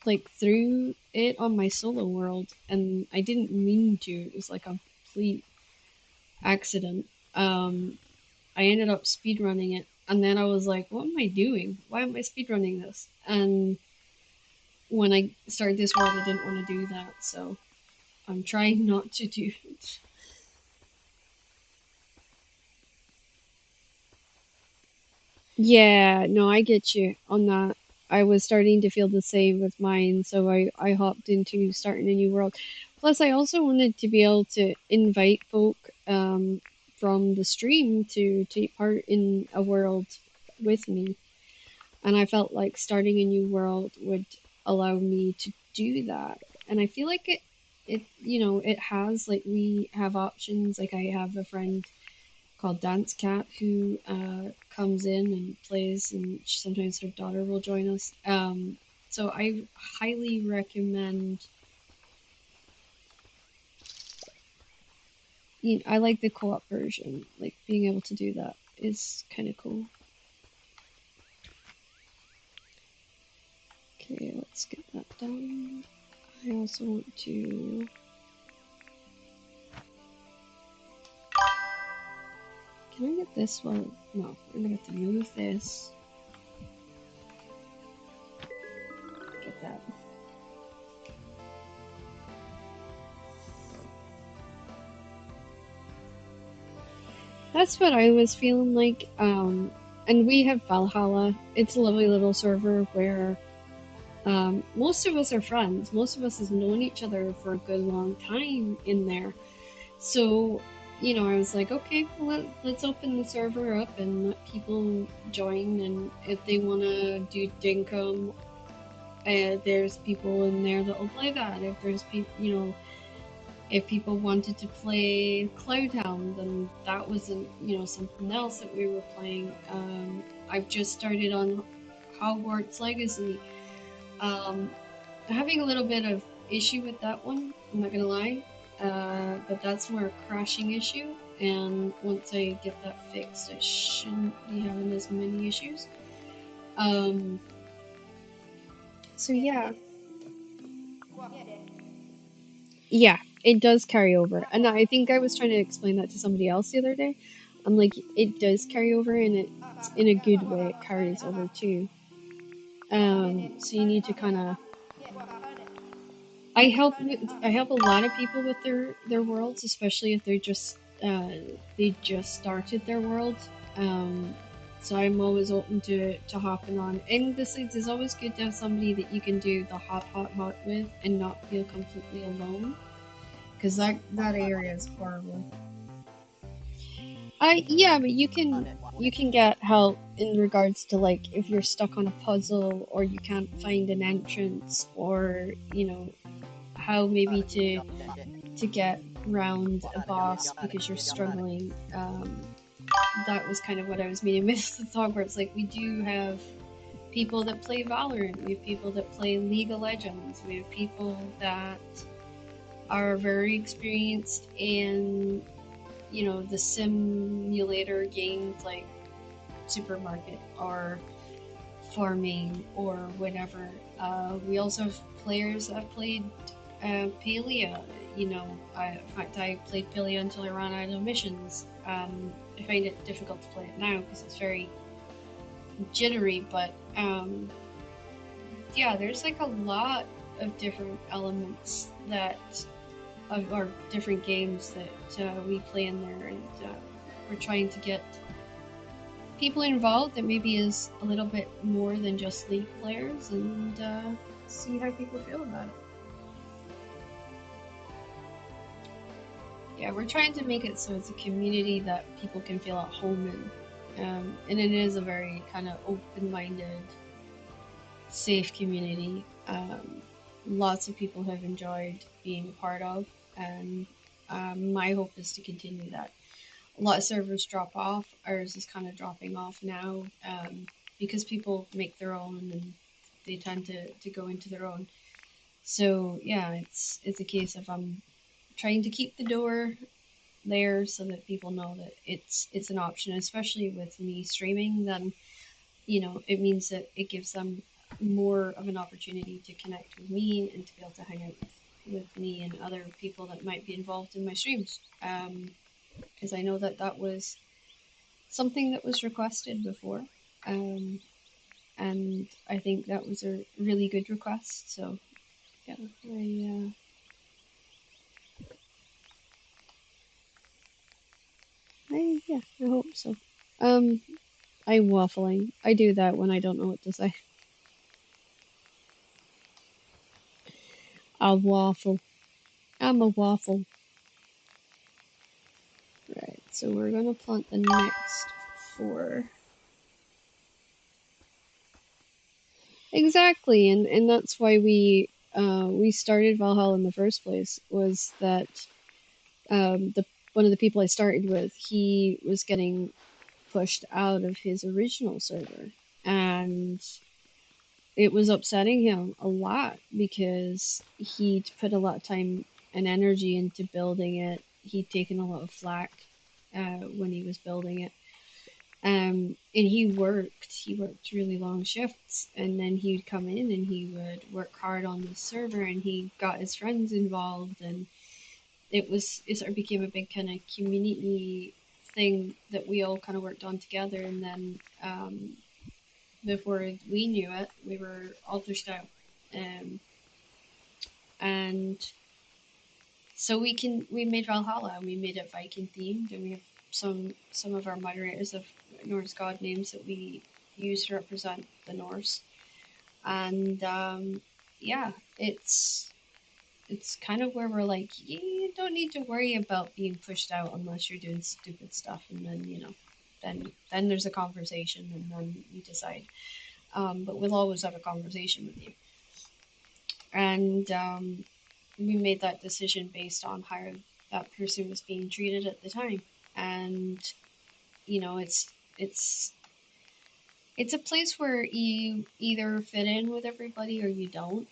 like through it on my solo world and I didn't mean to. It was like a complete accident. I ended up speedrunning it and then I was like, what am I doing? Why am I speedrunning this? And when I started this world, I didn't want to do that, so I'm trying not to do it. Yeah, no, I get you on that. I was starting to feel the same with mine, so I hopped into starting a new world. Plus, I also wanted to be able to invite folk from the stream to take part in a world with me. And I felt like starting a new world would allow me to do that. And I feel like it has, like, we have options. Like, I have a friend called Dance Cat who comes in and plays, and sometimes her daughter will join us. So I highly recommend. I like the co-op version, like being able to do that. is kind of cool. Okay, let's get that done. I also want to. Can I get this one? No, I'm gonna have to move this. Get that. That's what I was feeling like. And we have Valhalla. It's a lovely little server where most of us are friends. Most of us have known each other for a good long time in there. So, I was like, okay, well, let's open the server up and let people join. And if they want to do Dinkum, there's people in there that will play that. If there's people, if people wanted to play Cloudhound, then that wasn't, something else that we were playing. I've just started on Hogwarts Legacy. Having a little bit of issue with that one, I'm not gonna lie. But that's more a crashing issue, and once I get that fixed, I shouldn't be having as many issues. Um, so yeah, yeah, it does carry over, and I think I was trying to explain that to somebody else the other day. I'm like, it does carry over, and it's in a good way. It carries over too. So you need to kind of. I help a lot of people with their worlds, especially if they just started their world. Um, so I'm always open to hopping on. And this is always good to have somebody that you can do the hot with and not feel completely alone, because that area is horrible. Yeah, but you can get help in regards to like if you're stuck on a puzzle or you can't find an entrance, or how maybe to get round a boss because you're struggling. That was kind of what I was meaning with the Hogwarts. Like, we do have people that play Valorant, we have people that play League of Legends, we have people that are very experienced in, the simulator games like Supermarket or farming or whatever. We also have players that have played Palea. In fact, I played Palea until I ran out of missions. I find it difficult to play it now because it's very jittery, but yeah, there's like a lot of different elements that of our different games that we play in there, and we're trying to get people involved that maybe is a little bit more than just League players, and see how people feel about it. Yeah, we're trying to make it so it's a community that people can feel at home in. And it is a very kind of open minded, safe community. Lots of people have enjoyed being a part of, and my hope is to continue that. A lot of servers drop off. Ours is kind of dropping off now, because people make their own and they tend to go into their own. So yeah, it's a case of I'm trying to keep the door there so that people know that it's an option, especially with me streaming. Then it means that it gives them more of an opportunity to connect with me and to be able to hang out with me and other people that might be involved in my streams. Because I know that was something that was requested before, um, and I think that was a really good request. So yeah, I hope so. Um, I'm waffling. I do that when I don't know what to say. A waffle. I'm a waffle. Right, so we're gonna plant the next four. Exactly, and that's why we started Valhalla in the first place. Was that the one of the people I started with, he was getting pushed out of his original server, and it was upsetting him a lot because he'd put a lot of time and energy into building it. He'd taken a lot of flack when he was building it, And he worked really long shifts, and then he'd come in and he would work hard on the server, and he got his friends involved, and it sort of became a big kind of community thing that we all kind of worked on together. And then before we knew it, we were all pushed out. And so we made Valhalla, and we made it Viking themed, and we have some of our moderators of Norse god names that we use to represent the Norse. And yeah, it's kind of where we're like, you don't need to worry about being pushed out unless you're doing stupid stuff, and then then there's a conversation, and then you decide. But we'll always have a conversation with you. And we made that decision based on how that person was being treated at the time. And it's it's a place where you either fit in with everybody or you don't.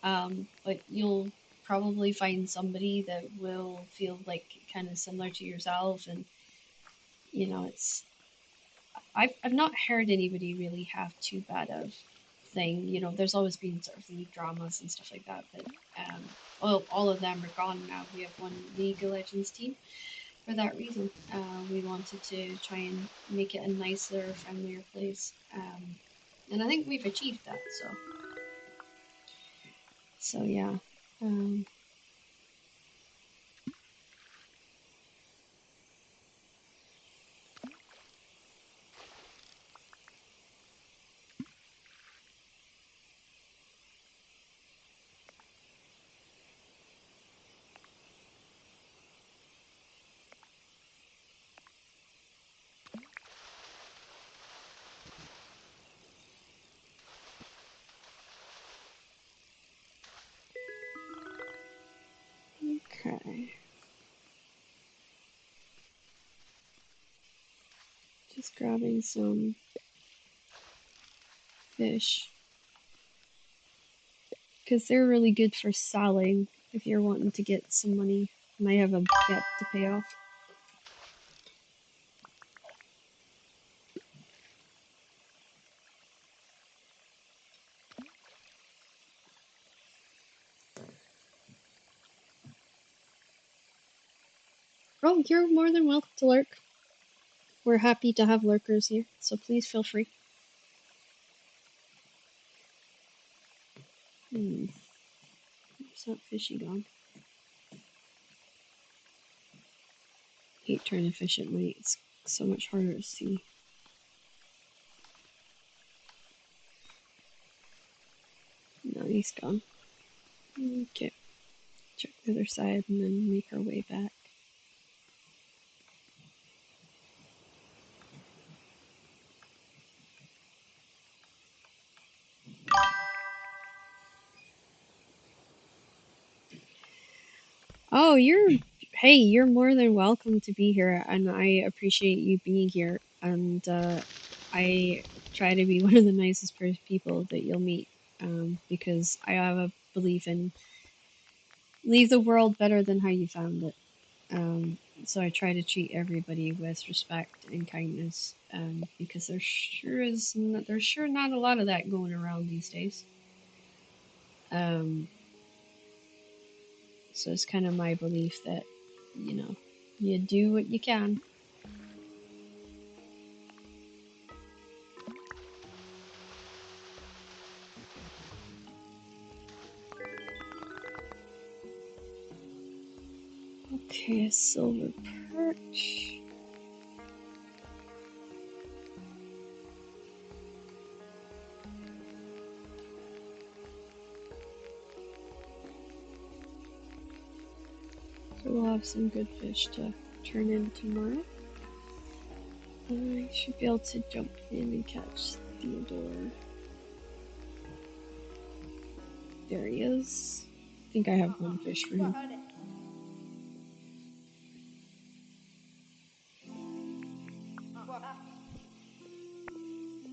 But you'll probably find somebody that will feel like kind of similar to yourself. And it's I've not heard anybody really have too bad of thing. There's always been sort of league dramas and stuff like that, but all of them are gone now. We have one League of Legends team for that reason. We wanted to try and make it a nicer, friendlier place, and I think we've achieved that. So yeah. Um, okay. Just grabbing some fish because they're really good for selling if you're wanting to get some money. Might have a debt to pay off. Oh, you're more than welcome to lurk. We're happy to have lurkers here, so please feel free. Where's that fishy gone? Hate trying to fish at night. It's so much harder to see. No, he's gone. Okay. Check the other side and then make our way back. Oh, you're more than welcome to be here, and I appreciate you being here. And I try to be one of the nicest people that you'll meet, because I have a belief in leave the world better than how you found it. Um, so I try to treat everybody with respect and kindness, because there's sure not a lot of that going around these days. Um, so it's kind of my belief that you do what you can. Okay, a silver perch. So we'll have some good fish to turn in tomorrow. I should be able to jump in and catch Theodore. There he is. I think I have one fish for him.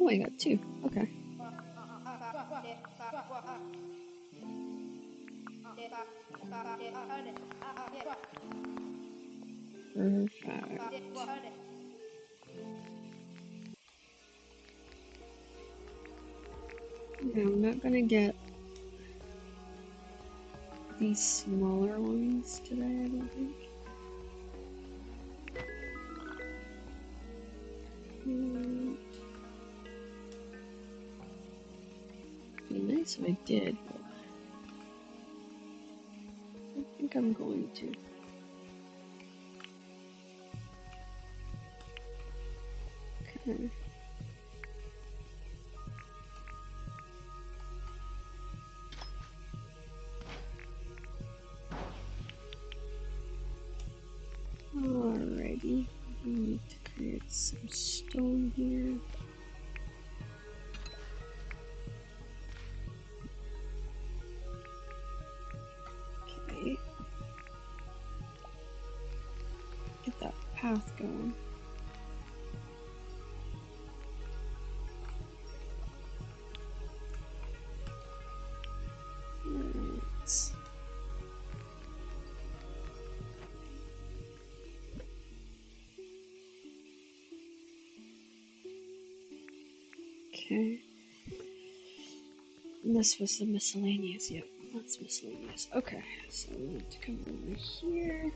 Oh, I got two. Okay. Perfect. No, I'm not gonna get these smaller ones today, I don't think. It'd be nice if I did, but I think I'm going to. Okay. Alrighty, we need to create some stone here. Okay. Get that path going. Right. Okay. And this was the miscellaneous. Yep, that's miscellaneous. Okay, so we need to come over here.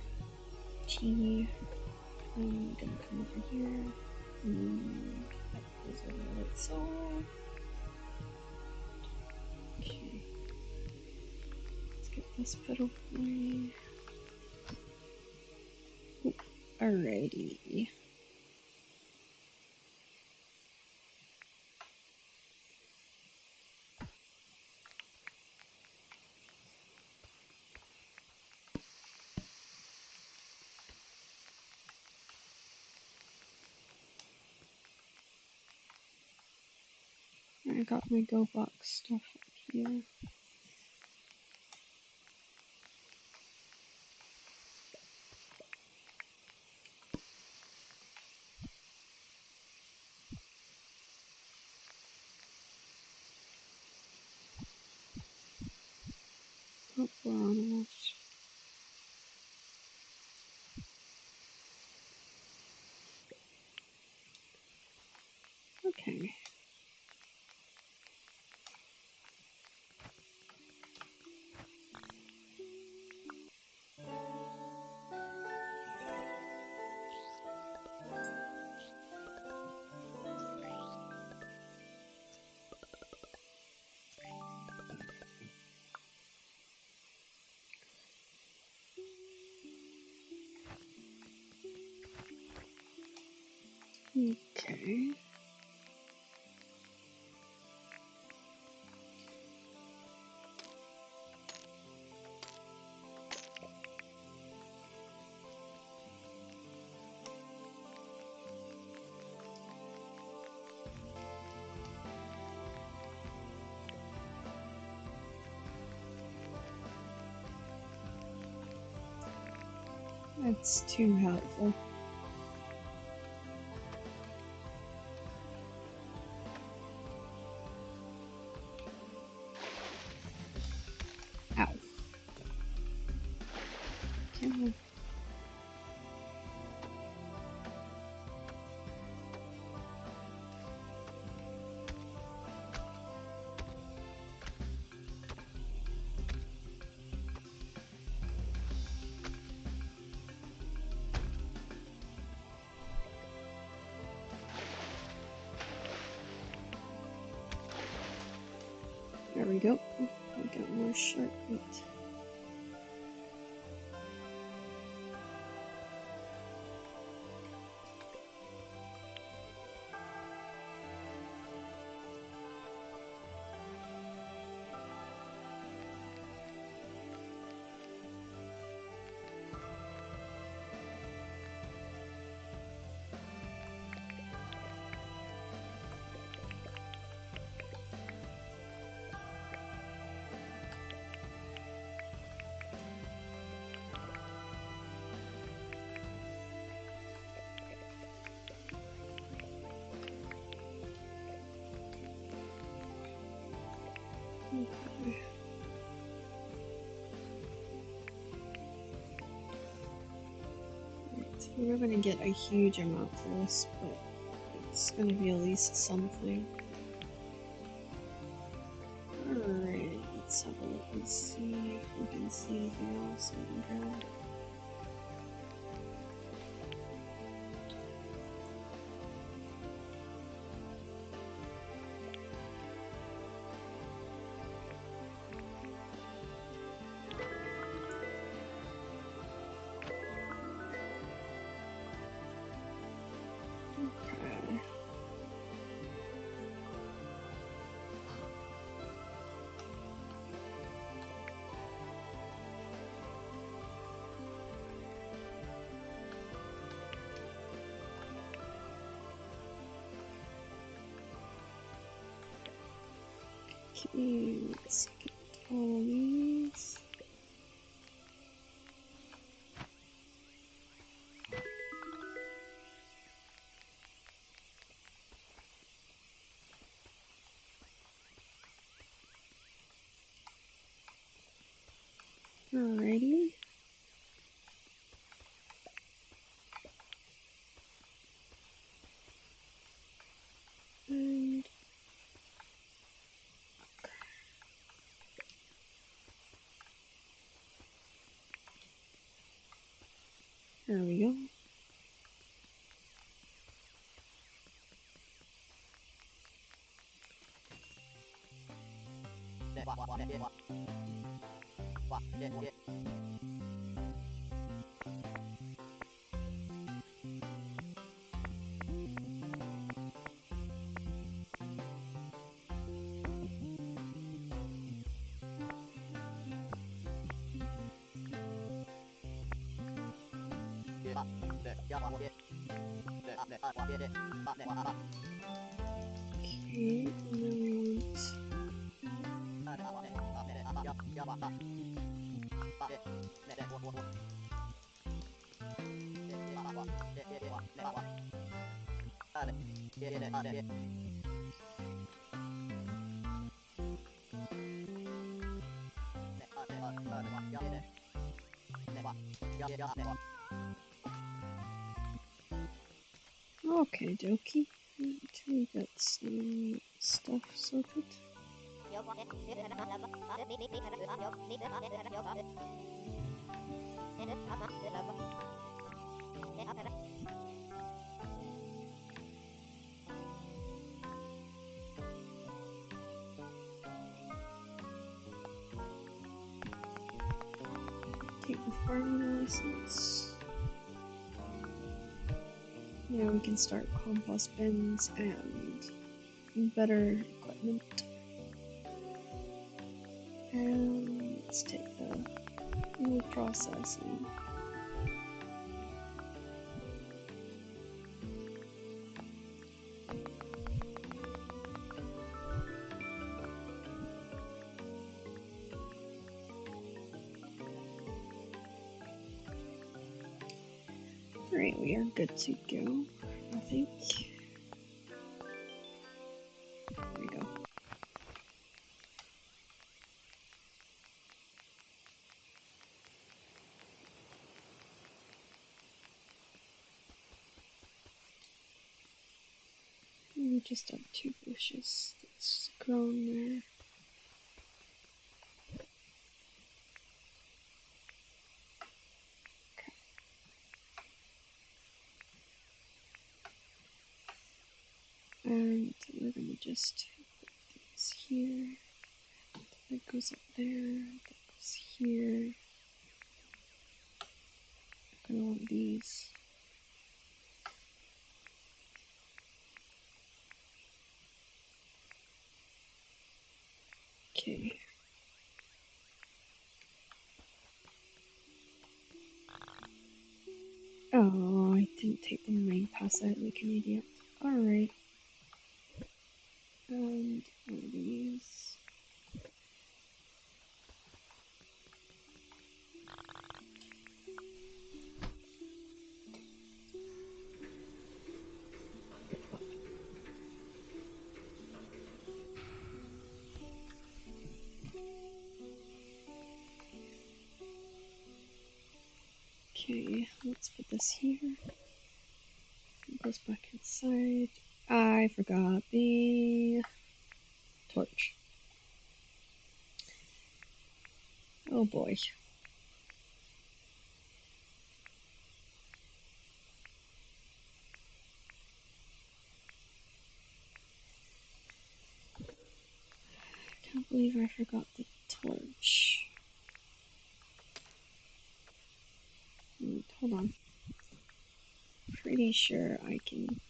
T. I'm gonna come over here. That goes over like so. Okay. Let's get this put away. Alrighty. I got my go box stuff up here. Oh, we're almost. Okay. Okay. That's too helpful. Ow. Come on. There we go. We got more shark meat. Okay. Right. We're not gonna get a huge amount for this, but it's gonna be at least something. Let's see if we can see anything else underground. Okay. Okay, let's get all these. Alrighty. And there we go. Okay, okay, dokie. Until we get some stuff sorted. Take the farming license. Now we can start compost bins and better equipment. And let's take the food processing. Alright, we are good to go, I think. There we go. We just have 2 bushes that's grown there. And we're gonna just put these here. That goes up there. That goes here. I'm gonna want these. Okay. Oh, I didn't take the main pass out like an idiot. Alright. And one of these. Okay, let's put this here. It goes back inside. I forgot the torch. Oh boy. I can't believe I forgot the torch. Hold on. Pretty sure I can.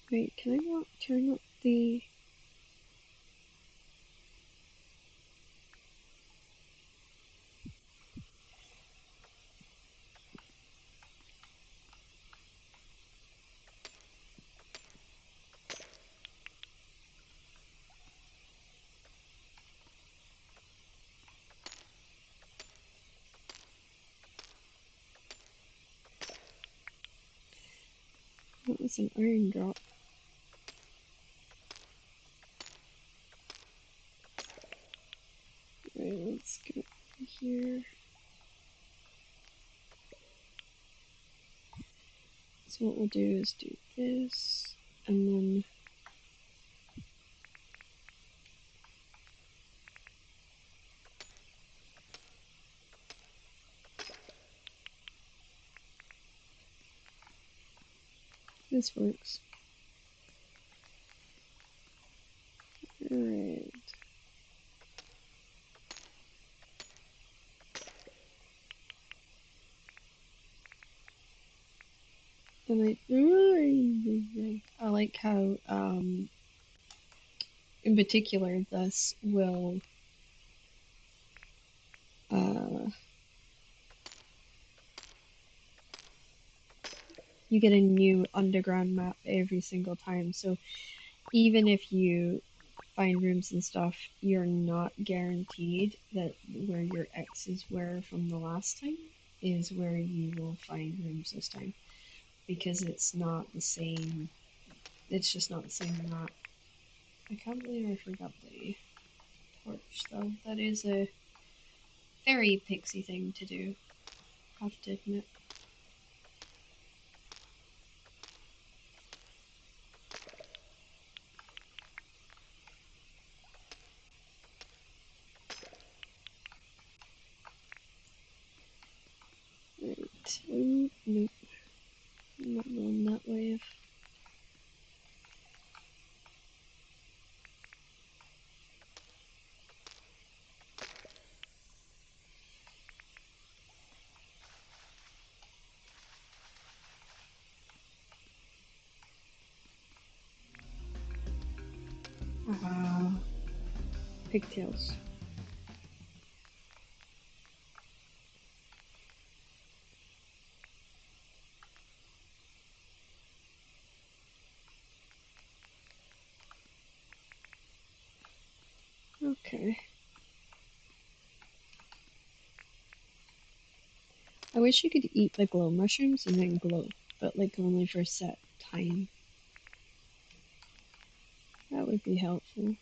Wait, can I not turn up the. That was an iron drop. Right, let's go here. So what we'll do is do this, and then this works. Alright. And I like how, in particular, this will, uh, you get a new underground map every single time. So even if you find rooms and stuff, you're not guaranteed that where your X's were from the last time is where you will find rooms this time. Because it's not the same, it's just not the same map. I can't believe I forgot the torch though. That is a very pixie thing to do, have to admit. Right. Ooh, nope. I'm not going that way. Pigtails. Okay. I wish you could eat the glow mushrooms and then glow, but like only for a set time. That would be helpful.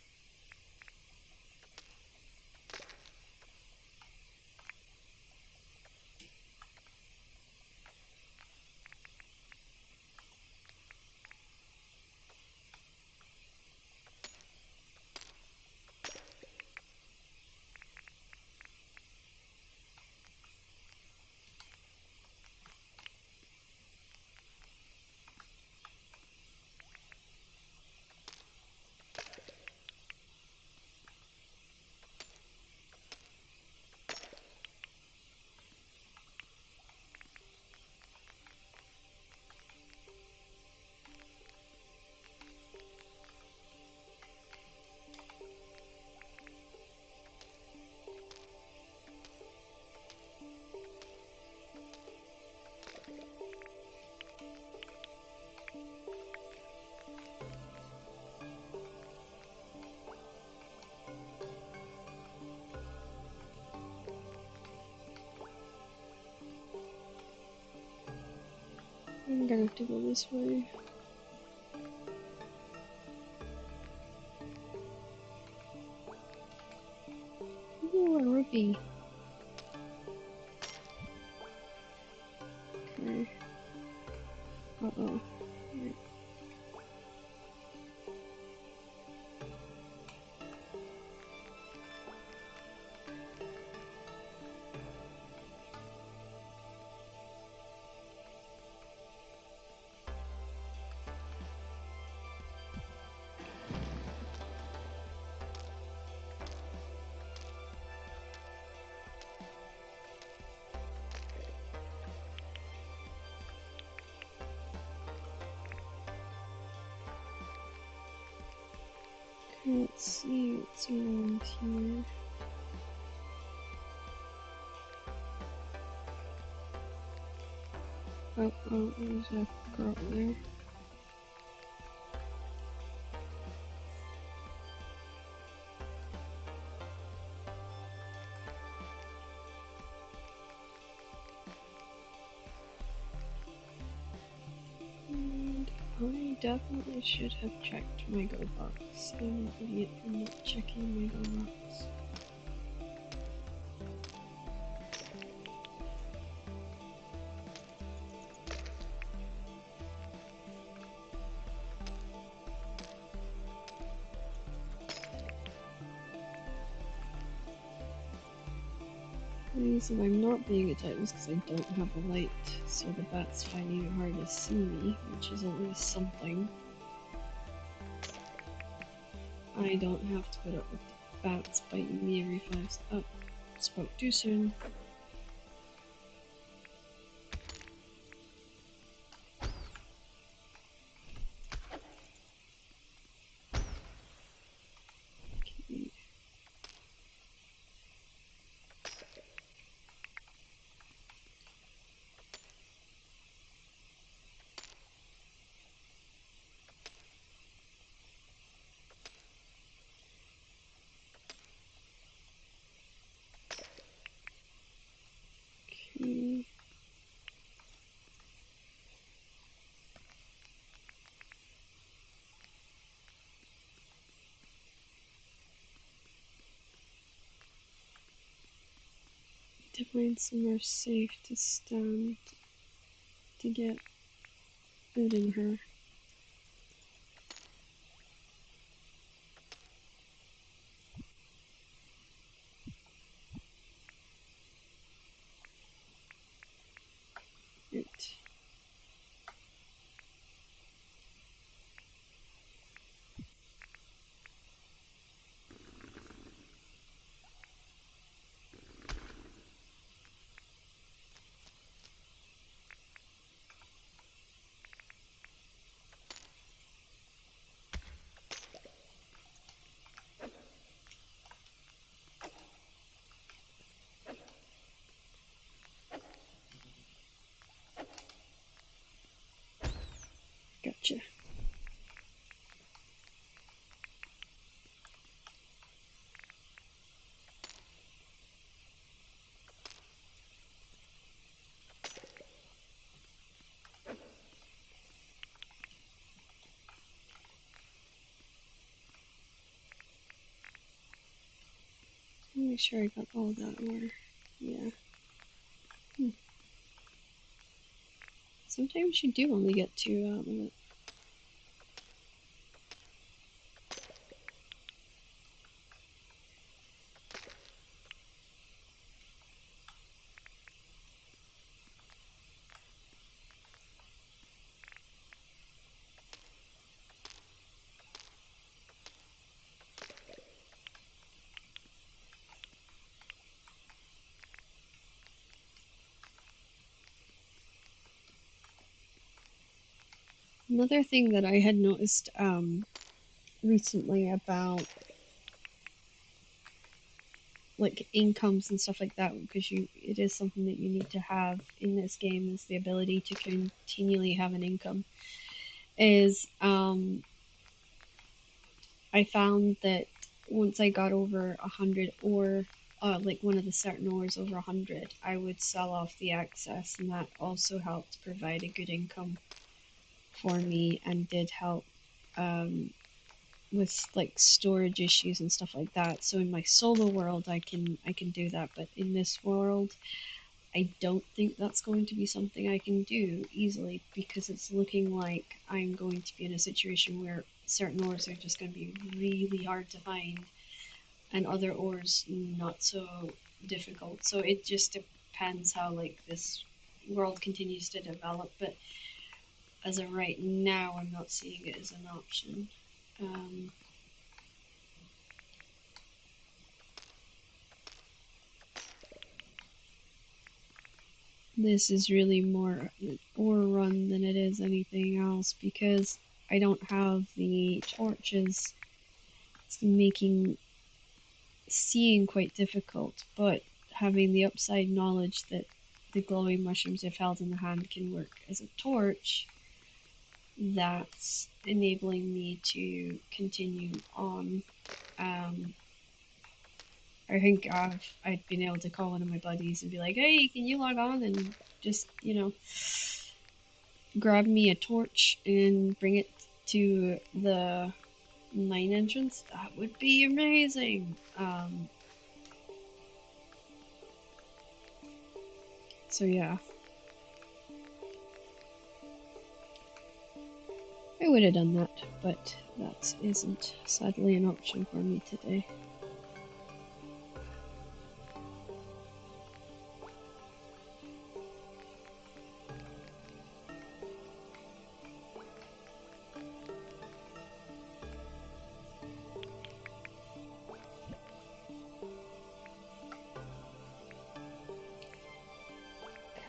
I'm gonna have to go this way. Ooh, a rupee. Okay. Uh-oh. Let's see what's around here. Oh, there's a girl there. And I definitely should have checked my go box. I'm an idiot for not checking my go box. The reason I'm not being attacked is because I don't have a light, so the bat's finding it hard to see me, which is at least something. I don't have to put up with the bats biting me every 5 seconds. Oh, spoke too soon. Okay. Okay. To find somewhere safe to stand to get food in her. Right. Gotcha. Make sure I got all that ore. Yeah. Sometimes you do only get 2 out of it. Another thing that I had noticed recently about like incomes and stuff like that, because it is something that you need to have in this game, is the ability to continually have an income. Is I found that once I got over 100 ore, like one of the certain ores over 100, I would sell off the excess, and that also helped provide a good income for me and did help um, with like storage issues and stuff like that. So in my solo world, I can do that, but in this world, I don't think that's going to be something I can do easily, because it's looking like I'm going to be in a situation where certain ores are just going to be really hard to find and other ores not so difficult. So it just depends how like this world continues to develop, but as of right now, I'm not seeing it as an option. Um, this is really more an ore run than it is anything else, because I don't have the torches it's making seeing quite difficult, but having the upside knowledge that the glowing mushrooms I've held in the hand can work as a torch, that's enabling me to continue on. I think I'd been able to call one of my buddies and be like, hey, can you log on and just, grab me a torch and bring it to the mine entrance? That would be amazing. So yeah, I would have done that, but that isn't sadly an option for me today.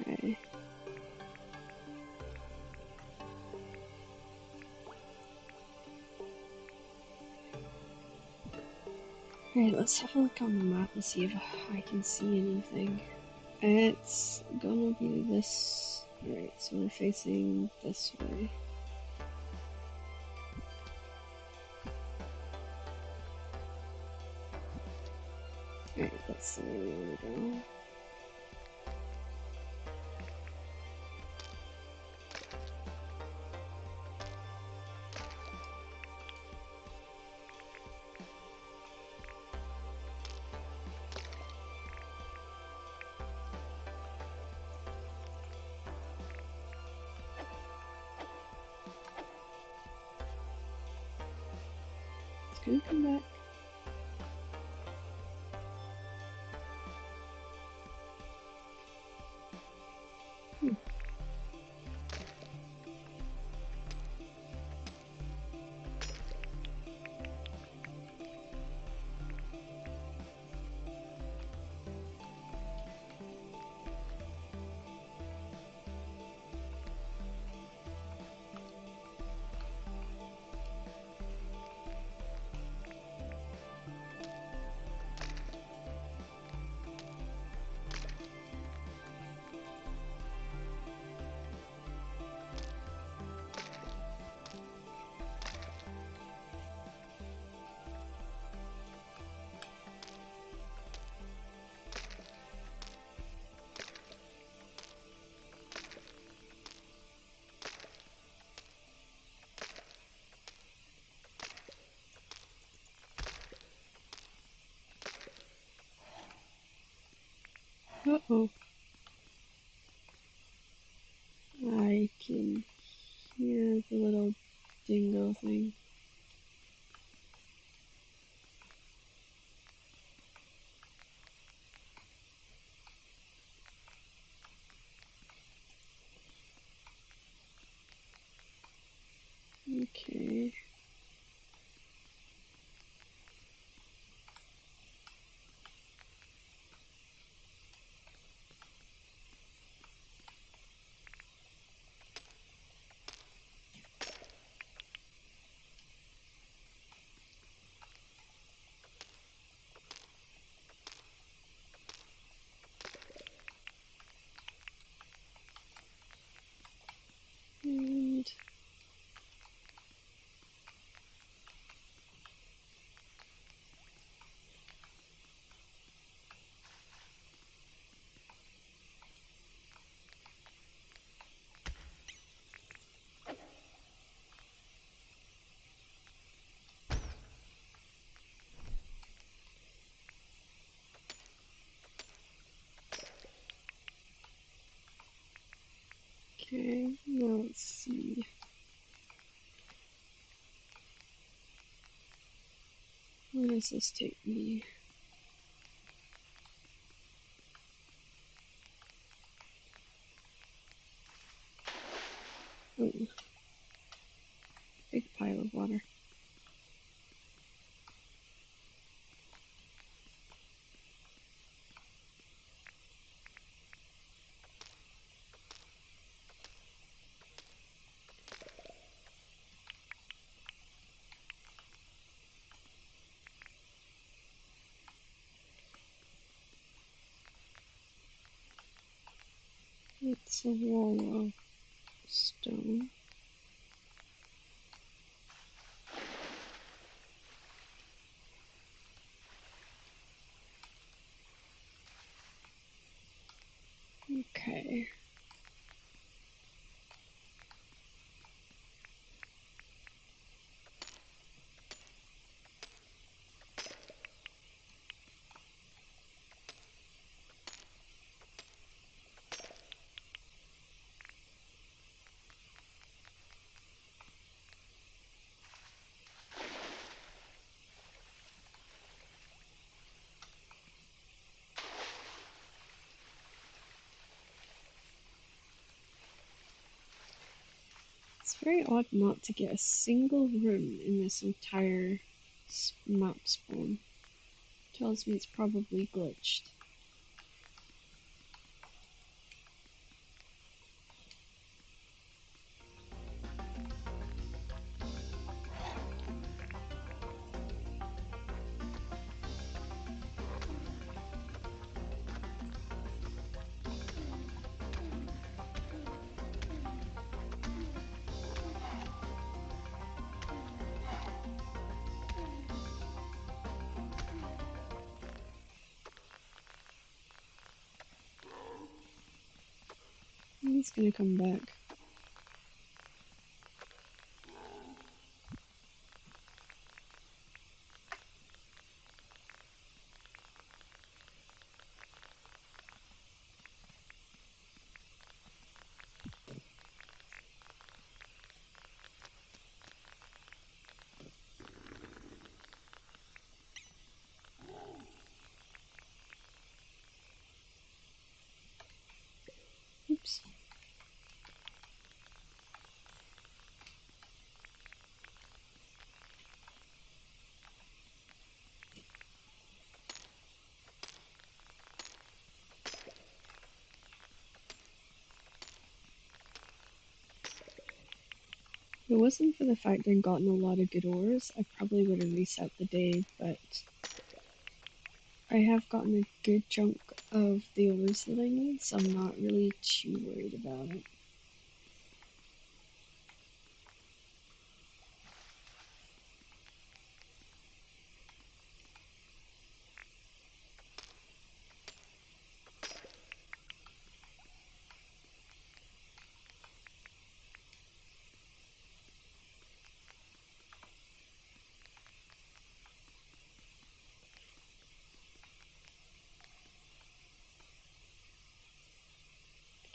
Okay. Alright, let's have a look on the map and see if I can see anything. It's gonna be this. Alright, so we're facing this way. Alright, that's the way we wanna go. It's gonna come back. Uh-oh. I can hear the little dingo thing. Okay. And okay, now let's see. Where does this take me? Oh, big pile of water. It's a wall of stone. Okay. It's very odd not to get a single room in this entire map spawn. Tells me it's probably glitched. He's gonna come back. Oops. If it wasn't for the fact I'd gotten a lot of good ores, I probably would have reset the day, but I have gotten a good chunk of the ores that I need, so I'm not really too worried about it.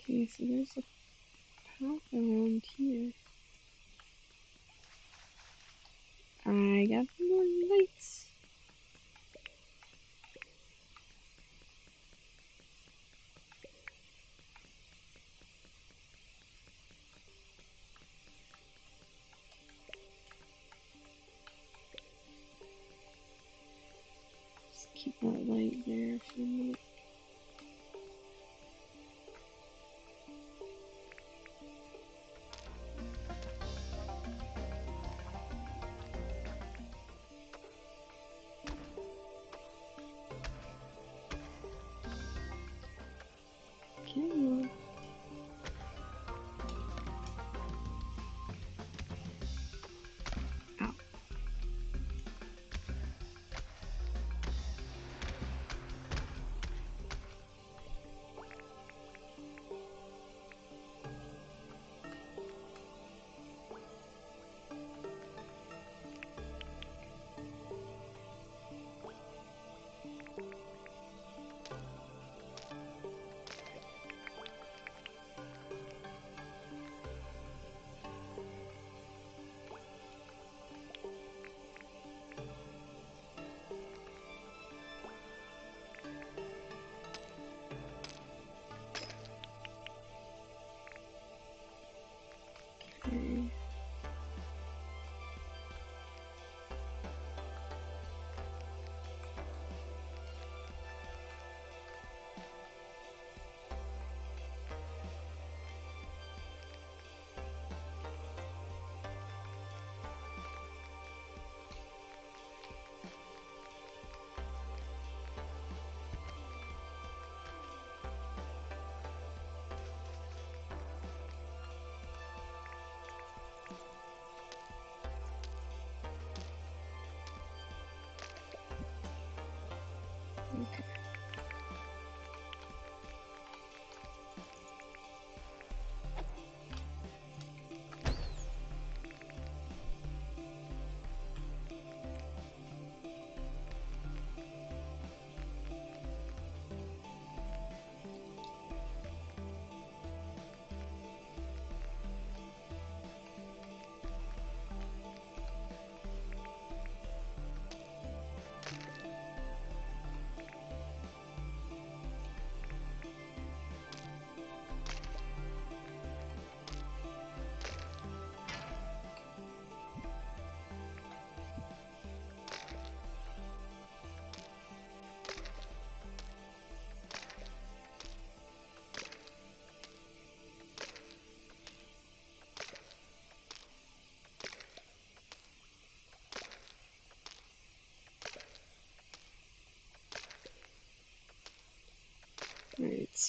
Okay, so there's a path around here. I got more lights. Just keep that light there for a minute. Come on. Ow.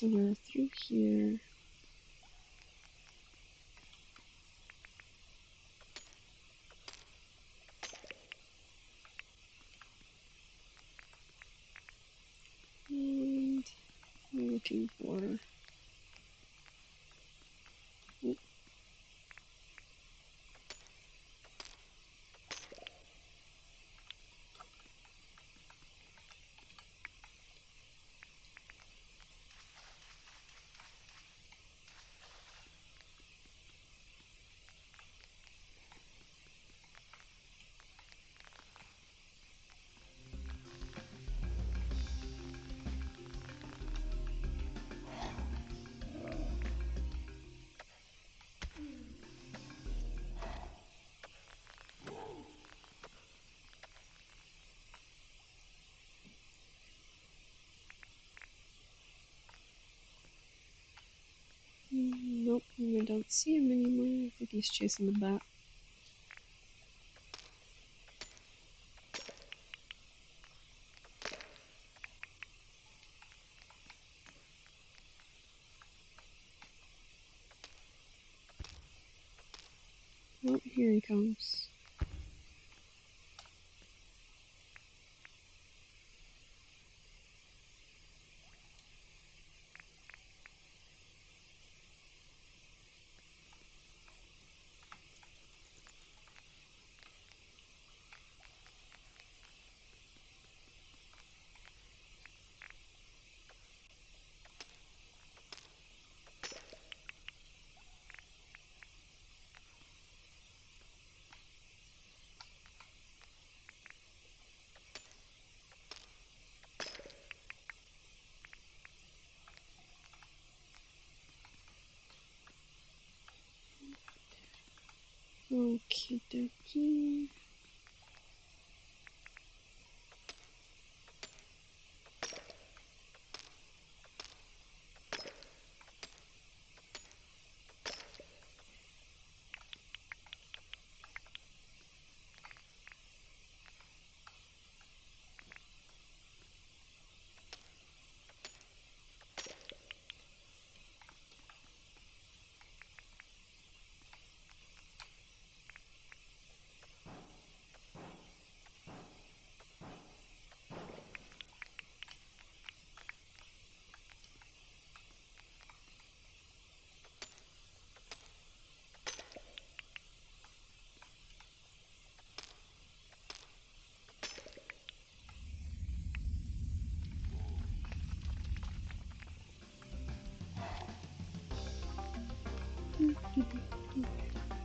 so we're through here. And we're looking for... Oh, nope, I don't see him anymore. I think he's chasing the bat. Oh, here he comes. Okie dokie.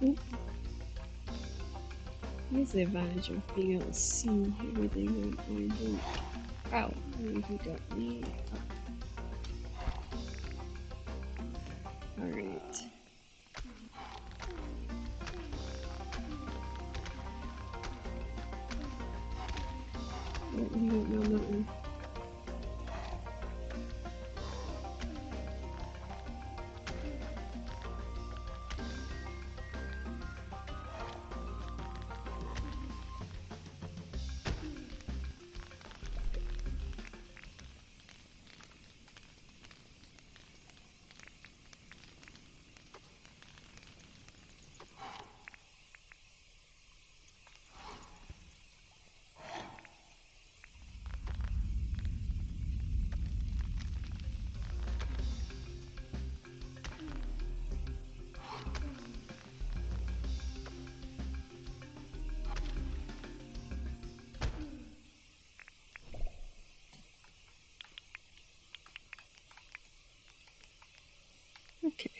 Oh, here's the advantage of being able to see everything and I don't. Ow, he got me. Alright. Oh, he went down that one. Okay.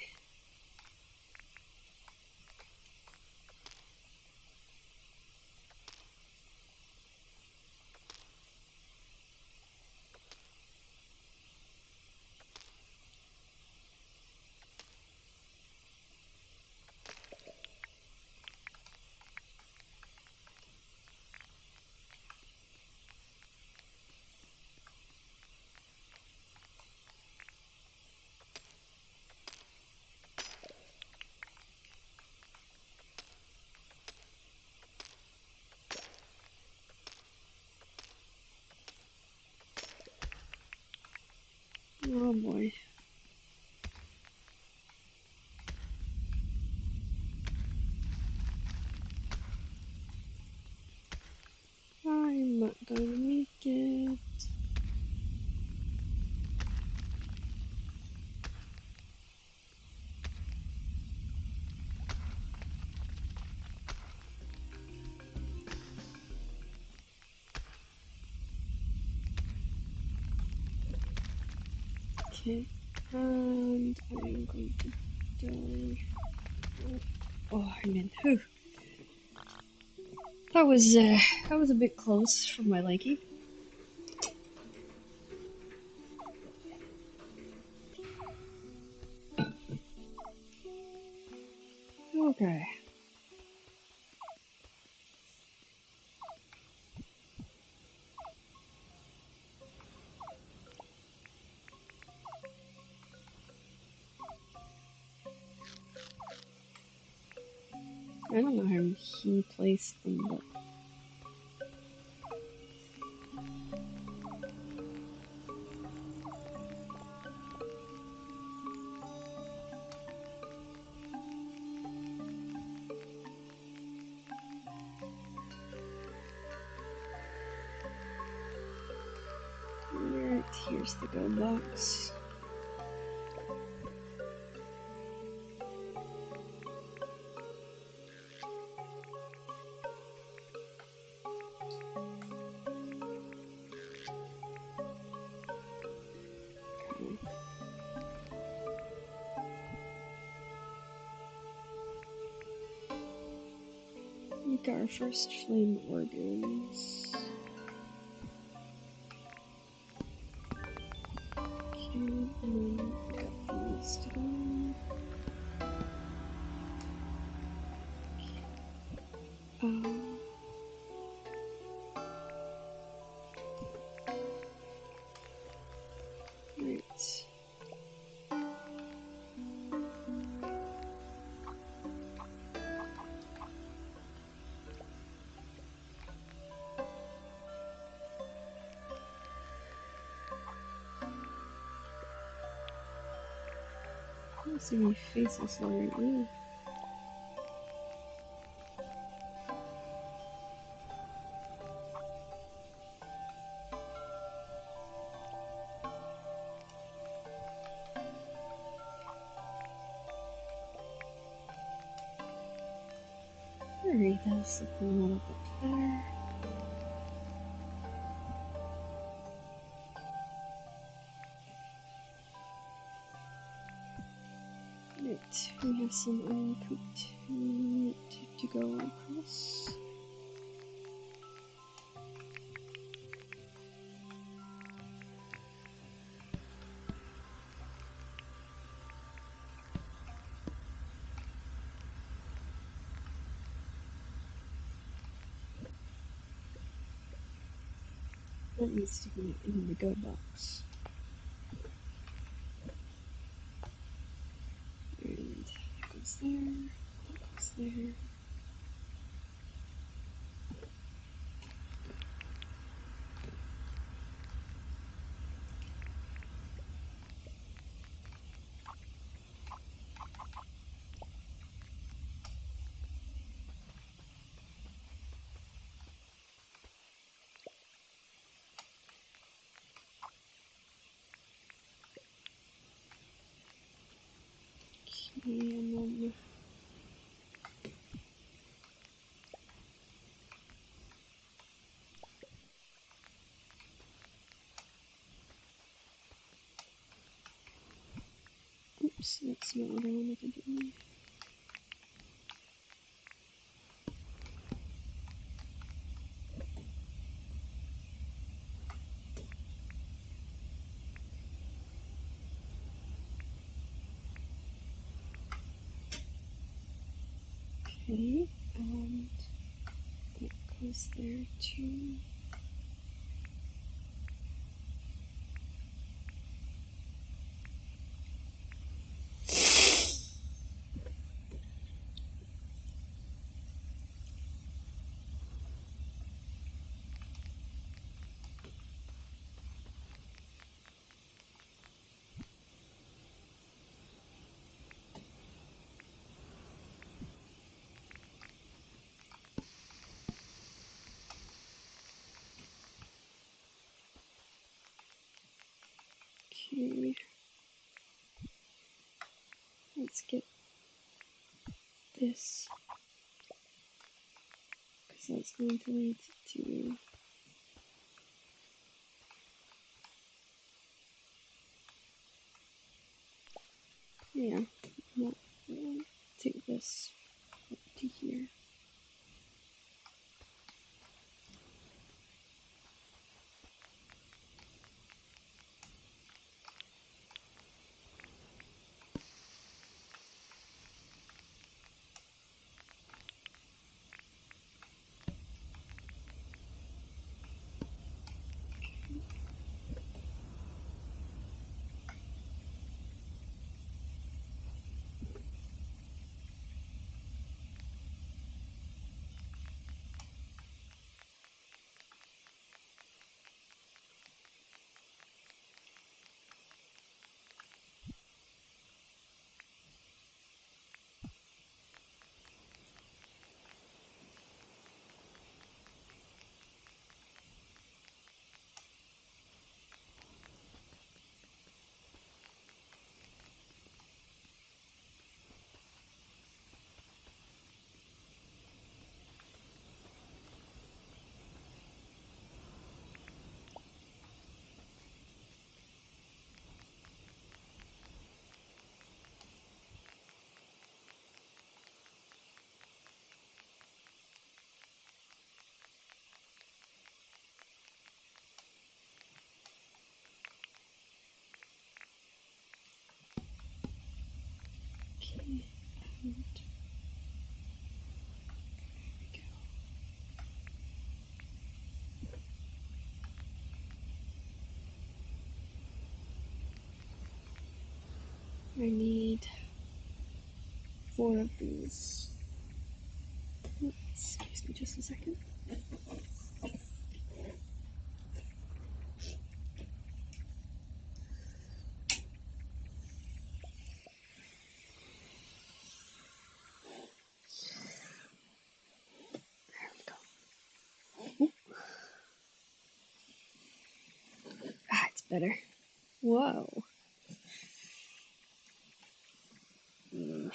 Oh boy. not gonna make it. Okay, and I'm going to die. Oh, I'm in. Whew. That was a bit close for my liking. Okay. I don't know how he placed them, but alright, here's the go box. We got our first flame organs. Okay, and then we got these to go. Right. I don't see any faces there right now. Alright, that's looking a little bit better. Right, we have some uncooked meat to go across. That needs to be in the go box. And that goes there, that goes there. Okay, and then oops, that's not what I wanted to do. Okay, and that goes there too. Okay. Let's get this, because that's going to lead to yeah. No, take this up to here. Okay. And I need 4 of these. Excuse me just a second. There we go. Ah, it's better. Whoa. Mm.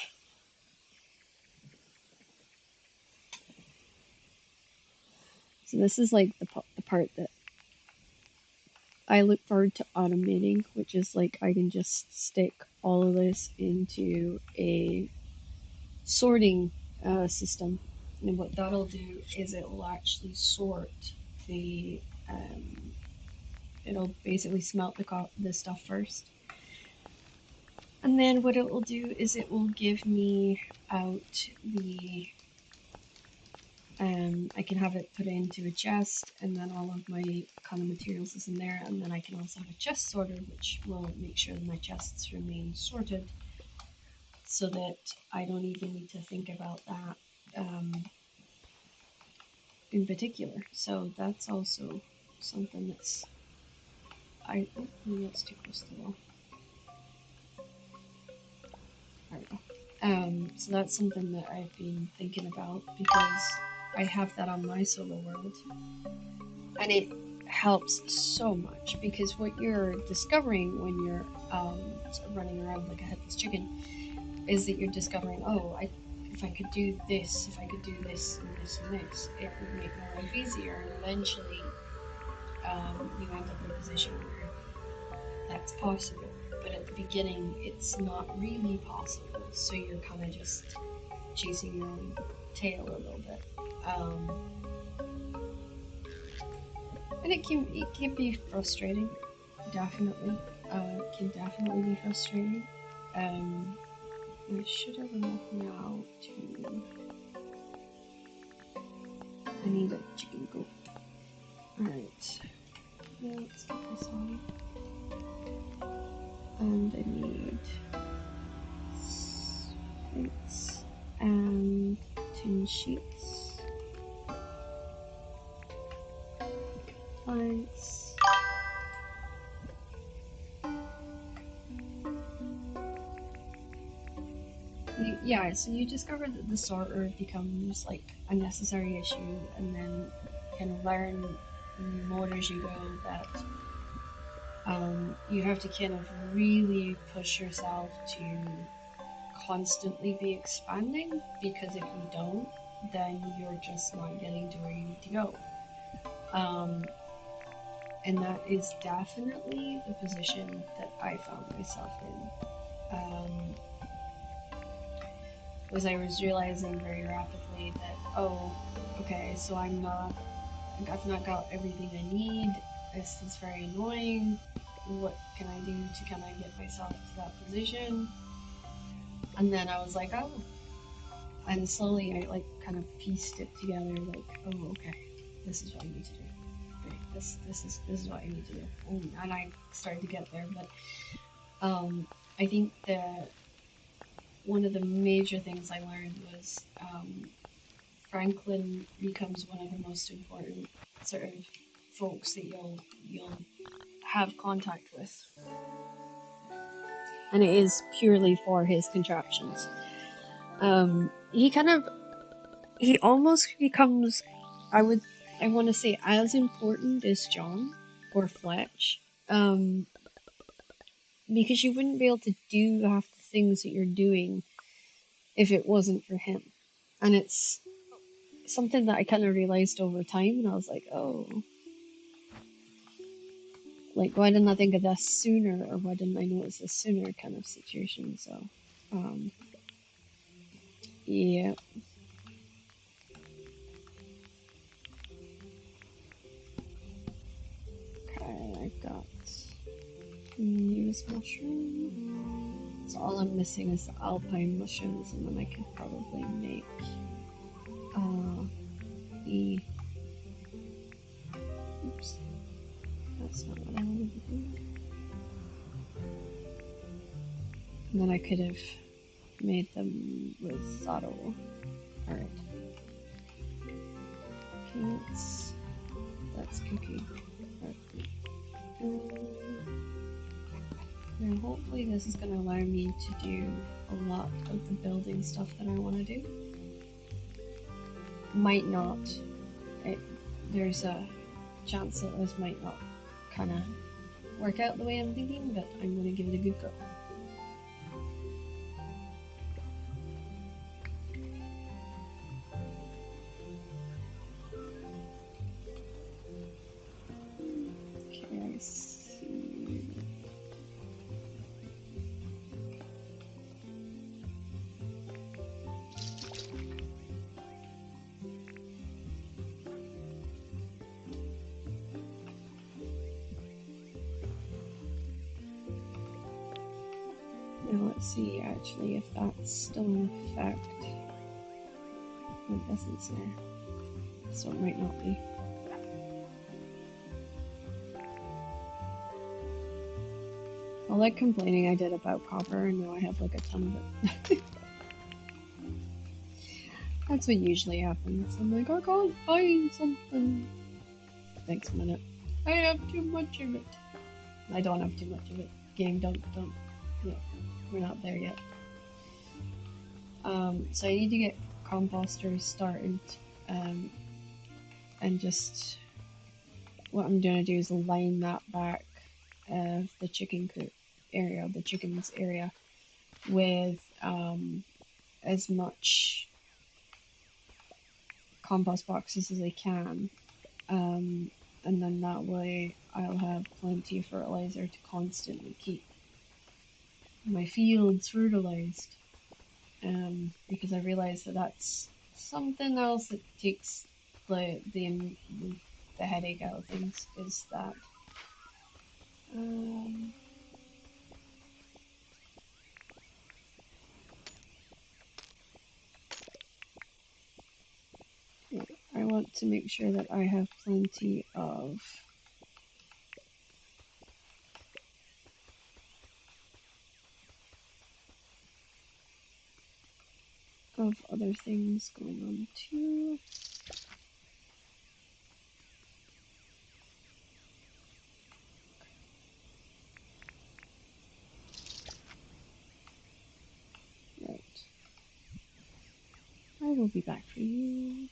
So this is like the part that I look forward to automating, which is like I can just stick all of this into a sorting system. And what that'll do is it will actually sort the, um, it'll basically smelt the stuff first. And then what it will do is it will give me out the, I can have it put into a chest, and then all of my kind of materials is in there, and then I can also have a chest sorter, which will make sure that my chests remain sorted, so that I don't even need to think about that in particular. So that's also something that's oh, maybe it's too close to the wall. There we go. So that's something that I've been thinking about because I have that on my solo world, and it helps so much because what you're discovering when you're sort of running around like a headless chicken is that you're discovering, oh, if I could do this, if I could do this and this and this, it would make my life easier, and eventually you end up in a position where that's possible. But at the beginning, it's not really possible, so you're kind of just chasing your own tail a little bit. And it can be frustrating, definitely. It can definitely be frustrating. I should have enough now to. I need a chicken goat. Alright. Let's get this on. And I need plates and tin sheets. Planks. Yeah, so you discover that the sorter becomes like a necessary issue, and then kind of learn more as you go that You have to kind of really push yourself to constantly be expanding, because if you don't, then you're just not getting to where you need to go. Um, and that is definitely the position that I found myself in. Was I was realizing very rapidly that, oh, okay, so I've not got everything I need. This is very annoying. What can I do to kind of get myself to that position? And then I was like, oh, and slowly I like kind of pieced it together. Like, oh, okay, this is what I need to do. Okay, this is what I need to do. And I started to get there. But I think that one of the major things I learned was Franklin becomes one of the most important sort of folks that you'll have contact with, and it is purely for his contraptions. He kind of, he almost becomes, I would, I want to say, as important as John or Fletch, um, because you wouldn't be able to do half the things that you're doing if it wasn't for him. And it's something that I kind of realized over time, and I was like, oh, like, why didn't I think of this sooner, or why didn't I notice this sooner, kind of situation. So, um, yeah. Okay, I've got use mushroom. So all I'm missing is the alpine mushrooms, and then I can probably make uh, the. Oops, that's not what I wanted to do. And then I could have made them with sorrow. Alright. Okay, that's cooking. Now hopefully this is going to allow me to do a lot of the building stuff that I want to do. Might not. It, there's a chance that this might not kind of work out the way I'm thinking, but I'm going to give it a good go. Okay, I see. Now let's see actually if that's still in effect. It doesn't say, so it might not be. All that complaining I did about copper, and now I have like a ton of it. That's what usually happens. I'm like, I can't find something. Next minute, I have too much of it. I don't have too much of it. Game, don't. Yeah, we're not there yet. So I need to get composters started, um, and just what I'm gonna do is line that back of the chicken coop area, the chickens area, with as much compost boxes as I can, and then that way I'll have plenty of fertilizer to constantly keep my fields fertilized. Because I realize that that's something else that takes the headache out of things, is that um, yeah, I want to make sure that I have plenty of other things going on too. Right, I will be back for you.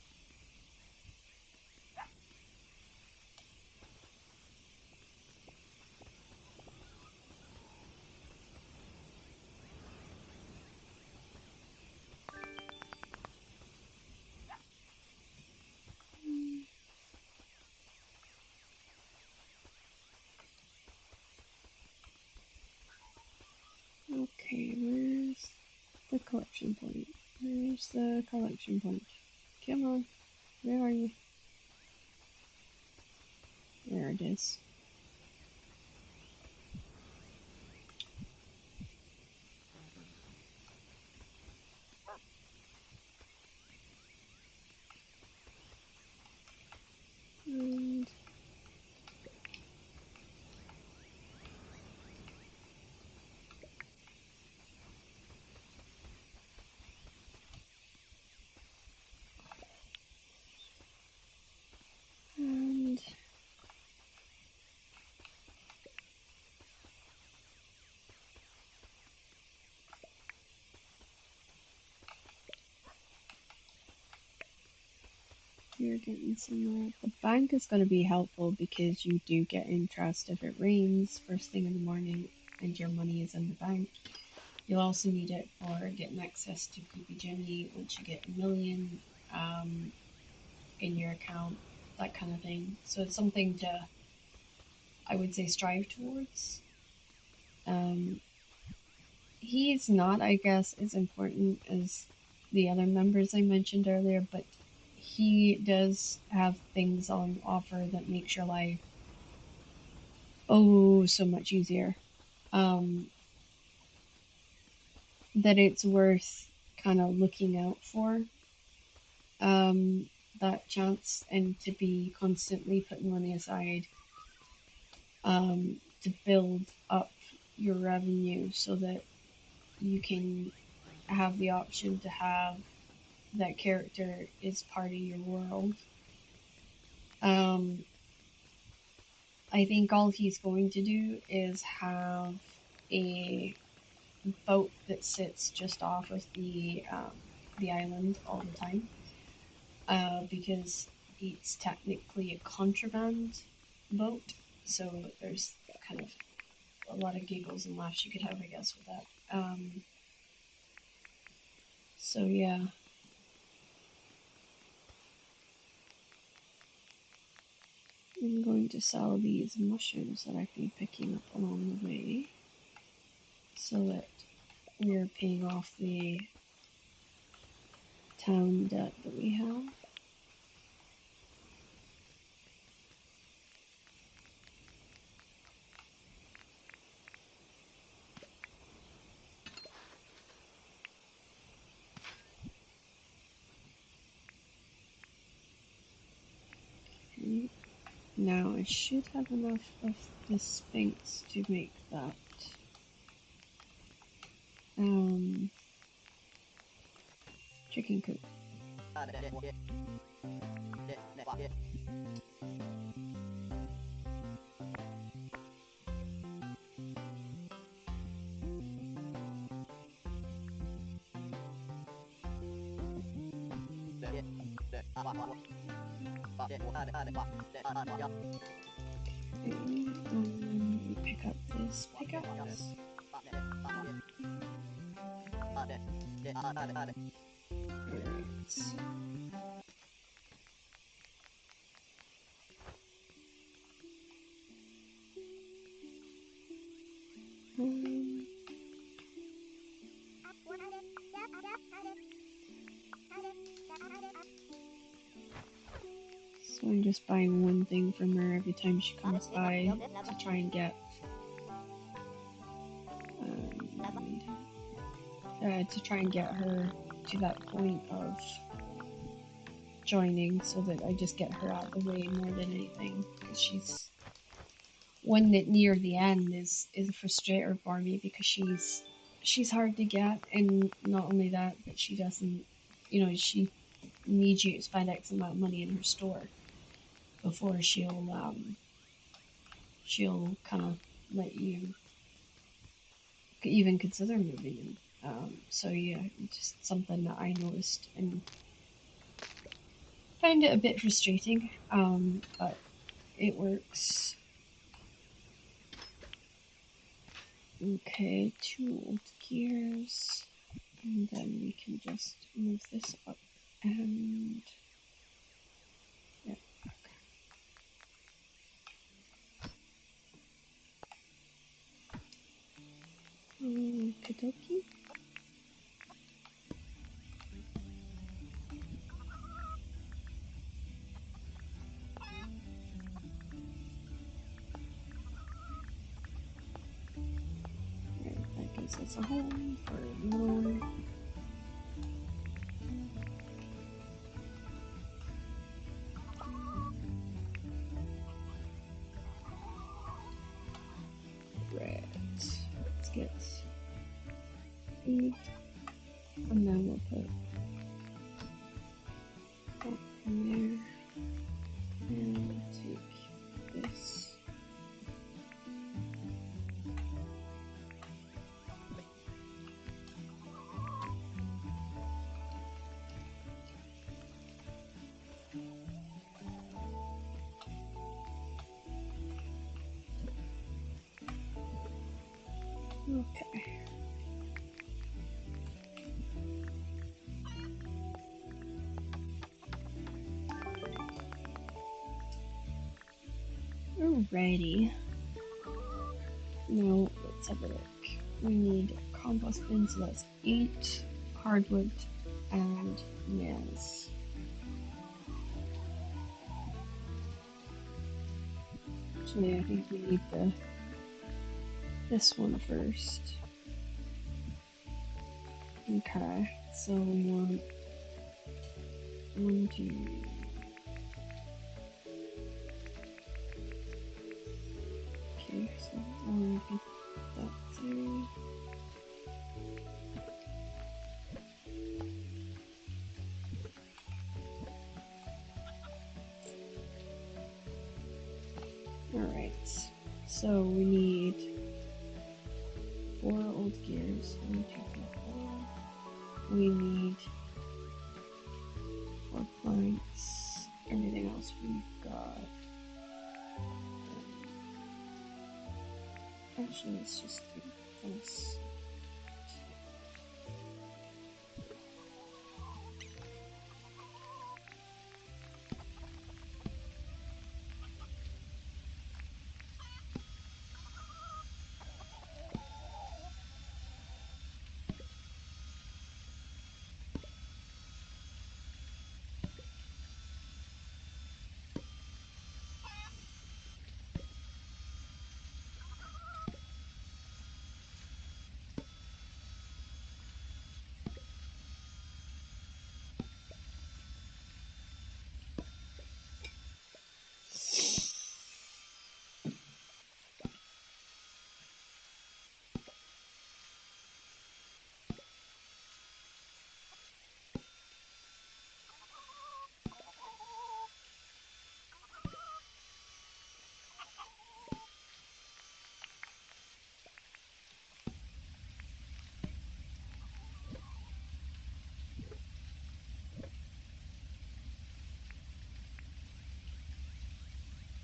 collection point? Where's the collection point? Come on, where are you? There it is. And and you're getting somewhere. The bank is going to be helpful because you do get interest if it rains first thing in the morning and your money is in the bank. You'll also need it for getting access to Poopy Jimmy once you get 1 million in your account, that kind of thing. So it's something to, I would say, strive towards. Um, he's not, I guess, as important as the other members I mentioned earlier, but he does have things on offer that makes your life oh so much easier. That it's worth kind of looking out for um, that chance and to be constantly putting money aside to build up your revenue so that you can have the option to have that character is part of your world. Um, I think all he's going to do is have a boat that sits just off of the island all the time, because it's technically a contraband boat. So there's kind of a lot of giggles and laughs you could have, I guess, with that. So yeah. I'm going to sell these mushrooms that I've been picking up along the way so that we're paying off the town debt that we have. Okay. Now I should have enough of the Sphinx to make that chicken coop. Okay, we pick up this pickaxe. Alright. Um, so I'm just buying one thing from her every time she comes by to try and get her to that point of joining, so that I just get her out of the way more than anything, because she's one that near the end is a frustrator for me because she's hard to get, and not only that, but she doesn't, she needs you to spend X amount of money in her store before she'll kind of let you even consider moving in. So yeah, just something that I noticed and found it a bit frustrating, but it works. Okay, 2 old gears, and then we can just move this up and yeah. Okie dokie. use as a home for the little one. Right. Let's get food, and then we'll put that in there. And take this. Okay. Alrighty. Now let's have a look. We need compost bins, so that's 8 hardwood and nails. Actually, I think we need this one first. Okay, so we want 1, 2. Okay, so we'll get that there. Alright, so we need 4 old gears. 1, 2, 3, 4. We need 4 planks. Everything else we've got. Actually, let's just do this.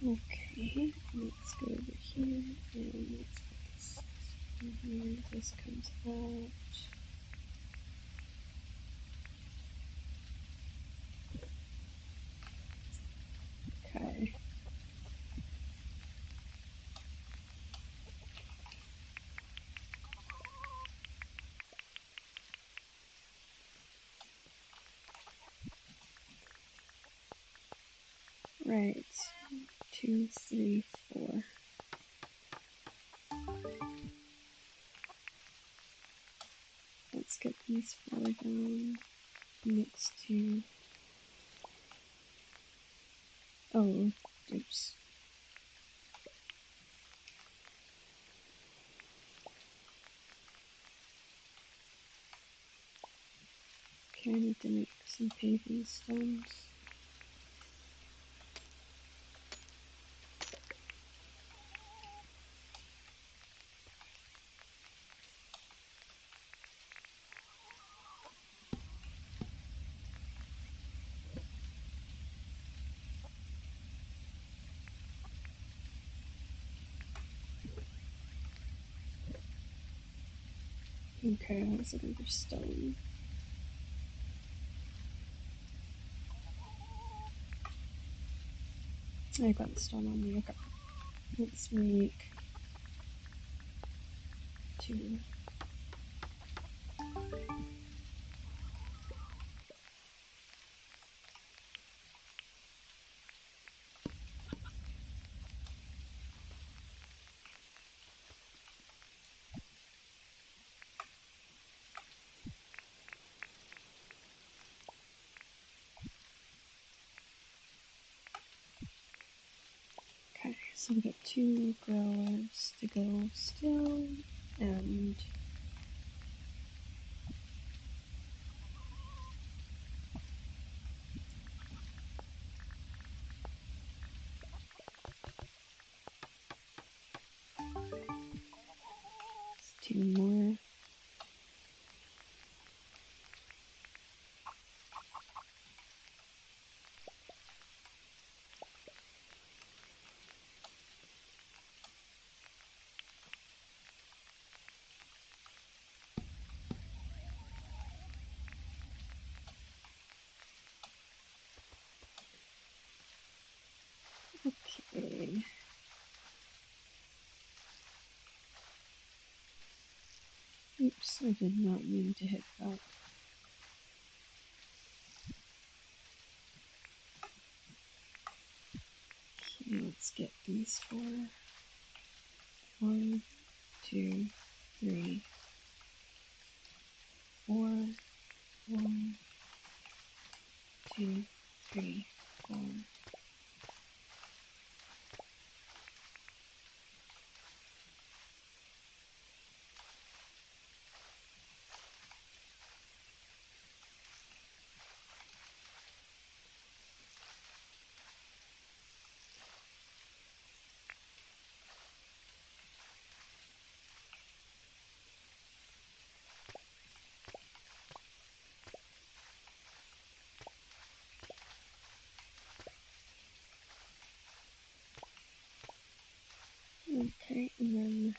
Okay, let's go over here and let's put this in here. This comes out. Okay. Right. 2, 3, 4. Let's get these 4 down next to. Oh, oops. Okay, I need to make some paving stones. Okay, how's it under stone? I got the stone on me. Okay. Let's make 2. So we got 2 growers to go still, and two more. Okay. Oops, I did not mean to hit that. Okay, let's get these 4. 1, 2, 3, 4. 1, 2, 3, 4. Okay, and then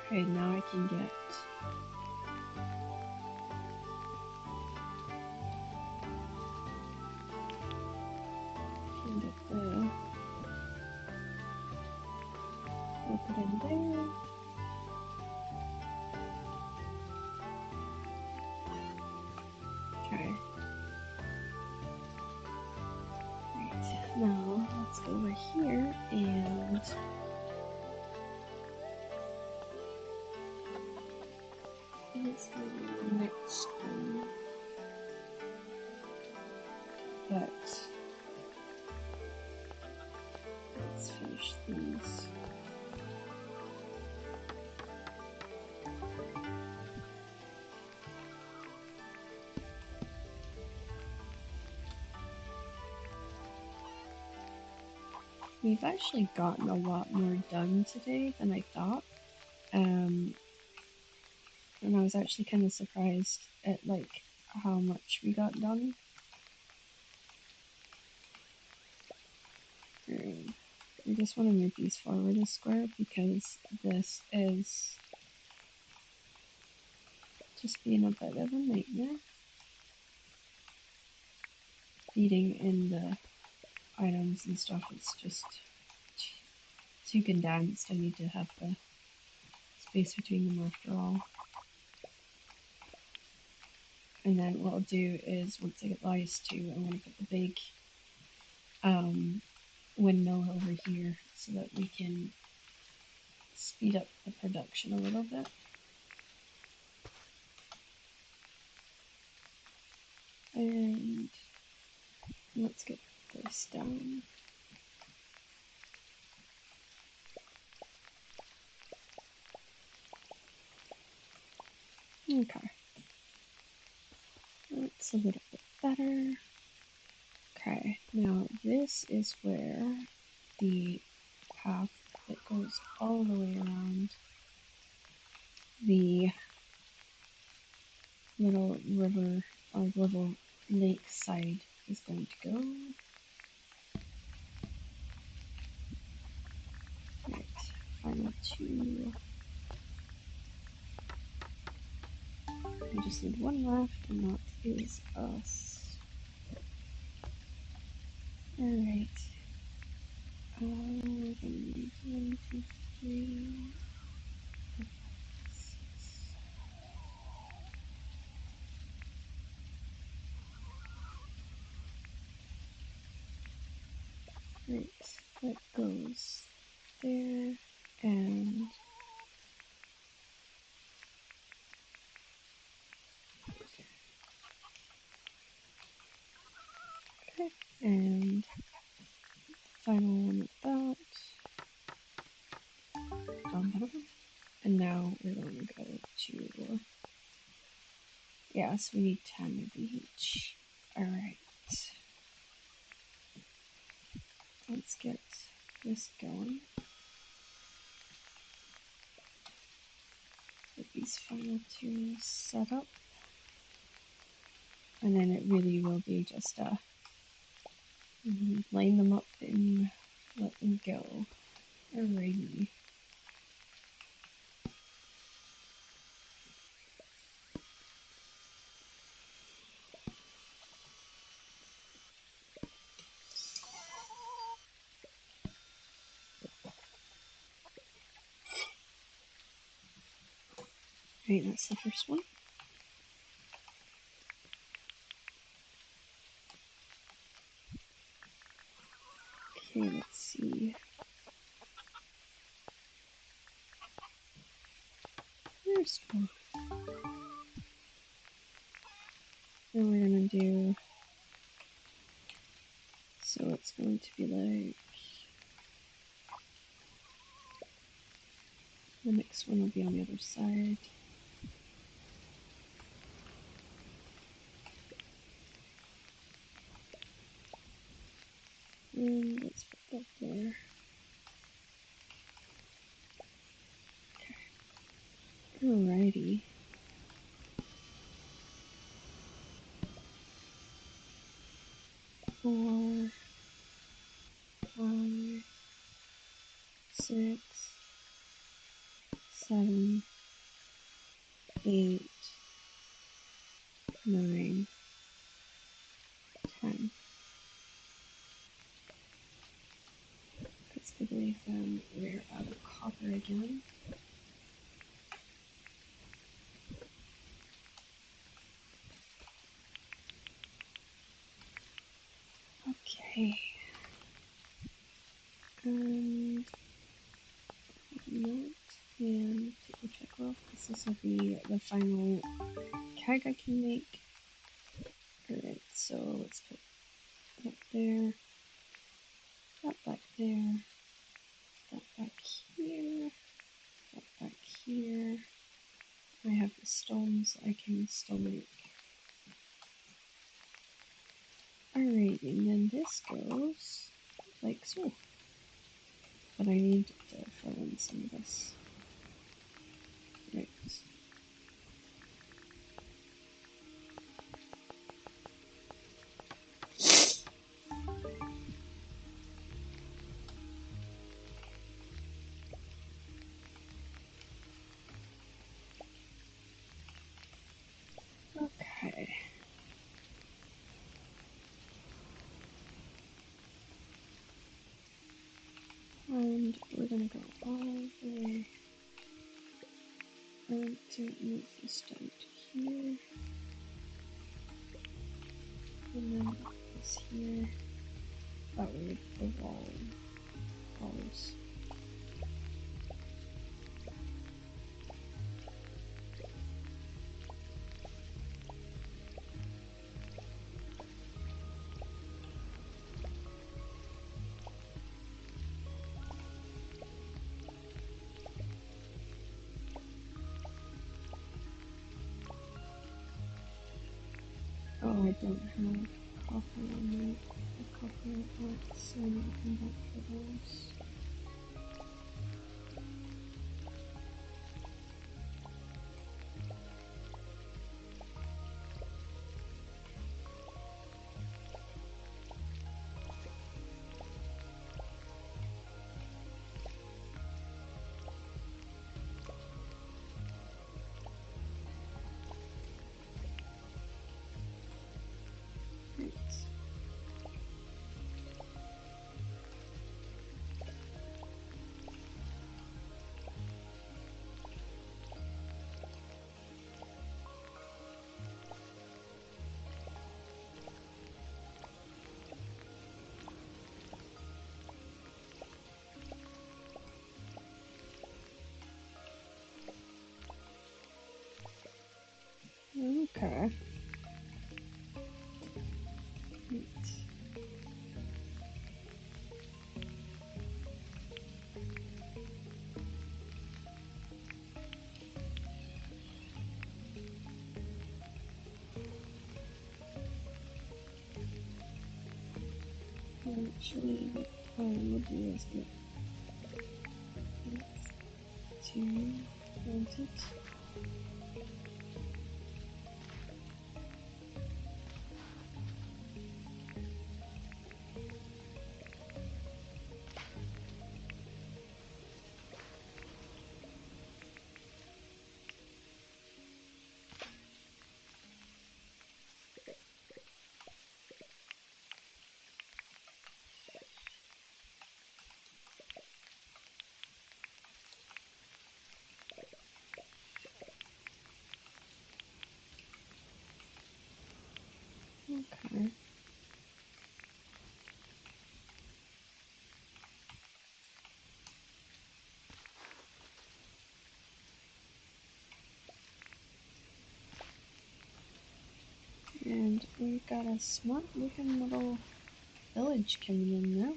okay, now I can get the we'll put in there. Okay. Right. Now let's go over here and let's go to the next one. But let's finish these. We've actually gotten a lot more done today than I thought. And I was actually kind of surprised at like how much we got done. I just want to move these forward a square because this is just being a bit of a nightmare. Feeding in the items and stuff, it's just too condensed. I need to have the space between them after all. And then what I'll do is once I get these two, I'm going to put the big windmill over here so that we can speed up the production a little bit. And let's get this down. Okay. That's a little bit better. Okay, now this is where the path that goes all the way around the little river or little lake side is going to go. Right, final two. I just need one left, and that is us. Alright. We're gonna need 1, 2, 3, 4, 5, 6. Right, that goes there, and okay, and final one with that. And now we're going to go to, yes, we need 10 of each. Alright, let's get this going. Get these final two set up. And then it really will be just line them up and let them go. Alrighty. Right, that's the first one. Okay, let's see. First one. Then we're gonna do, so it's going to be like, the next one will be on the other side. And let's put that there. Okay. Alrighty. 4, 5, 6, 7, 8, 9, 10. Because I believe we're out of copper again. Okay. And take a check off because this will be the final keg I can make. Alright, so let's put that there, that back there, that back here, that back here. I have the stones I can still make. Alright, and then this goes like so. But I need to fill in some of this. Right. Okay. And we're gonna go all the way around to move this down to here. And then this here. That way with the walls. Oh, I don't have copper on that. The copper arcs, so I need to come back for those. Right. Okay. Right. Actually, what I will do is get it to plant it. Okay. And we got a smart looking little village coming in now.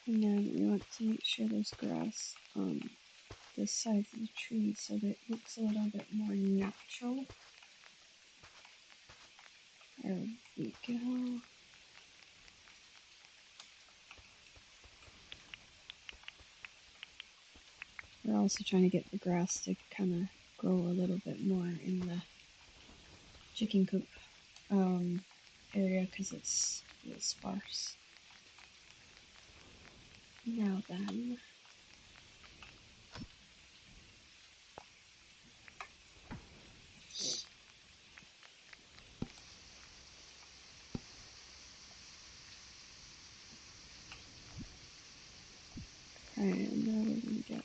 And then we want to make sure there's grass on the sides of the tree so that it looks a little bit more natural. There we go. We're also trying to get the grass to kind of grow a little bit more in the chicken coop area because it's a little sparse. Now then, and now we're gonna get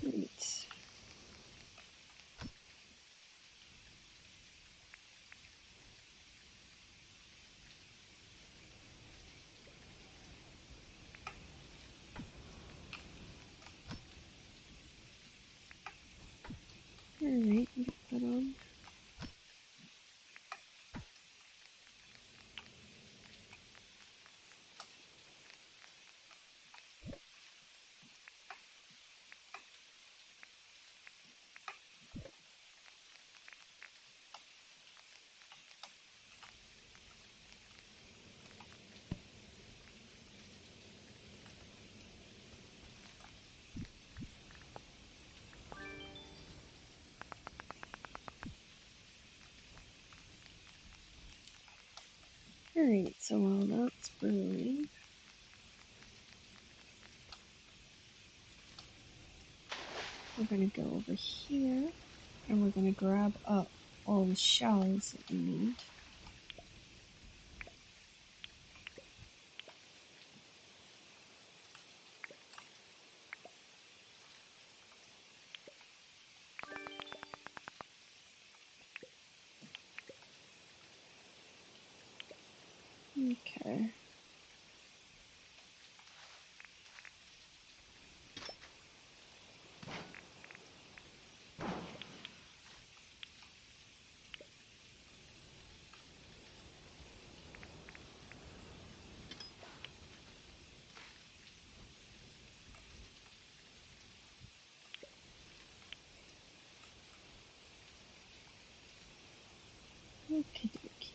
right. Alright, get that on. Alright, so while that's brewing, we're going to go over here and we're going to grab up all the shells that we need. Okay. Okay, dokie.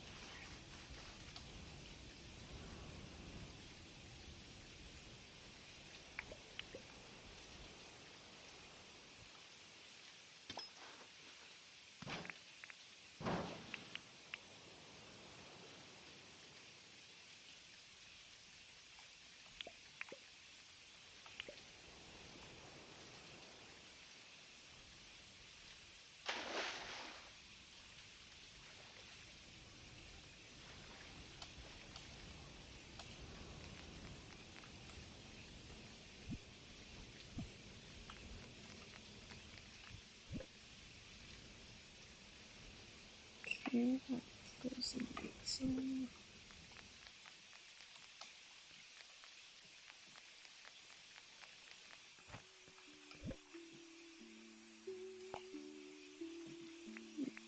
Okay, that goes in like so.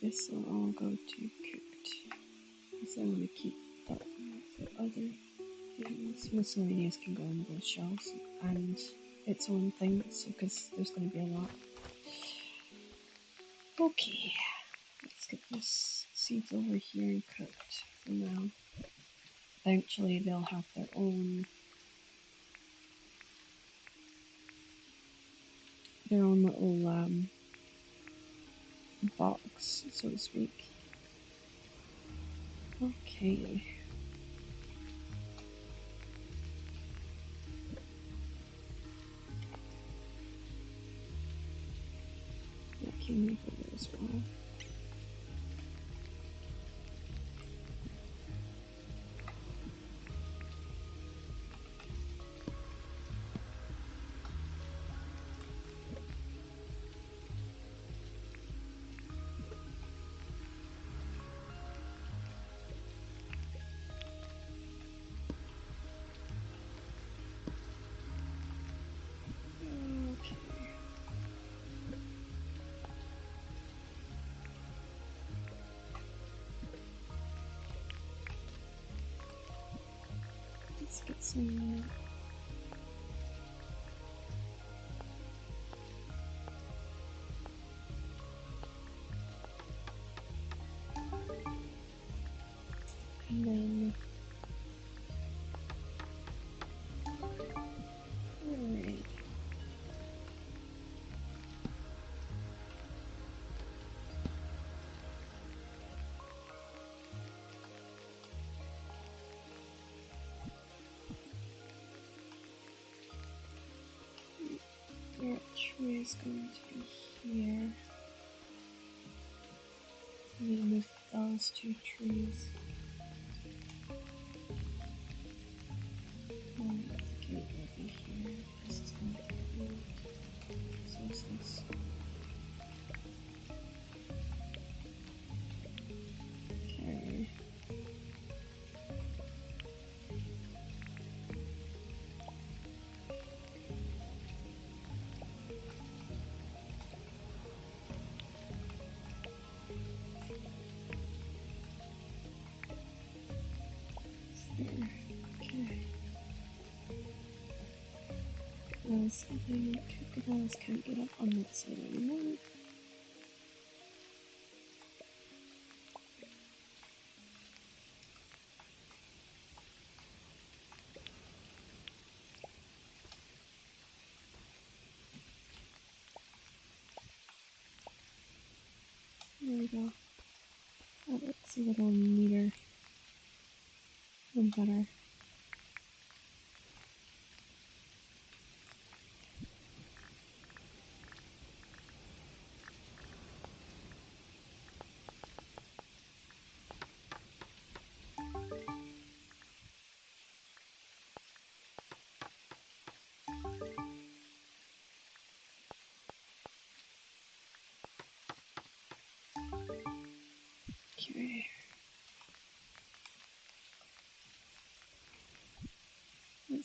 This will all go to cooked. Because I want to keep that for other things. Miscellaneous can go in those shells and its own thing, so because there's going to be a lot. Okay, let's get this seeds over here and cooked for now. Eventually they'll have their own little box, so to speak. Okay. That came over there as well. Okay. Let's get some. And then. Alright. That tree is going to be here. I'm gonna move those two trees. Get it over here. This is going to get moved. So is this. Okay. There. Okay. Those crocodiles can't get up on that side anymore. There we go. That looks a little neater and better.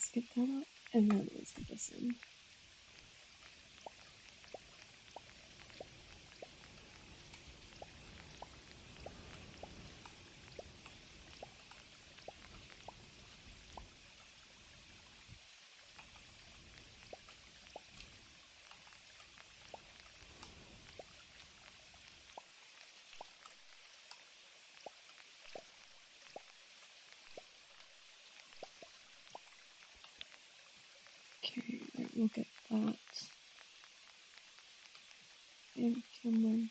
let's get that up, and then let's get this in. Okay, right, we'll get that implemented.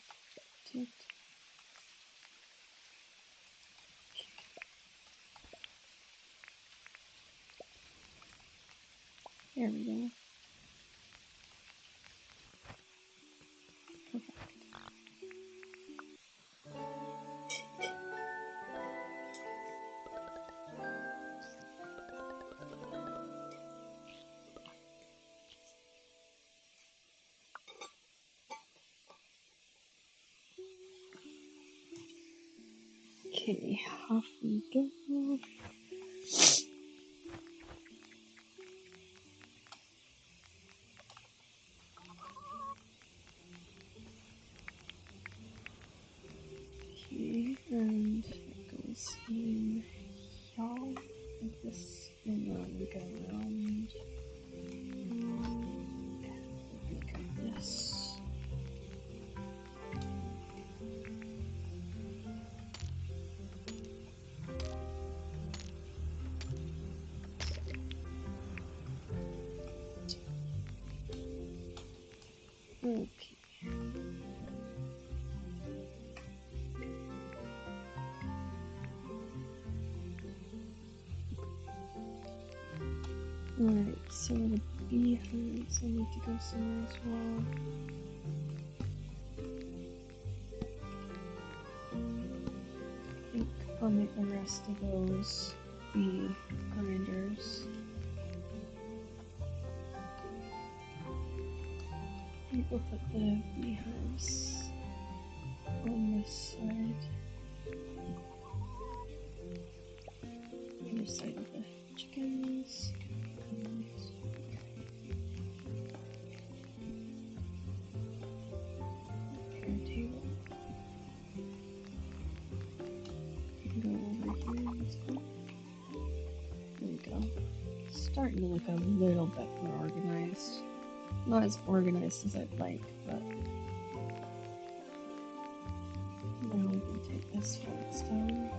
There we go. Perfect. Okay, off we go. Okay, and it goes in y'all like this, and then we go around like this. Okay. Alright, so the beehives I need to go somewhere as well. I think I'll make the rest of those the grinders. I think we'll put the beehives on this side. Other side of the chickens. Repair table. Go over here. Let's go. There we go. Starting to look a little bit more organized. Not as organized as I'd like, but now we can take this fence down.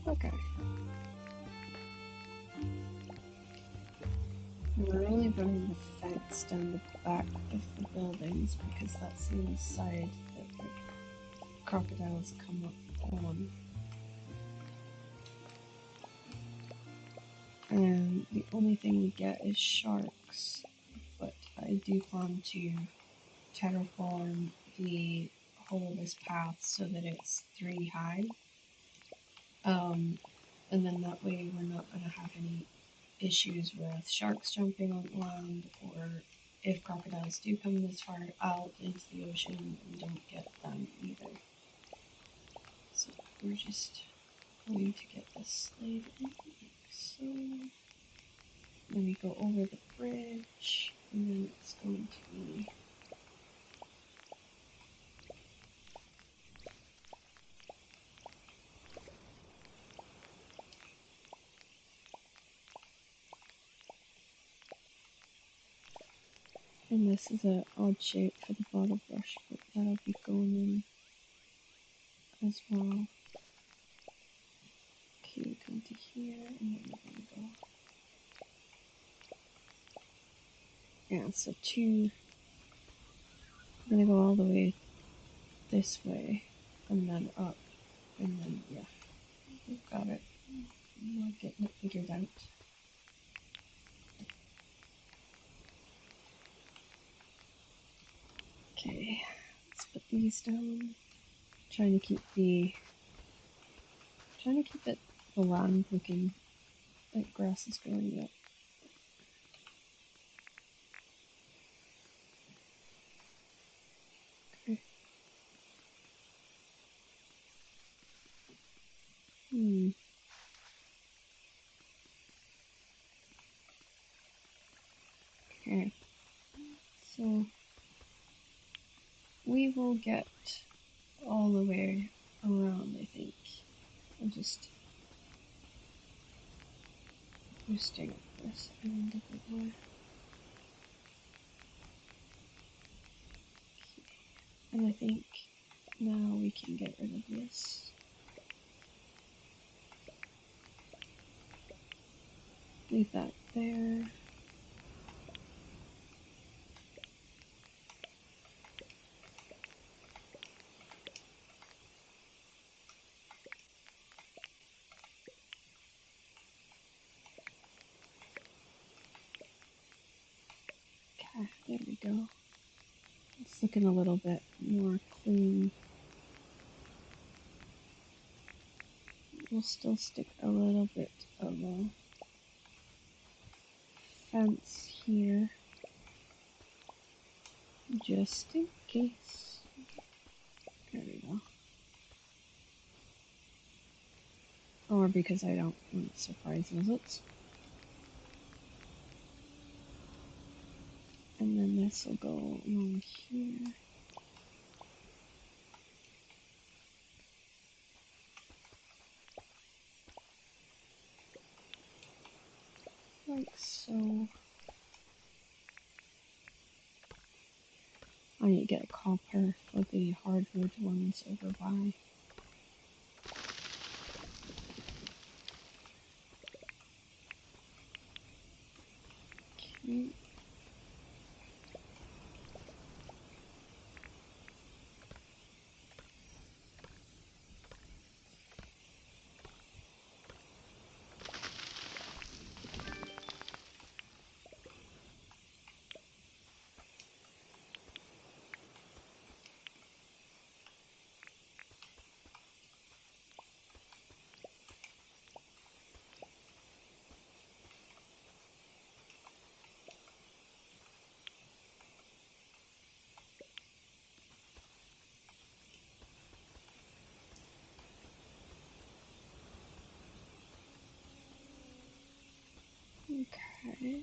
Okay. We're only running the fence down the back of the buildings because that's the only side that like crocodiles come up on. And the only thing we get is sharks, but I do plan to terraform the whole of this path so that it's 3 high. And then that way we're not going to have any issues with sharks jumping on land, or if crocodiles do come this far out into the ocean, we don't get them either. So we're just going to get this laid in like so. Then we go over the bridge, and then it's going to be and this is an odd shape for the bottle brush, but that'll be going in as well. Okay, we come to here, and then we're going to go. Yeah, so I'm going to go all the way this way, and then up, and then, yeah, we've got it. We're getting it figured out. Okay, let's put these down. Trying to keep it the land looking like grass is growing yet. we will get all the way around, I think. I'm just boosting this end a bit more. And I think now we can get rid of this. Leave that there. Okay, there we go. It's looking a little bit more clean. We'll still stick a little bit of a fence here, just in case. There we go. Or because I don't want surprise visits. And then this will go along here. Like so. I need to get a copper for the hardwood ones over by. Okay. Okay.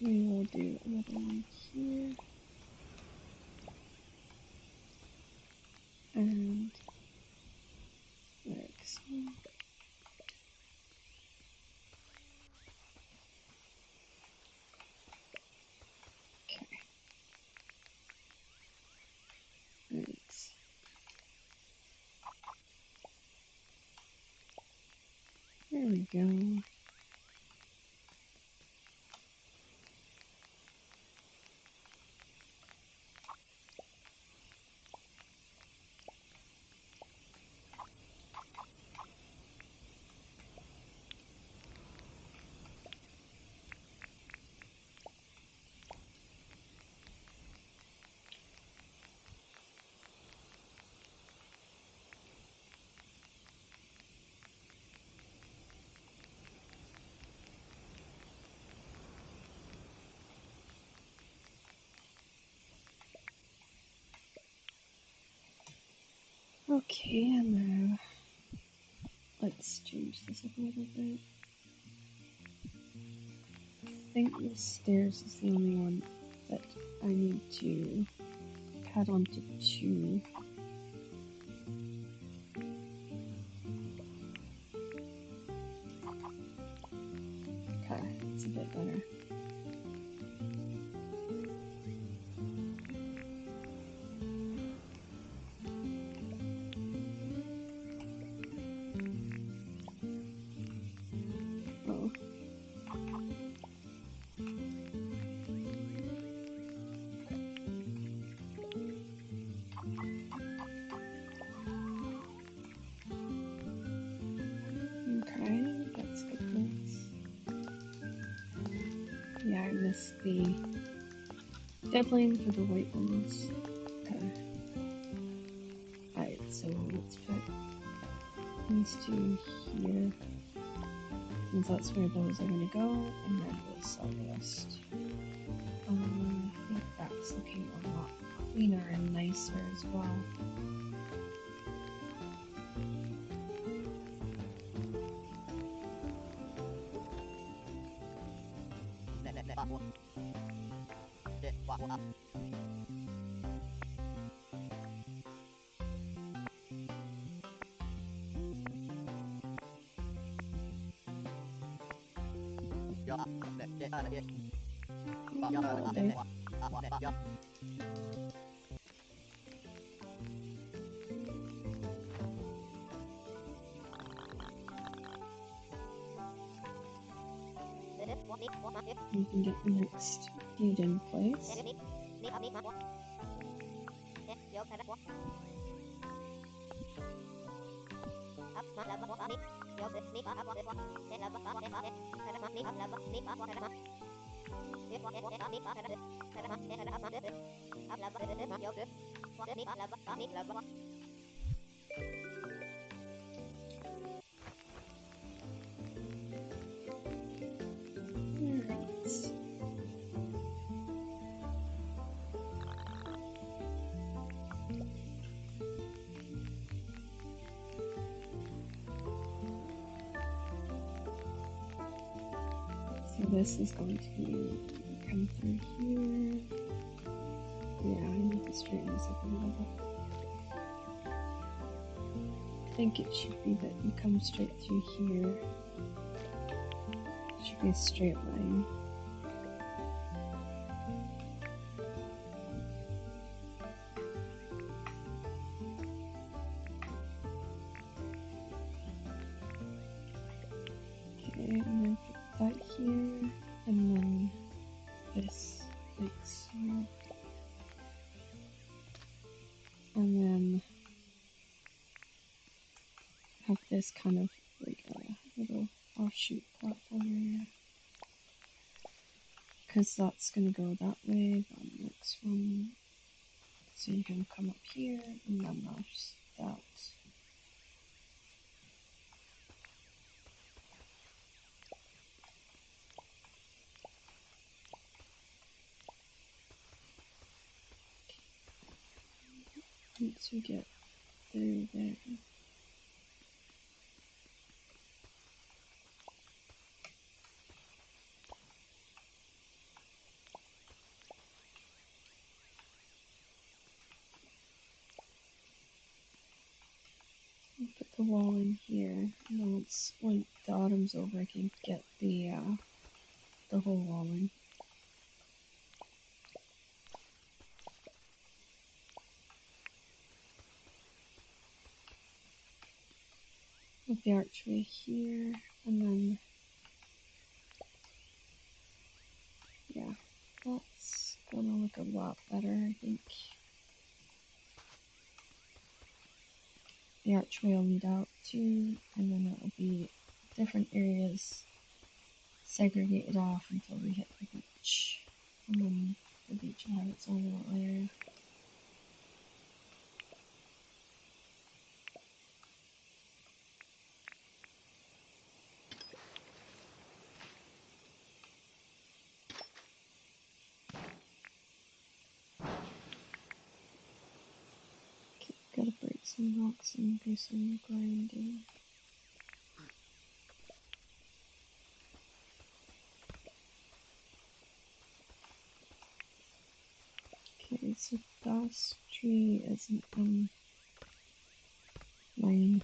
We will do another one here. And like so. Okay. Thanks. There we go. Okay, and now let's change this up a little bit. I think the stairs is the only one that I need to cut onto two. Okay, it's a bit better. Oh. Okay, that's good news. Yeah, I missed the deadline for the white ones. Okay. Alright, so let's put these two here. Since that's where those are going to go, and then we'll sell the rest. I think that's looking a lot cleaner and nicer as well. You can get the next feed in place. So this is going to be come through here. Yeah, I need to straighten this up a little bit. I think it should be that you come straight through here. It should be a straight line. Okay, I'm gonna put that here, and then this like so. And then have this kind of like a little offshoot platform area. Because that's going to go that way, the next one. So you're going to come up here, and then there's that. Once we get through there. Put the wall in here, and then once when the autumn's over, I can get the whole wall in. With the archway here, and then yeah, that's gonna look a lot better, I think. The archway will lead out to, and then it'll be different areas segregated off until we hit the beach. And then the beach will have its own little area. Okay, gotta break some rocks and do some grinding. Okay, so das tree is an line.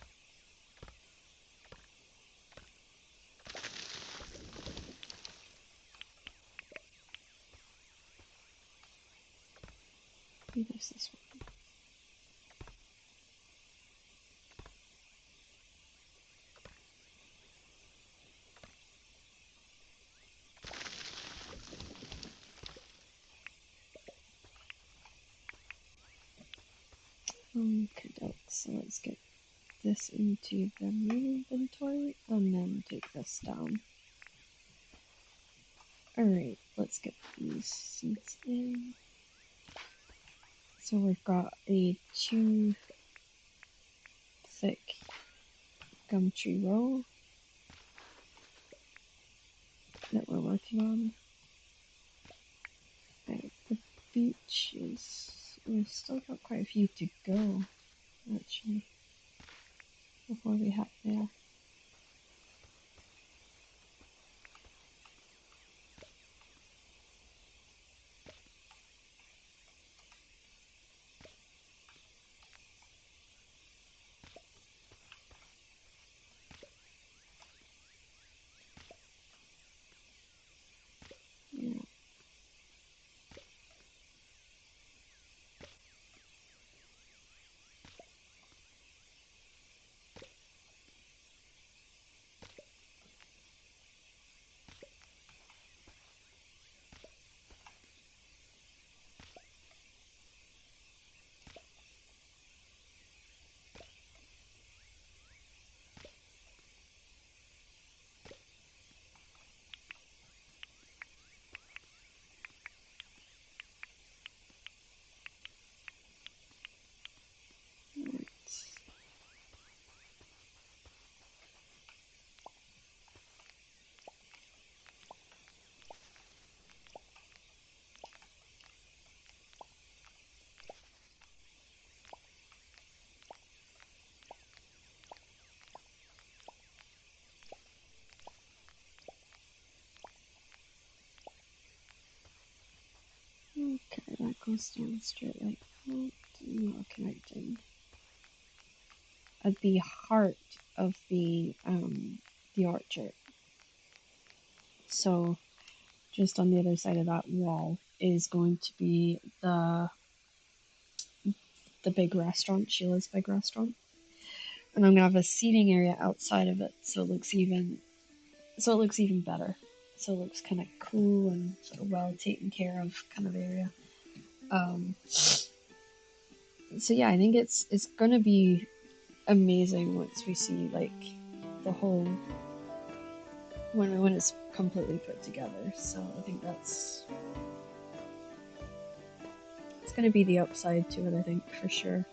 Maybe there's this one. Okay, so let's get this into the main inventory and then take this down. Alright, let's get these seeds in. So we've got a 2 thick gum tree row that we're working on. Right, the beach is, we've still got quite a few to go, actually, before we head there. Glowstone straight like not connecting. At the heart of the orchard. So just on the other side of that wall is going to be the big restaurant, Sheila's big restaurant. And I'm gonna have a seating area outside of it so it looks even better. So it looks kind of cool and sort of well taken care of kind of area. So yeah, I think it's gonna be amazing once we see like the whole when it's completely put together. So I think it's gonna be the upside to it. I think for sure.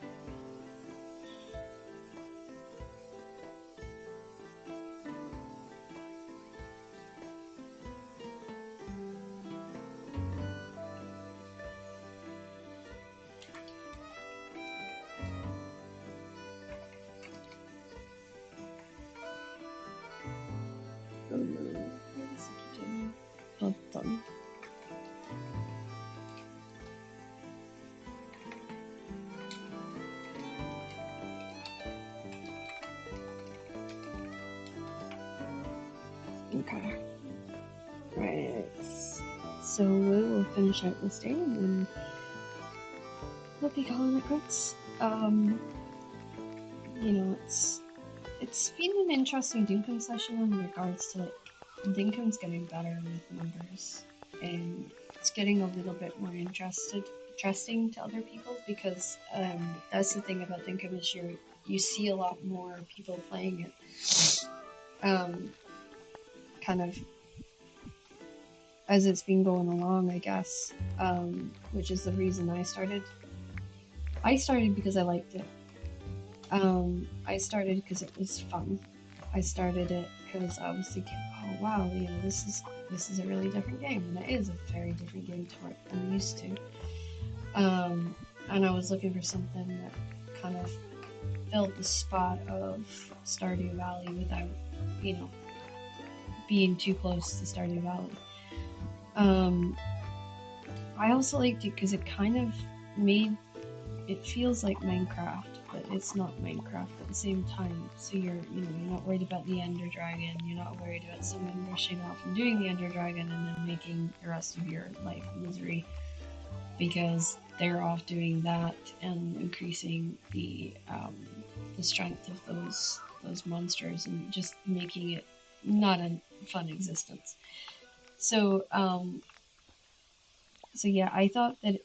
Oh no, why does it keep doing that? Oh, done. Okay. Right. So we will finish out this day and then we'll be calling it quits. You know, it's been an interesting Dinkum session in regards to like Dinkum's getting better with numbers and it's getting a little bit more interesting to other people because that's the thing about Dinkum is you see a lot more people playing it. Kind of as it's been going along, I guess, which is the reason I started. I started because I liked it. I started because it was fun. I started it because I was thinking, oh wow, you know, this is a really different game, and it is a very different game to what I'm used to. And I was looking for something that kind of filled the spot of Stardew Valley without, you know, being too close to Stardew Valley. I also liked it because it kind of made it feels like Minecraft, but it's not Minecraft at the same time. So you're not worried about the Ender Dragon. You're not worried about someone rushing off and doing the Ender Dragon and then making the rest of your life misery because they're off doing that and increasing the strength of those monsters and just making it not a fun existence. So so yeah, I thought that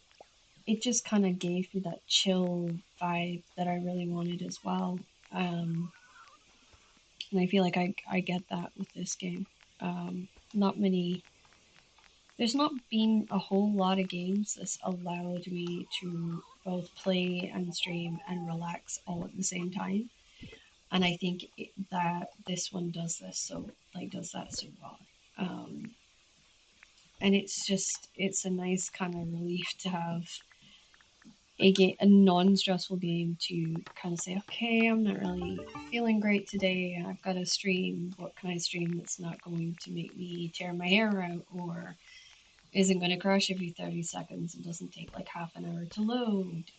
it just kind of gave me that chill vibe that I really wanted as well. And I feel like I get that with this game. Not many, there's not been a whole lot of games that's allowed me to both play and stream and relax all at the same time. And I think that this one does does that so well. And it's a nice kind of relief to have a non-stressful game to kind of say, okay, I'm not really feeling great today. I've got to stream. What can I stream that's not going to make me tear my hair out or isn't going to crash every 30 seconds and doesn't take like half an hour to load?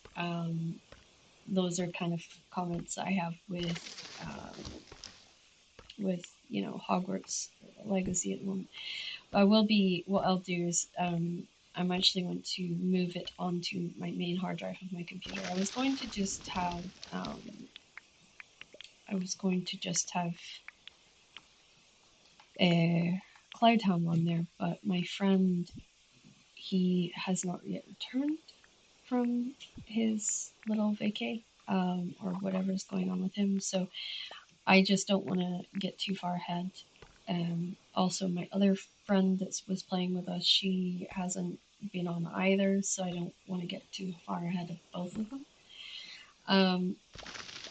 Those are kind of comments I have with Hogwarts Legacy at the moment. I will be. What I'll do is I'm actually going to move it onto my main hard drive of my computer. I was going to just have a Cloudham on there, but my friend, he has not yet returned from his little vacay or whatever's going on with him. So I just don't want to get too far ahead. Also, my other friend that was playing with us, she hasn't been on either, so I don't want to get too far ahead of both of them. And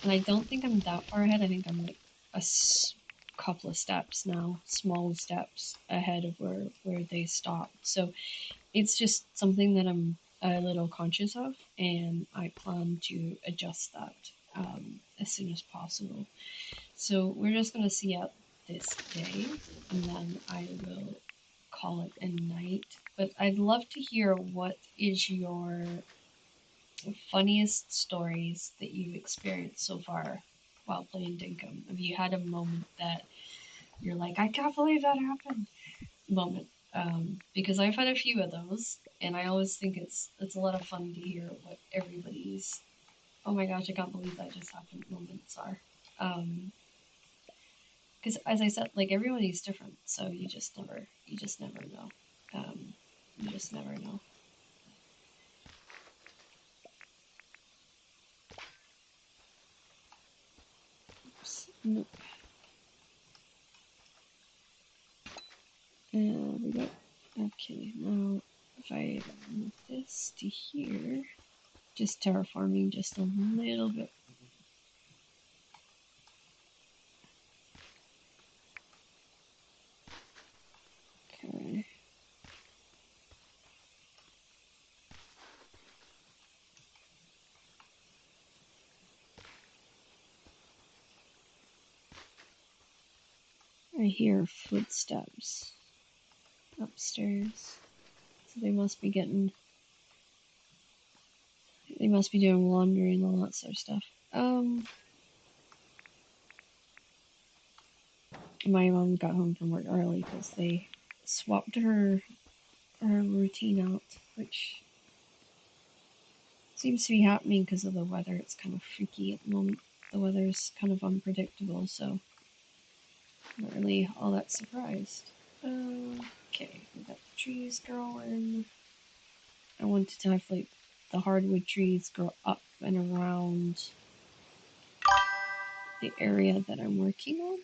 I don't think I'm that far ahead. I think I'm like couple of steps now, small steps ahead of where they stopped. So it's just something that I'm a little conscious of, and I plan to adjust that as soon as possible. So we're just going to see out this day, and then I will call it a night, but I'd love to hear what is your funniest stories that you've experienced so far while playing Dinkum. Have you had a moment that you're like, I can't believe that happened? Moment. Because I've had a few of those, and I always think it's a lot of fun to hear what everybody's oh my gosh, I can't believe that just happened moments are. Because as I said, like everyone is different, so you just never know. You just never know. Oops. Nope. We go. Okay, now if I move this to here, just terraforming just a little bit. Okay. I hear footsteps upstairs. So they must be doing laundry and all that sort of stuff. My mom got home from work early because they swapped her routine out, which seems to be happening because of the weather. It's kind of freaky at the moment. The weather's kind of unpredictable, so I'm not really all that surprised. Okay, we got the trees growing. I wanted to have like the hardwood trees grow up and around the area that I'm working on.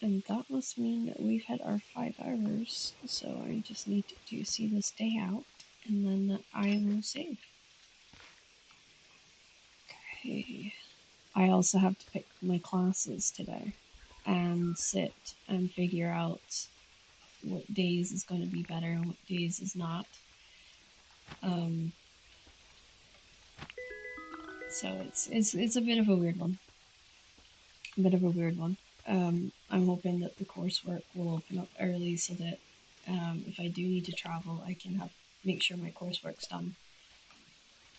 And that must mean that we've had our 5 hours, so I just need to see this day out, and then I will save. Okay. I also have to pick my classes today, and sit and figure out what days is going to be better and what days is not. So it's a bit of a weird one. A bit of a weird one. I'm hoping that the coursework will open up early so that if I do need to travel, I can make sure my coursework's done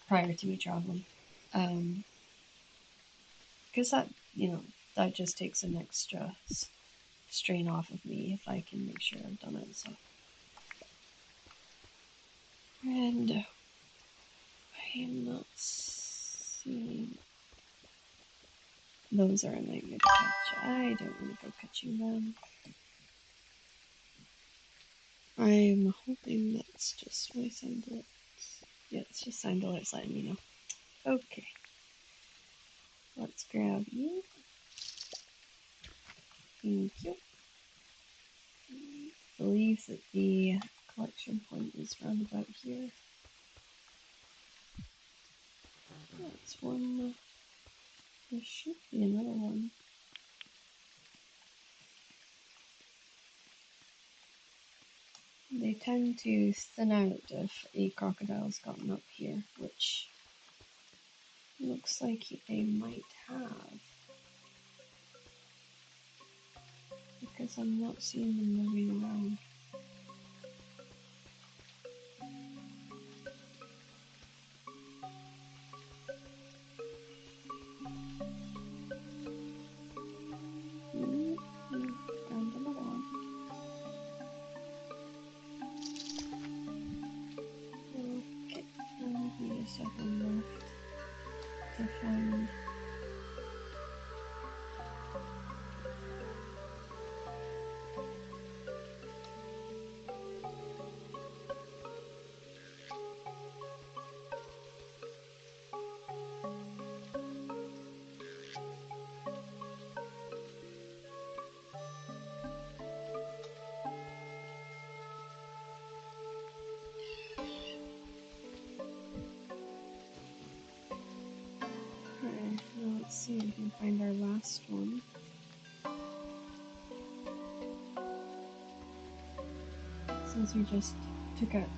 prior to me traveling. Because that just takes an extra strain off of me if I can make sure I've done it. So, and I am not seeing. Those are a nightmare to catch. I don't want to go catching them. I'm hoping that's just my sound alerts. Yeah, it's just sound alerts letting me know. Okay. Let's grab you. Thank you. I believe that the collection point is round about here. That's one. There should be another one. They tend to thin out if a crocodile's gotten up here, which looks like they might have. Because I'm not seeing them moving around. Found another one. Okay, we just have one left to find. Okay, now let's see if we can find our last one. Since we just took out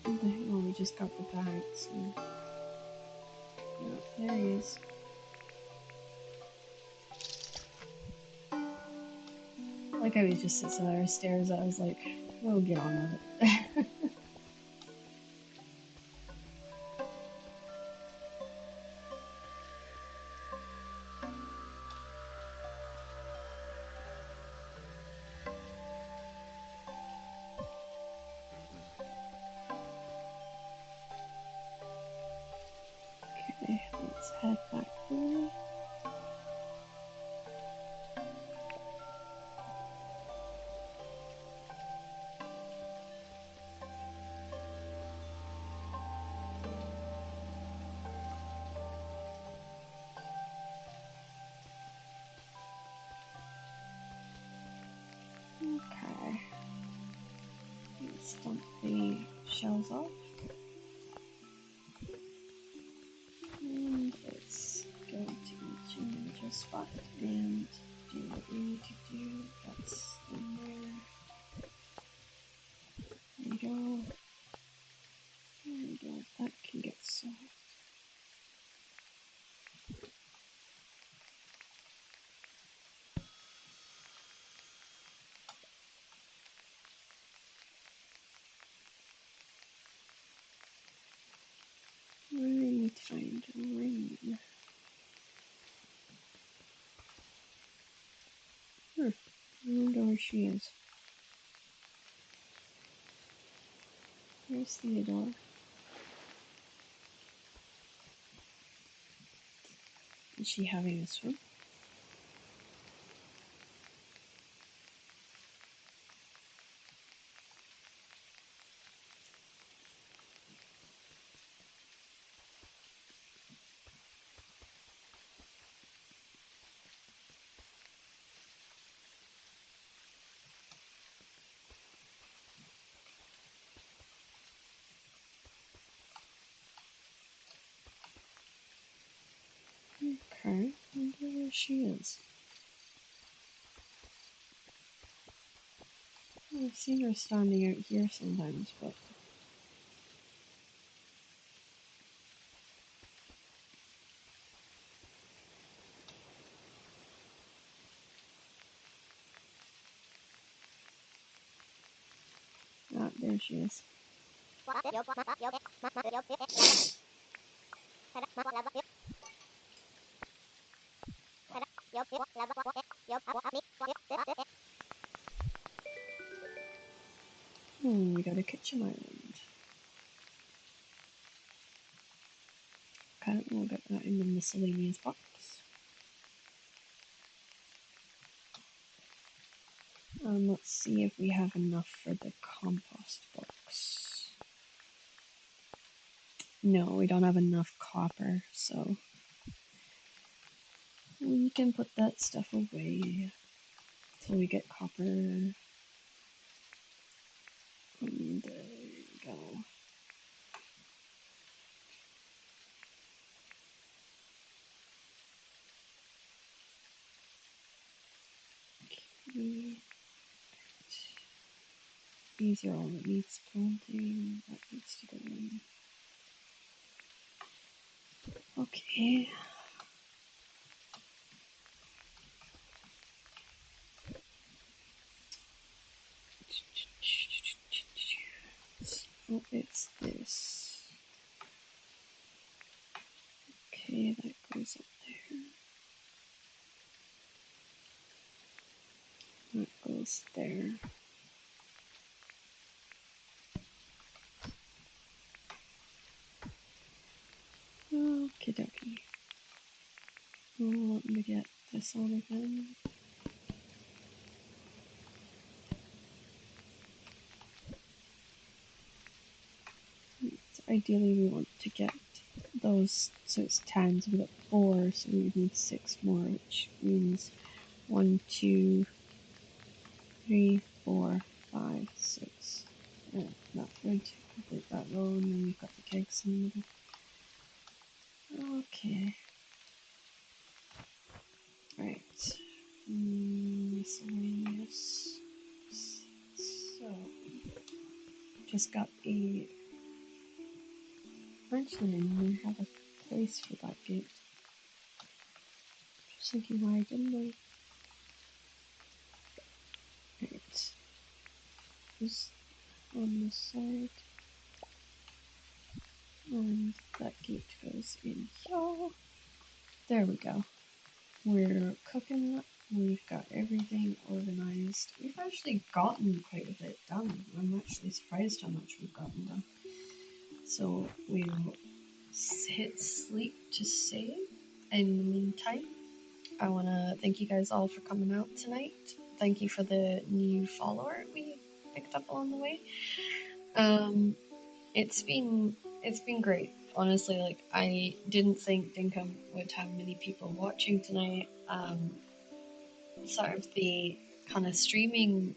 well, we just got the bags. And, there he is. Like I was just sitting there stairs. I was like, "Oh, get on with it." Okay, let's head back there. Okay, let's dump the shells off. And let's go to each individual spot and do what we need to do. That's in there. There we go. There we go. That can get solved. I need to find Rain. I wonder where she is. Where's Theodore? Is she having a swim? Okay, I wonder where she is. I've seen her standing out here sometimes, but there she is. We got a kitchen island. Okay, we'll get that in the miscellaneous box. Let's see if we have enough for the compost box. No, we don't have enough copper, so we can put that stuff away till we get copper. And there we go. Okay. These are all that needs planting. That needs to go in. Okay. So it's this. Okay, that goes up there. That goes there. Okie dokie. Let me get this on again. So ideally we want to get those, so it's 10, so we got 4, so we would need 6 more, which means 1, 2, 3, 4, 5, 6. Yeah, that would complete that row, and then we've got the kegs in the middle. Okay. Right. Miscellaneous. So, just got a. Actually, I may have a place for that gate. Just thinking, why didn't I? goes on the side, and that gate goes in here. There we go. We're cooking. We've got everything organized. We've actually gotten quite a bit done. I'm actually surprised how much we've gotten done. So we'll hit sleep to save. In the meantime, I want to thank you guys all for coming out tonight. Thank you for the new follower we picked up along the way. It's been great. Honestly, like I didn't think Dinkum would have many people watching tonight. Sort of the kind of streaming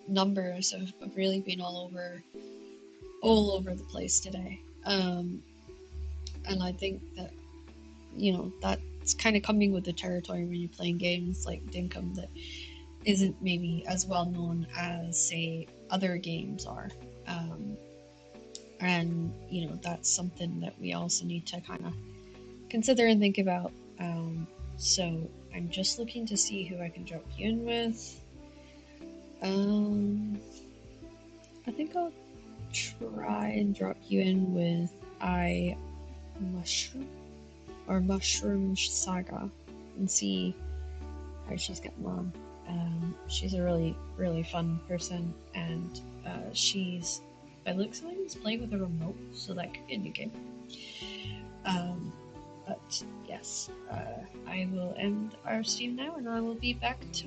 numbers have really been all over the place today. And I think that that's kind of coming with the territory when you're playing games like Dinkum that isn't maybe as well known as say other games are. And that's something that we also need to kind of consider and think about. So I'm just looking to see who I can drop you in with. I think I'll try and drop you in with I Mushroom or Mushroom Saga and see how she's getting on. She's a really, really fun person, and she's, by looks of things, playing with a remote, so that could be a new game. But yes, I will end our stream now, and I will be back to